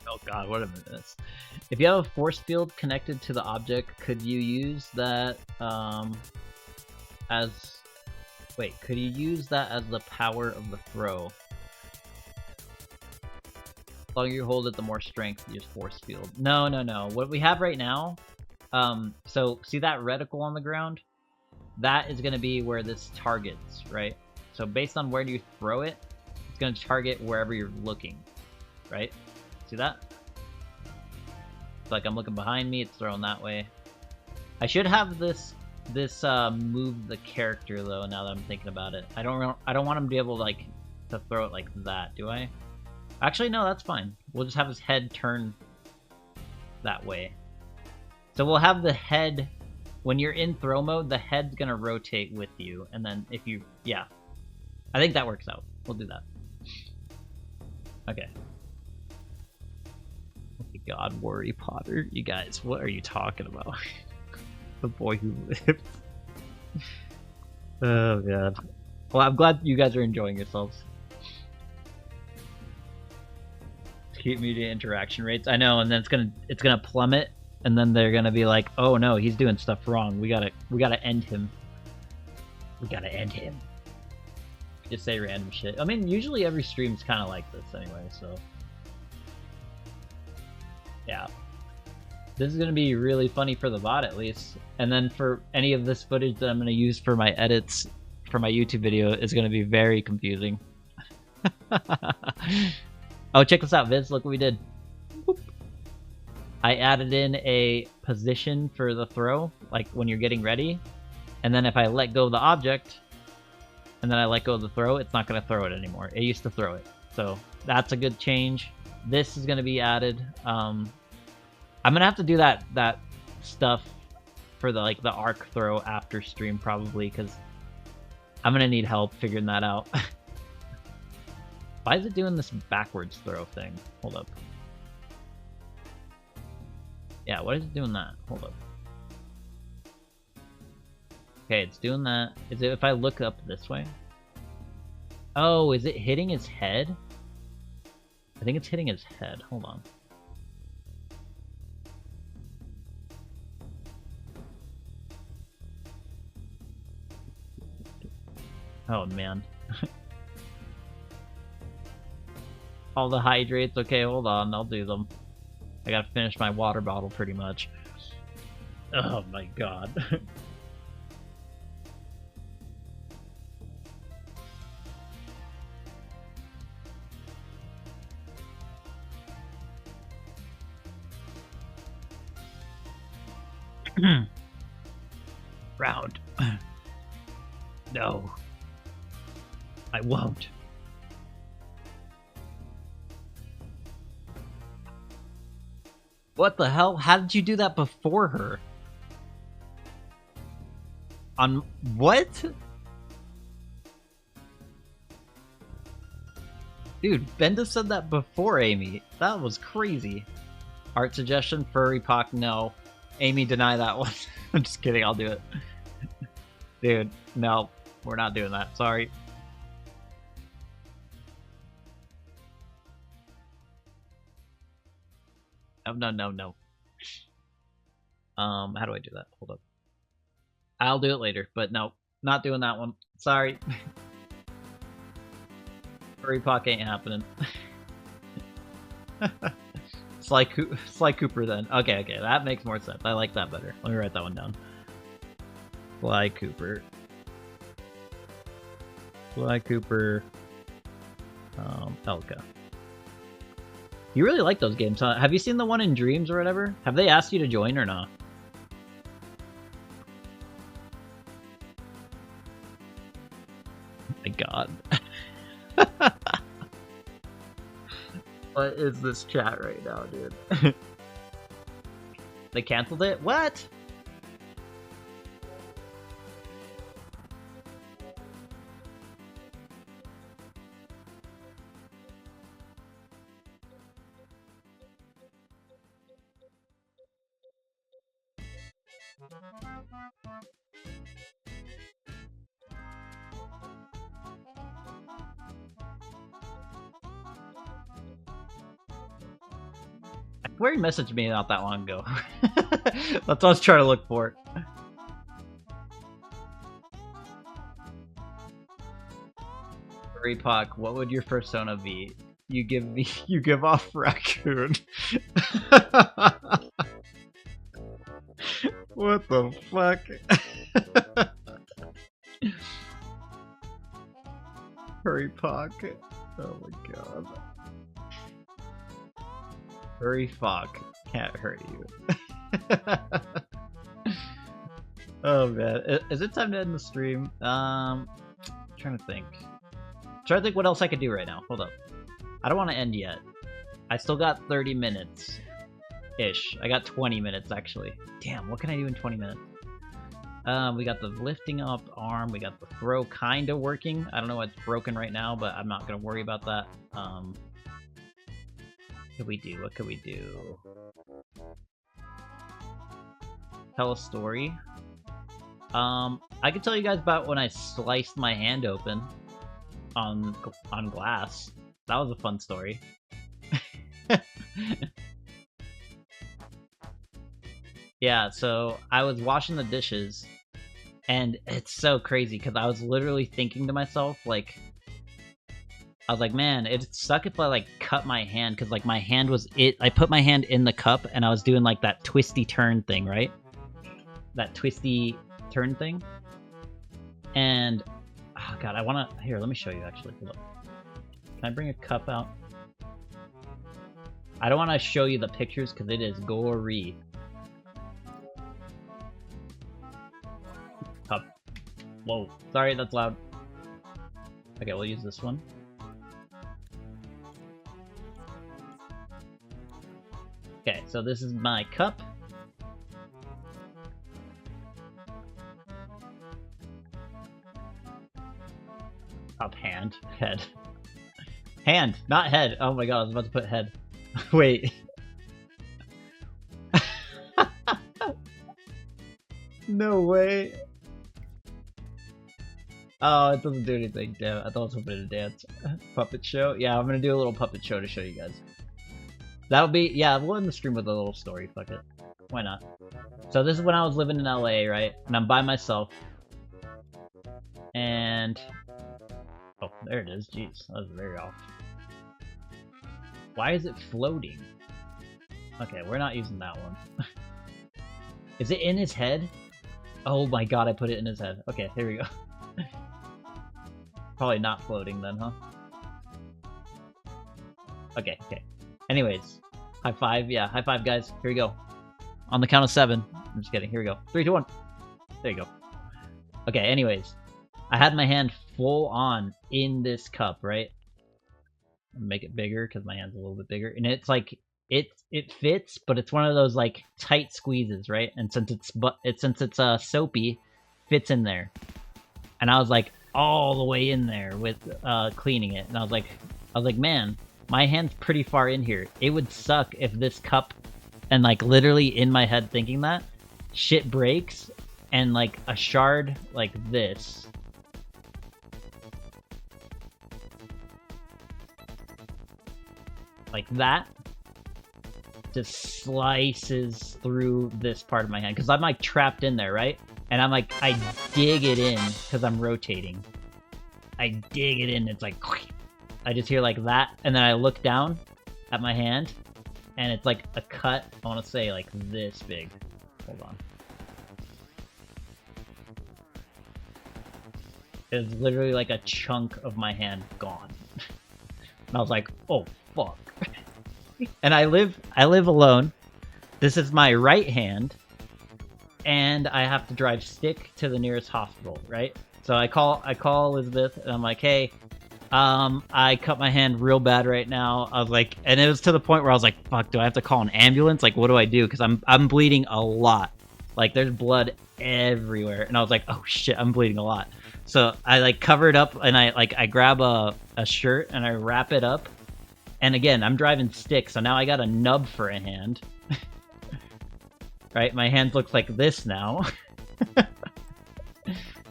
Oh God, what a minute. If you have a force field connected to the object, could you use that as... Wait, could you use that as the power of the throw? The longer you hold it, the more strength you use force field. No, no, no. What we have right now, so see that reticle on the ground? That is going to be where this targets, right? So based on where you throw it, it's going to target wherever you're looking, right? See that? It's like I'm looking behind me, it's thrown that way. I should have this move the character though. Now that I'm thinking about it, I don't want him to be able like to throw it like that. Do I? Actually, no, that's fine. We'll just have his head turn that way. So we'll have the head, when you're in throw mode, the head's gonna rotate with you, and then if you, yeah. I think that works out. We'll do that. Okay. Oh my god, Worry Potter. You guys, what are you talking about? The boy who lived. Oh god. Well, I'm glad you guys are enjoying yourselves. Keep media interaction rates. I know, and then it's gonna plummet, and then they're gonna be like, "Oh no, he's doing stuff wrong. We gotta end him. We gotta end him." Just say random shit. I mean, usually every stream's kind of like this anyway, so yeah. This is gonna be really funny for the bot at least, and then for any of this footage that I'm gonna use for my edits for my YouTube video is gonna be very confusing. Oh, check this out, Viz. Look what we did. Whoop. I added in a position for the throw, like when you're getting ready, and then if I let go of the object, and then I let go of the throw, it's not going to throw it anymore. It used to throw it. So that's a good change. This is going to be added. I'm going to have to do that stuff for the arc throw after stream probably, because I'm going to need help figuring that out. Why is it doing this backwards throw thing? Hold up. Yeah, why is it doing that? Hold up. Okay, it's doing that. Is it if I look up this way? Oh, is it hitting his head? I think it's hitting his head. Hold on. Oh, man. All the hydrates. Okay, hold on. I'll do them. I gotta finish my water bottle pretty much. Oh my god. Round. No. I won't. What the hell? How did you do that before her? On what? Dude, Benda said that before Amy. That was crazy. Art suggestion, Furry Pock, no. Amy, deny that one. I'm just kidding, I'll do it. Dude, no. We're not doing that, sorry. No. How do I do that? Hold up. I'll do it later, but no. Not doing that one. Sorry. Furry Pock ain't happening. Sly Cooper then. Okay, that makes more sense. I like that better. Let me write that one down. Sly Cooper. Elka. You really like those games, huh? Have you seen the one in Dreams or whatever? Have they asked you to join or not? Oh my god. What is this chat right now, dude? They canceled it? What? I swear he messaged me not that long ago. That's what I was trying to look for. Repock, what would your persona be? You give off raccoon. What the fuck? Furry Pock. Oh my god. Furry Fock can't hurt you. Oh man. Is it time to end the stream? Trying to think. Trying to think what else I could do right now. Hold up. I don't want to end yet. I still got 30 minutes. Ish. I got 20 minutes, actually. Damn, what can I do in 20 minutes? We got the lifting up arm. We got the throw kind of working. I don't know what's broken right now, but I'm not going to worry about that. What could we do? What could we do? Tell a story. I could tell you guys about when I sliced my hand open on glass. That was a fun story. Yeah, so I was washing the dishes, and it's so crazy because I was literally thinking to myself, like, I was like, man, it'd suck if I, like, cut my hand, because, like, my hand was I put my hand in the cup, and I was doing, like, that twisty turn thing, right? That twisty turn thing. And, oh god, I wanna, here, let me show you, actually. Hold up. Can I bring a cup out? I don't want to show you the pictures, because it is gory. Cup. Whoa, sorry, that's loud. Okay, we'll use this one. Okay, so this is my cup. Cup, hand, head. Hand, not head. Oh my god, I was about to put head. Wait. No way. Oh, it doesn't do anything. Damn, I thought I was hoping to dance. Puppet show? Yeah, I'm gonna do a little puppet show to show you guys. That'll be, yeah, we'll end the stream with a little story. Fuck it. Why not? So this is when I was living in LA, right? And I'm by myself. And... oh, there it is. Jeez, that was very off. Why is it floating? Okay, we're not using that one. Is it in his head? Oh my god, I put it in his head. Okay, here we go. Probably not floating then, huh? Okay, okay. Anyways, high five. Yeah, high five, guys. Here we go. On the count of 7. I'm just kidding. Here we go. 3, 2, 1. There you go. Okay, anyways. I had my hand full on in this cup, right? Make it bigger because my hand's a little bit bigger. And it's like, it fits, but it's one of those like tight squeezes, right? And since it's soapy, fits in there. And I was like all the way in there with cleaning it. And I was like, man, my hand's pretty far in here. It would suck if this cup, and like literally in my head thinking that, shit breaks and like a shard like this. Like that just slices through this part of my hand because I'm like trapped in there, right? And I'm like, I dig it in because I'm rotating. I dig it in. It's like, I just hear like that, and then I look down at my hand, and it's like a cut. I want to say like this big. Hold on. It's literally like a chunk of my hand gone. And I was like, oh fuck. And I live alone. This is my right hand, and I have to drive stick to the nearest hospital, right? So I call Elizabeth, and I'm like, hey, I cut my hand real bad right now. I was like, and it was to the point where I was like, fuck, do I have to call an ambulance? Like, what do I do? Because I'm bleeding a lot. Like, there's blood everywhere. And I was like, oh shit, I'm bleeding a lot. So I like cover it up, and I grab a shirt and I wrap it up. And again, I'm driving stick, so now I got a nub for a hand. Right? My hand looks like this now.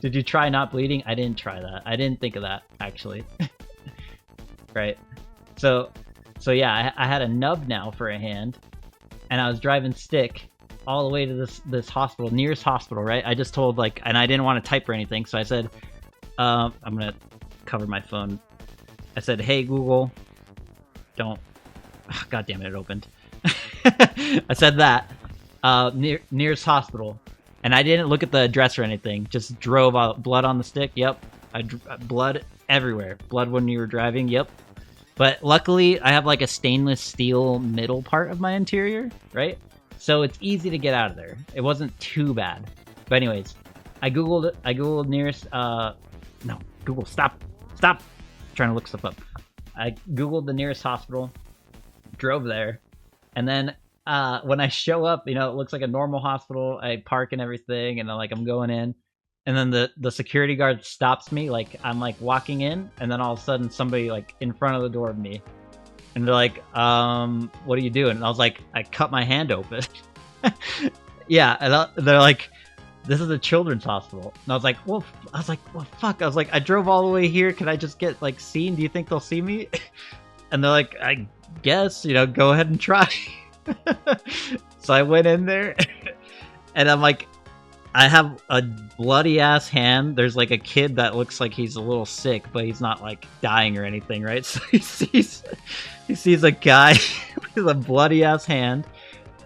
Did you try not bleeding? I didn't try that. I didn't think of that, actually. Right? So yeah, I had a nub now for a hand, and I was driving stick all the way to this hospital, nearest hospital, right? I just told, like, and I didn't want to type or anything, so I said, I'm gonna cover my phone. I said, hey, Google, don't... Oh, God damn it, it opened. I said that. Nearest hospital. And I didn't look at the address or anything. Just drove out. Blood on the stick. Yep. Blood everywhere. Blood when you were driving. Yep. But luckily, I have like a stainless steel middle part of my interior, right? So it's easy to get out of there. It wasn't too bad. But anyways, I googled nearest. No, Google, stop. I'm trying to look stuff up. I googled the nearest hospital, drove there, and then when I show up, it looks like a normal hospital. I park and everything, and then like I'm going in, and then the security guard stops me. Like I'm like walking in, and then all of a sudden somebody like in front of the door of me, and they're like, what are you doing? And I was like, I cut my hand open. Yeah, and they're like, this is a children's hospital. And I was like, well, fuck. I was like, I drove all the way here. Can I just get like seen? Do you think they'll see me? And they're like, I guess, go ahead and try. So I went in there and I'm like, I have a bloody ass hand. There's like a kid that looks like he's a little sick, but he's not like dying or anything, right? So he sees a guy with a bloody ass hand,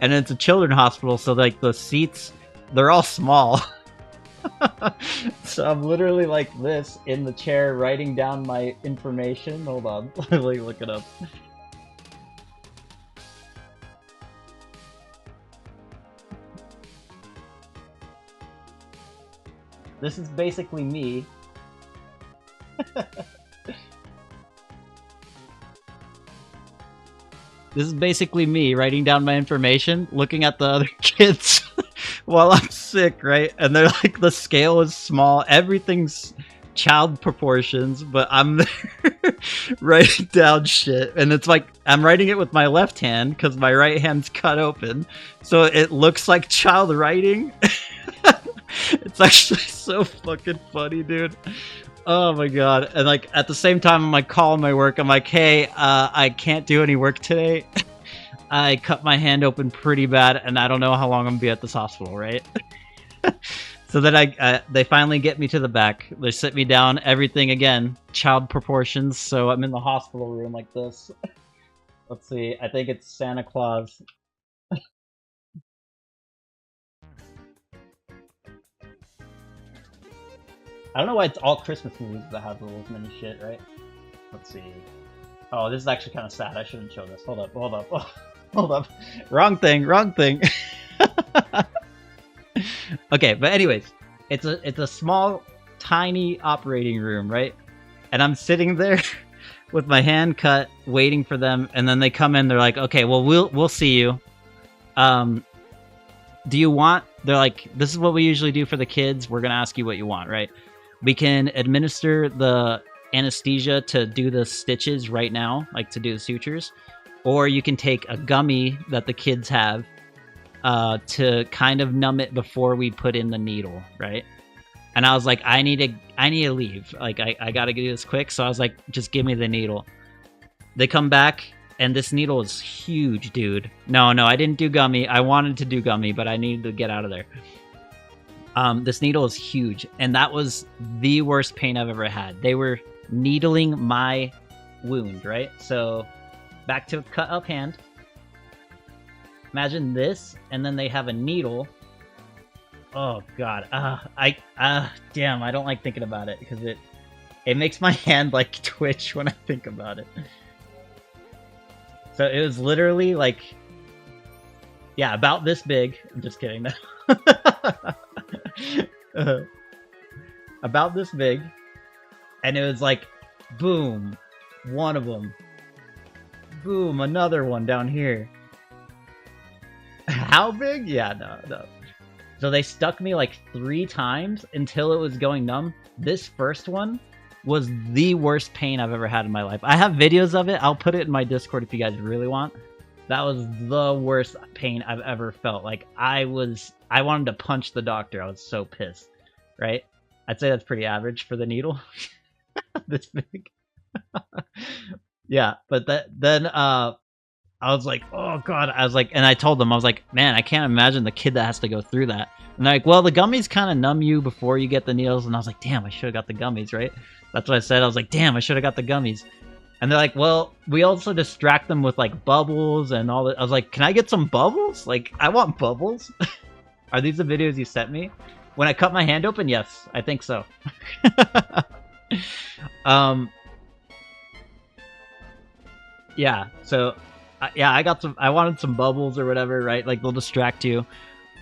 and it's a children's hospital, so like the seats, they're all small. So I'm literally like this in the chair writing down my information. Hold on, let me look it up. This is basically me. This is basically me writing down my information, looking at the other kids while I'm sick, right? And they're like, the scale is small, everything's child proportions, but I'm there writing down shit. And it's like, I'm writing it with my left hand because my right hand's cut open. So it looks like child writing. It's actually so fucking funny, dude. Oh my god. And like at the same time I'm like calling my work. I'm like, hey, I can't do any work today. I cut my hand open pretty bad and I don't know how long I'm gonna be at this hospital, right? So then they finally get me to the back. They sit me down, everything again, child proportions. So I'm in the hospital room like this. Let's see, I think it's Santa Claus. I don't know why it's all Christmas movies that have little mini shit, right? Let's see. Oh, this is actually kind of sad. I shouldn't show this. Hold up. Oh, hold up. Wrong thing. Okay, but anyways, it's a small, tiny operating room, right? And I'm sitting there with my hand cut, waiting for them, and then they come in. They're like, "Okay, well, we'll see you. Do you want?" They're like, "This is what we usually do for the kids. We're gonna ask you what you want, right? We can administer the anesthesia to do the stitches right now, like to do the sutures, or you can take a gummy that the kids have to kind of numb it before we put in the needle, right?" And I was like, I need to leave. Like, I gotta do this quick. So I was like, just give me the needle. They come back, and this needle is huge, dude. No, I didn't do gummy. I wanted to do gummy, but I needed to get out of there. This needle is huge, and that was the worst pain I've ever had. They were needling my wound, right? So back to cut up hand. Imagine this, and then they have a needle. Oh god, damn, I don't like thinking about it because it makes my hand like twitch when I think about it. So it was literally like, yeah, about this big. I'm just kidding. About this big, and it was like, boom, one of them, boom, another one down here. How big? Yeah, no. So they stuck me like 3 times until it was going numb. This first one was the worst pain I've ever had in my life. I have videos of it. I'll put it in my Discord if you guys really want. That was the worst pain I've ever felt. Like, I wanted to punch the doctor. I was so pissed, right? I'd say that's pretty average for the needle. This big. Yeah, but then I was like, oh god. I was like, and I told them, I was like, man, I can't imagine the kid that has to go through that. And they're like, well, the gummies kind of numb you before you get the needles. And I was like, damn, I should have got the gummies, right? That's what I said. I was like, damn, I should have got the gummies. And they're like, well, we also distract them with like bubbles and all that. I was like, can I get some bubbles? Like, I want bubbles. Are these the videos you sent me? When I cut my hand open? Yes, I think so. Yeah, so yeah, I wanted some bubbles or whatever, right? Like, they'll distract you.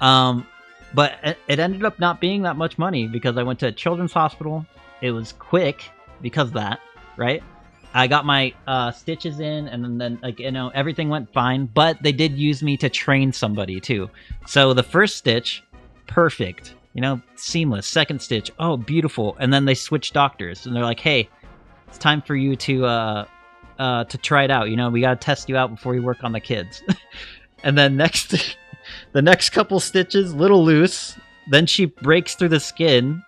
But it ended up not being that much money because I went to a children's hospital. It was quick because of that, right? I got my stitches in, and then like everything went fine. But they did use me to train somebody too. So the first stitch, perfect, seamless. Second stitch, oh beautiful. And then they switched doctors, and they're like, hey, it's time for you to try it out. We gotta test you out before you work on the kids. And then the next couple stitches, little loose. Then she breaks through the skin.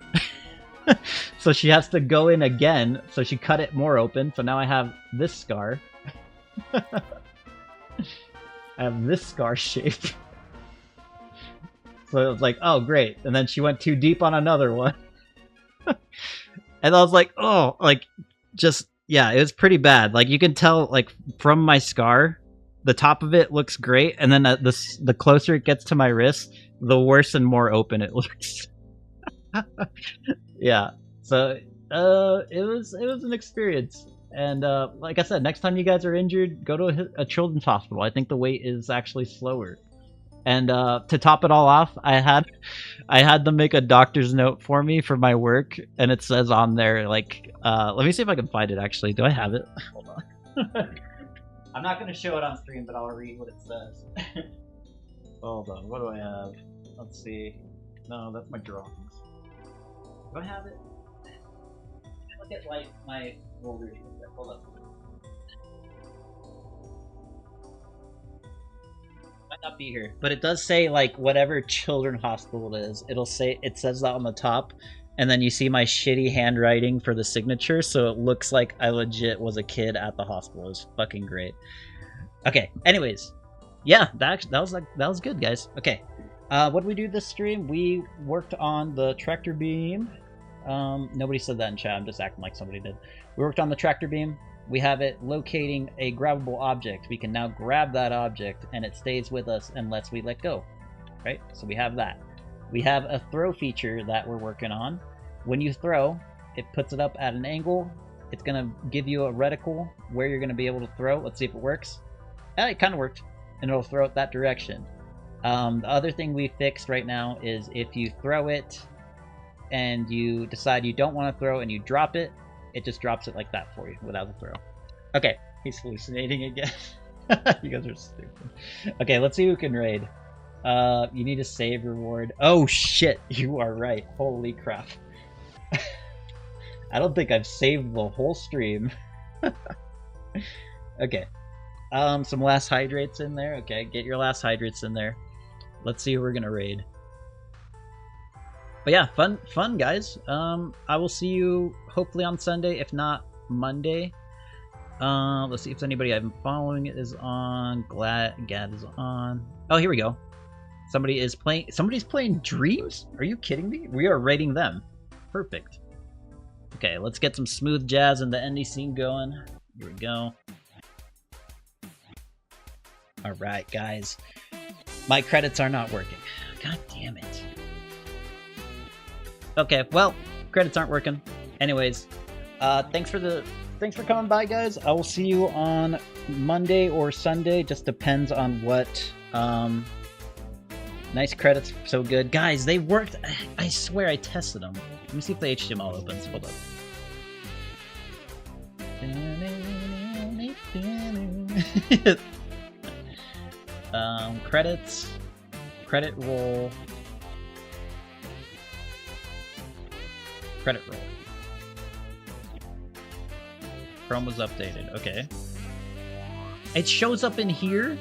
So she has to go in again. So she cut it more open. So now I have this scar. I have this scar shape. So it was like, oh, great. And then she went too deep on another one. And I was like, oh, like, just, yeah, it was pretty bad. Like, you can tell, like, from my scar, the top of it looks great. And then the closer it gets to my wrist, the worse and more open it looks. Yeah, so it was an experience, and like I said, next time you guys are injured, go to a children's hospital. I think the wait is actually slower. And to top it all off, I had them make a doctor's note for me for my work, and it says on there, like, let me see if I can find it. Actually, do I have it? Hold on. I'm not going to show it on stream, but I'll read what it says. Hold on, what do I have? Let's see. No, that's my drawings. Do I have it? Look at like my roller. Hold up. Might not be here, but it does say like whatever children's hospital it is. It says that on the top, and then you see my shitty handwriting for the signature, so it looks like I legit was a kid at the hospital. It was fucking great. Okay. Anyways, yeah, that was good, guys. Okay. What did we do this stream? We worked on the tractor beam. Nobody said that in chat. I'm just acting like somebody did. We worked on the tractor beam. We have it locating a grabbable object. We can now grab that object, and it stays with us unless we let go. Right? So we have that. We have a throw feature that we're working on. When you throw, it puts it up at an angle. It's going to give you a reticle where you're going to be able to throw. Let's see if it works. It kind of worked, and it'll throw it that direction. The other thing we fixed right now is if you throw it and you decide you don't want to throw and you drop it, it just drops it like that for you without the throw. Okay, he's hallucinating again. You guys are stupid. Okay, let's see who can raid. You need a save reward. Oh shit, you are right. Holy crap. I don't think I've saved the whole stream. Okay. Some last hydrates in there. Okay, get your last hydrates in there. Let's see who we're gonna raid. But yeah, fun guys. I will see you hopefully on Sunday, if not Monday. Let's see if anybody I've been following is on. Gad is on. Oh, here we go. Somebody's playing Dreams? Are you kidding me? We are raiding them. Perfect. Okay, let's get some smooth jazz in the indie scene going. Here we go. Alright, guys. My credits are not working. God damn it. Okay, well, credits aren't working. Anyways, thanks for coming by, guys. I will see you on Monday or Sunday. Just depends on what. Nice credits, so good. Guys, they worked. I swear I tested them. Let me see if the HTML opens. Hold up. Credits, credit roll, credit roll. Chrome was updated. Okay. It shows up in here?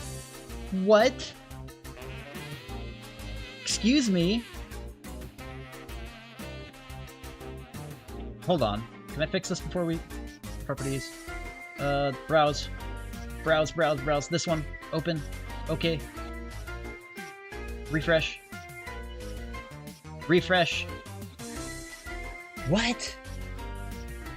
What? Excuse me? Hold on. Can I fix this before we... Properties. Browse. Browse. This one. Open. Okay. Refresh. Refresh. What?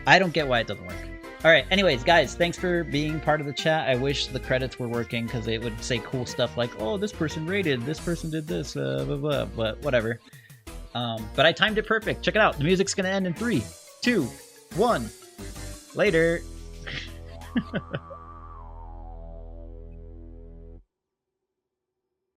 I don't get why it doesn't work. Alright, anyways, guys, thanks for being part of the chat. I wish the credits were working because it would say cool stuff like, oh, this person rated, this person did this, blah, blah, but whatever. But I timed it perfect. Check it out. The music's going to end in 3, 2, 1. Later.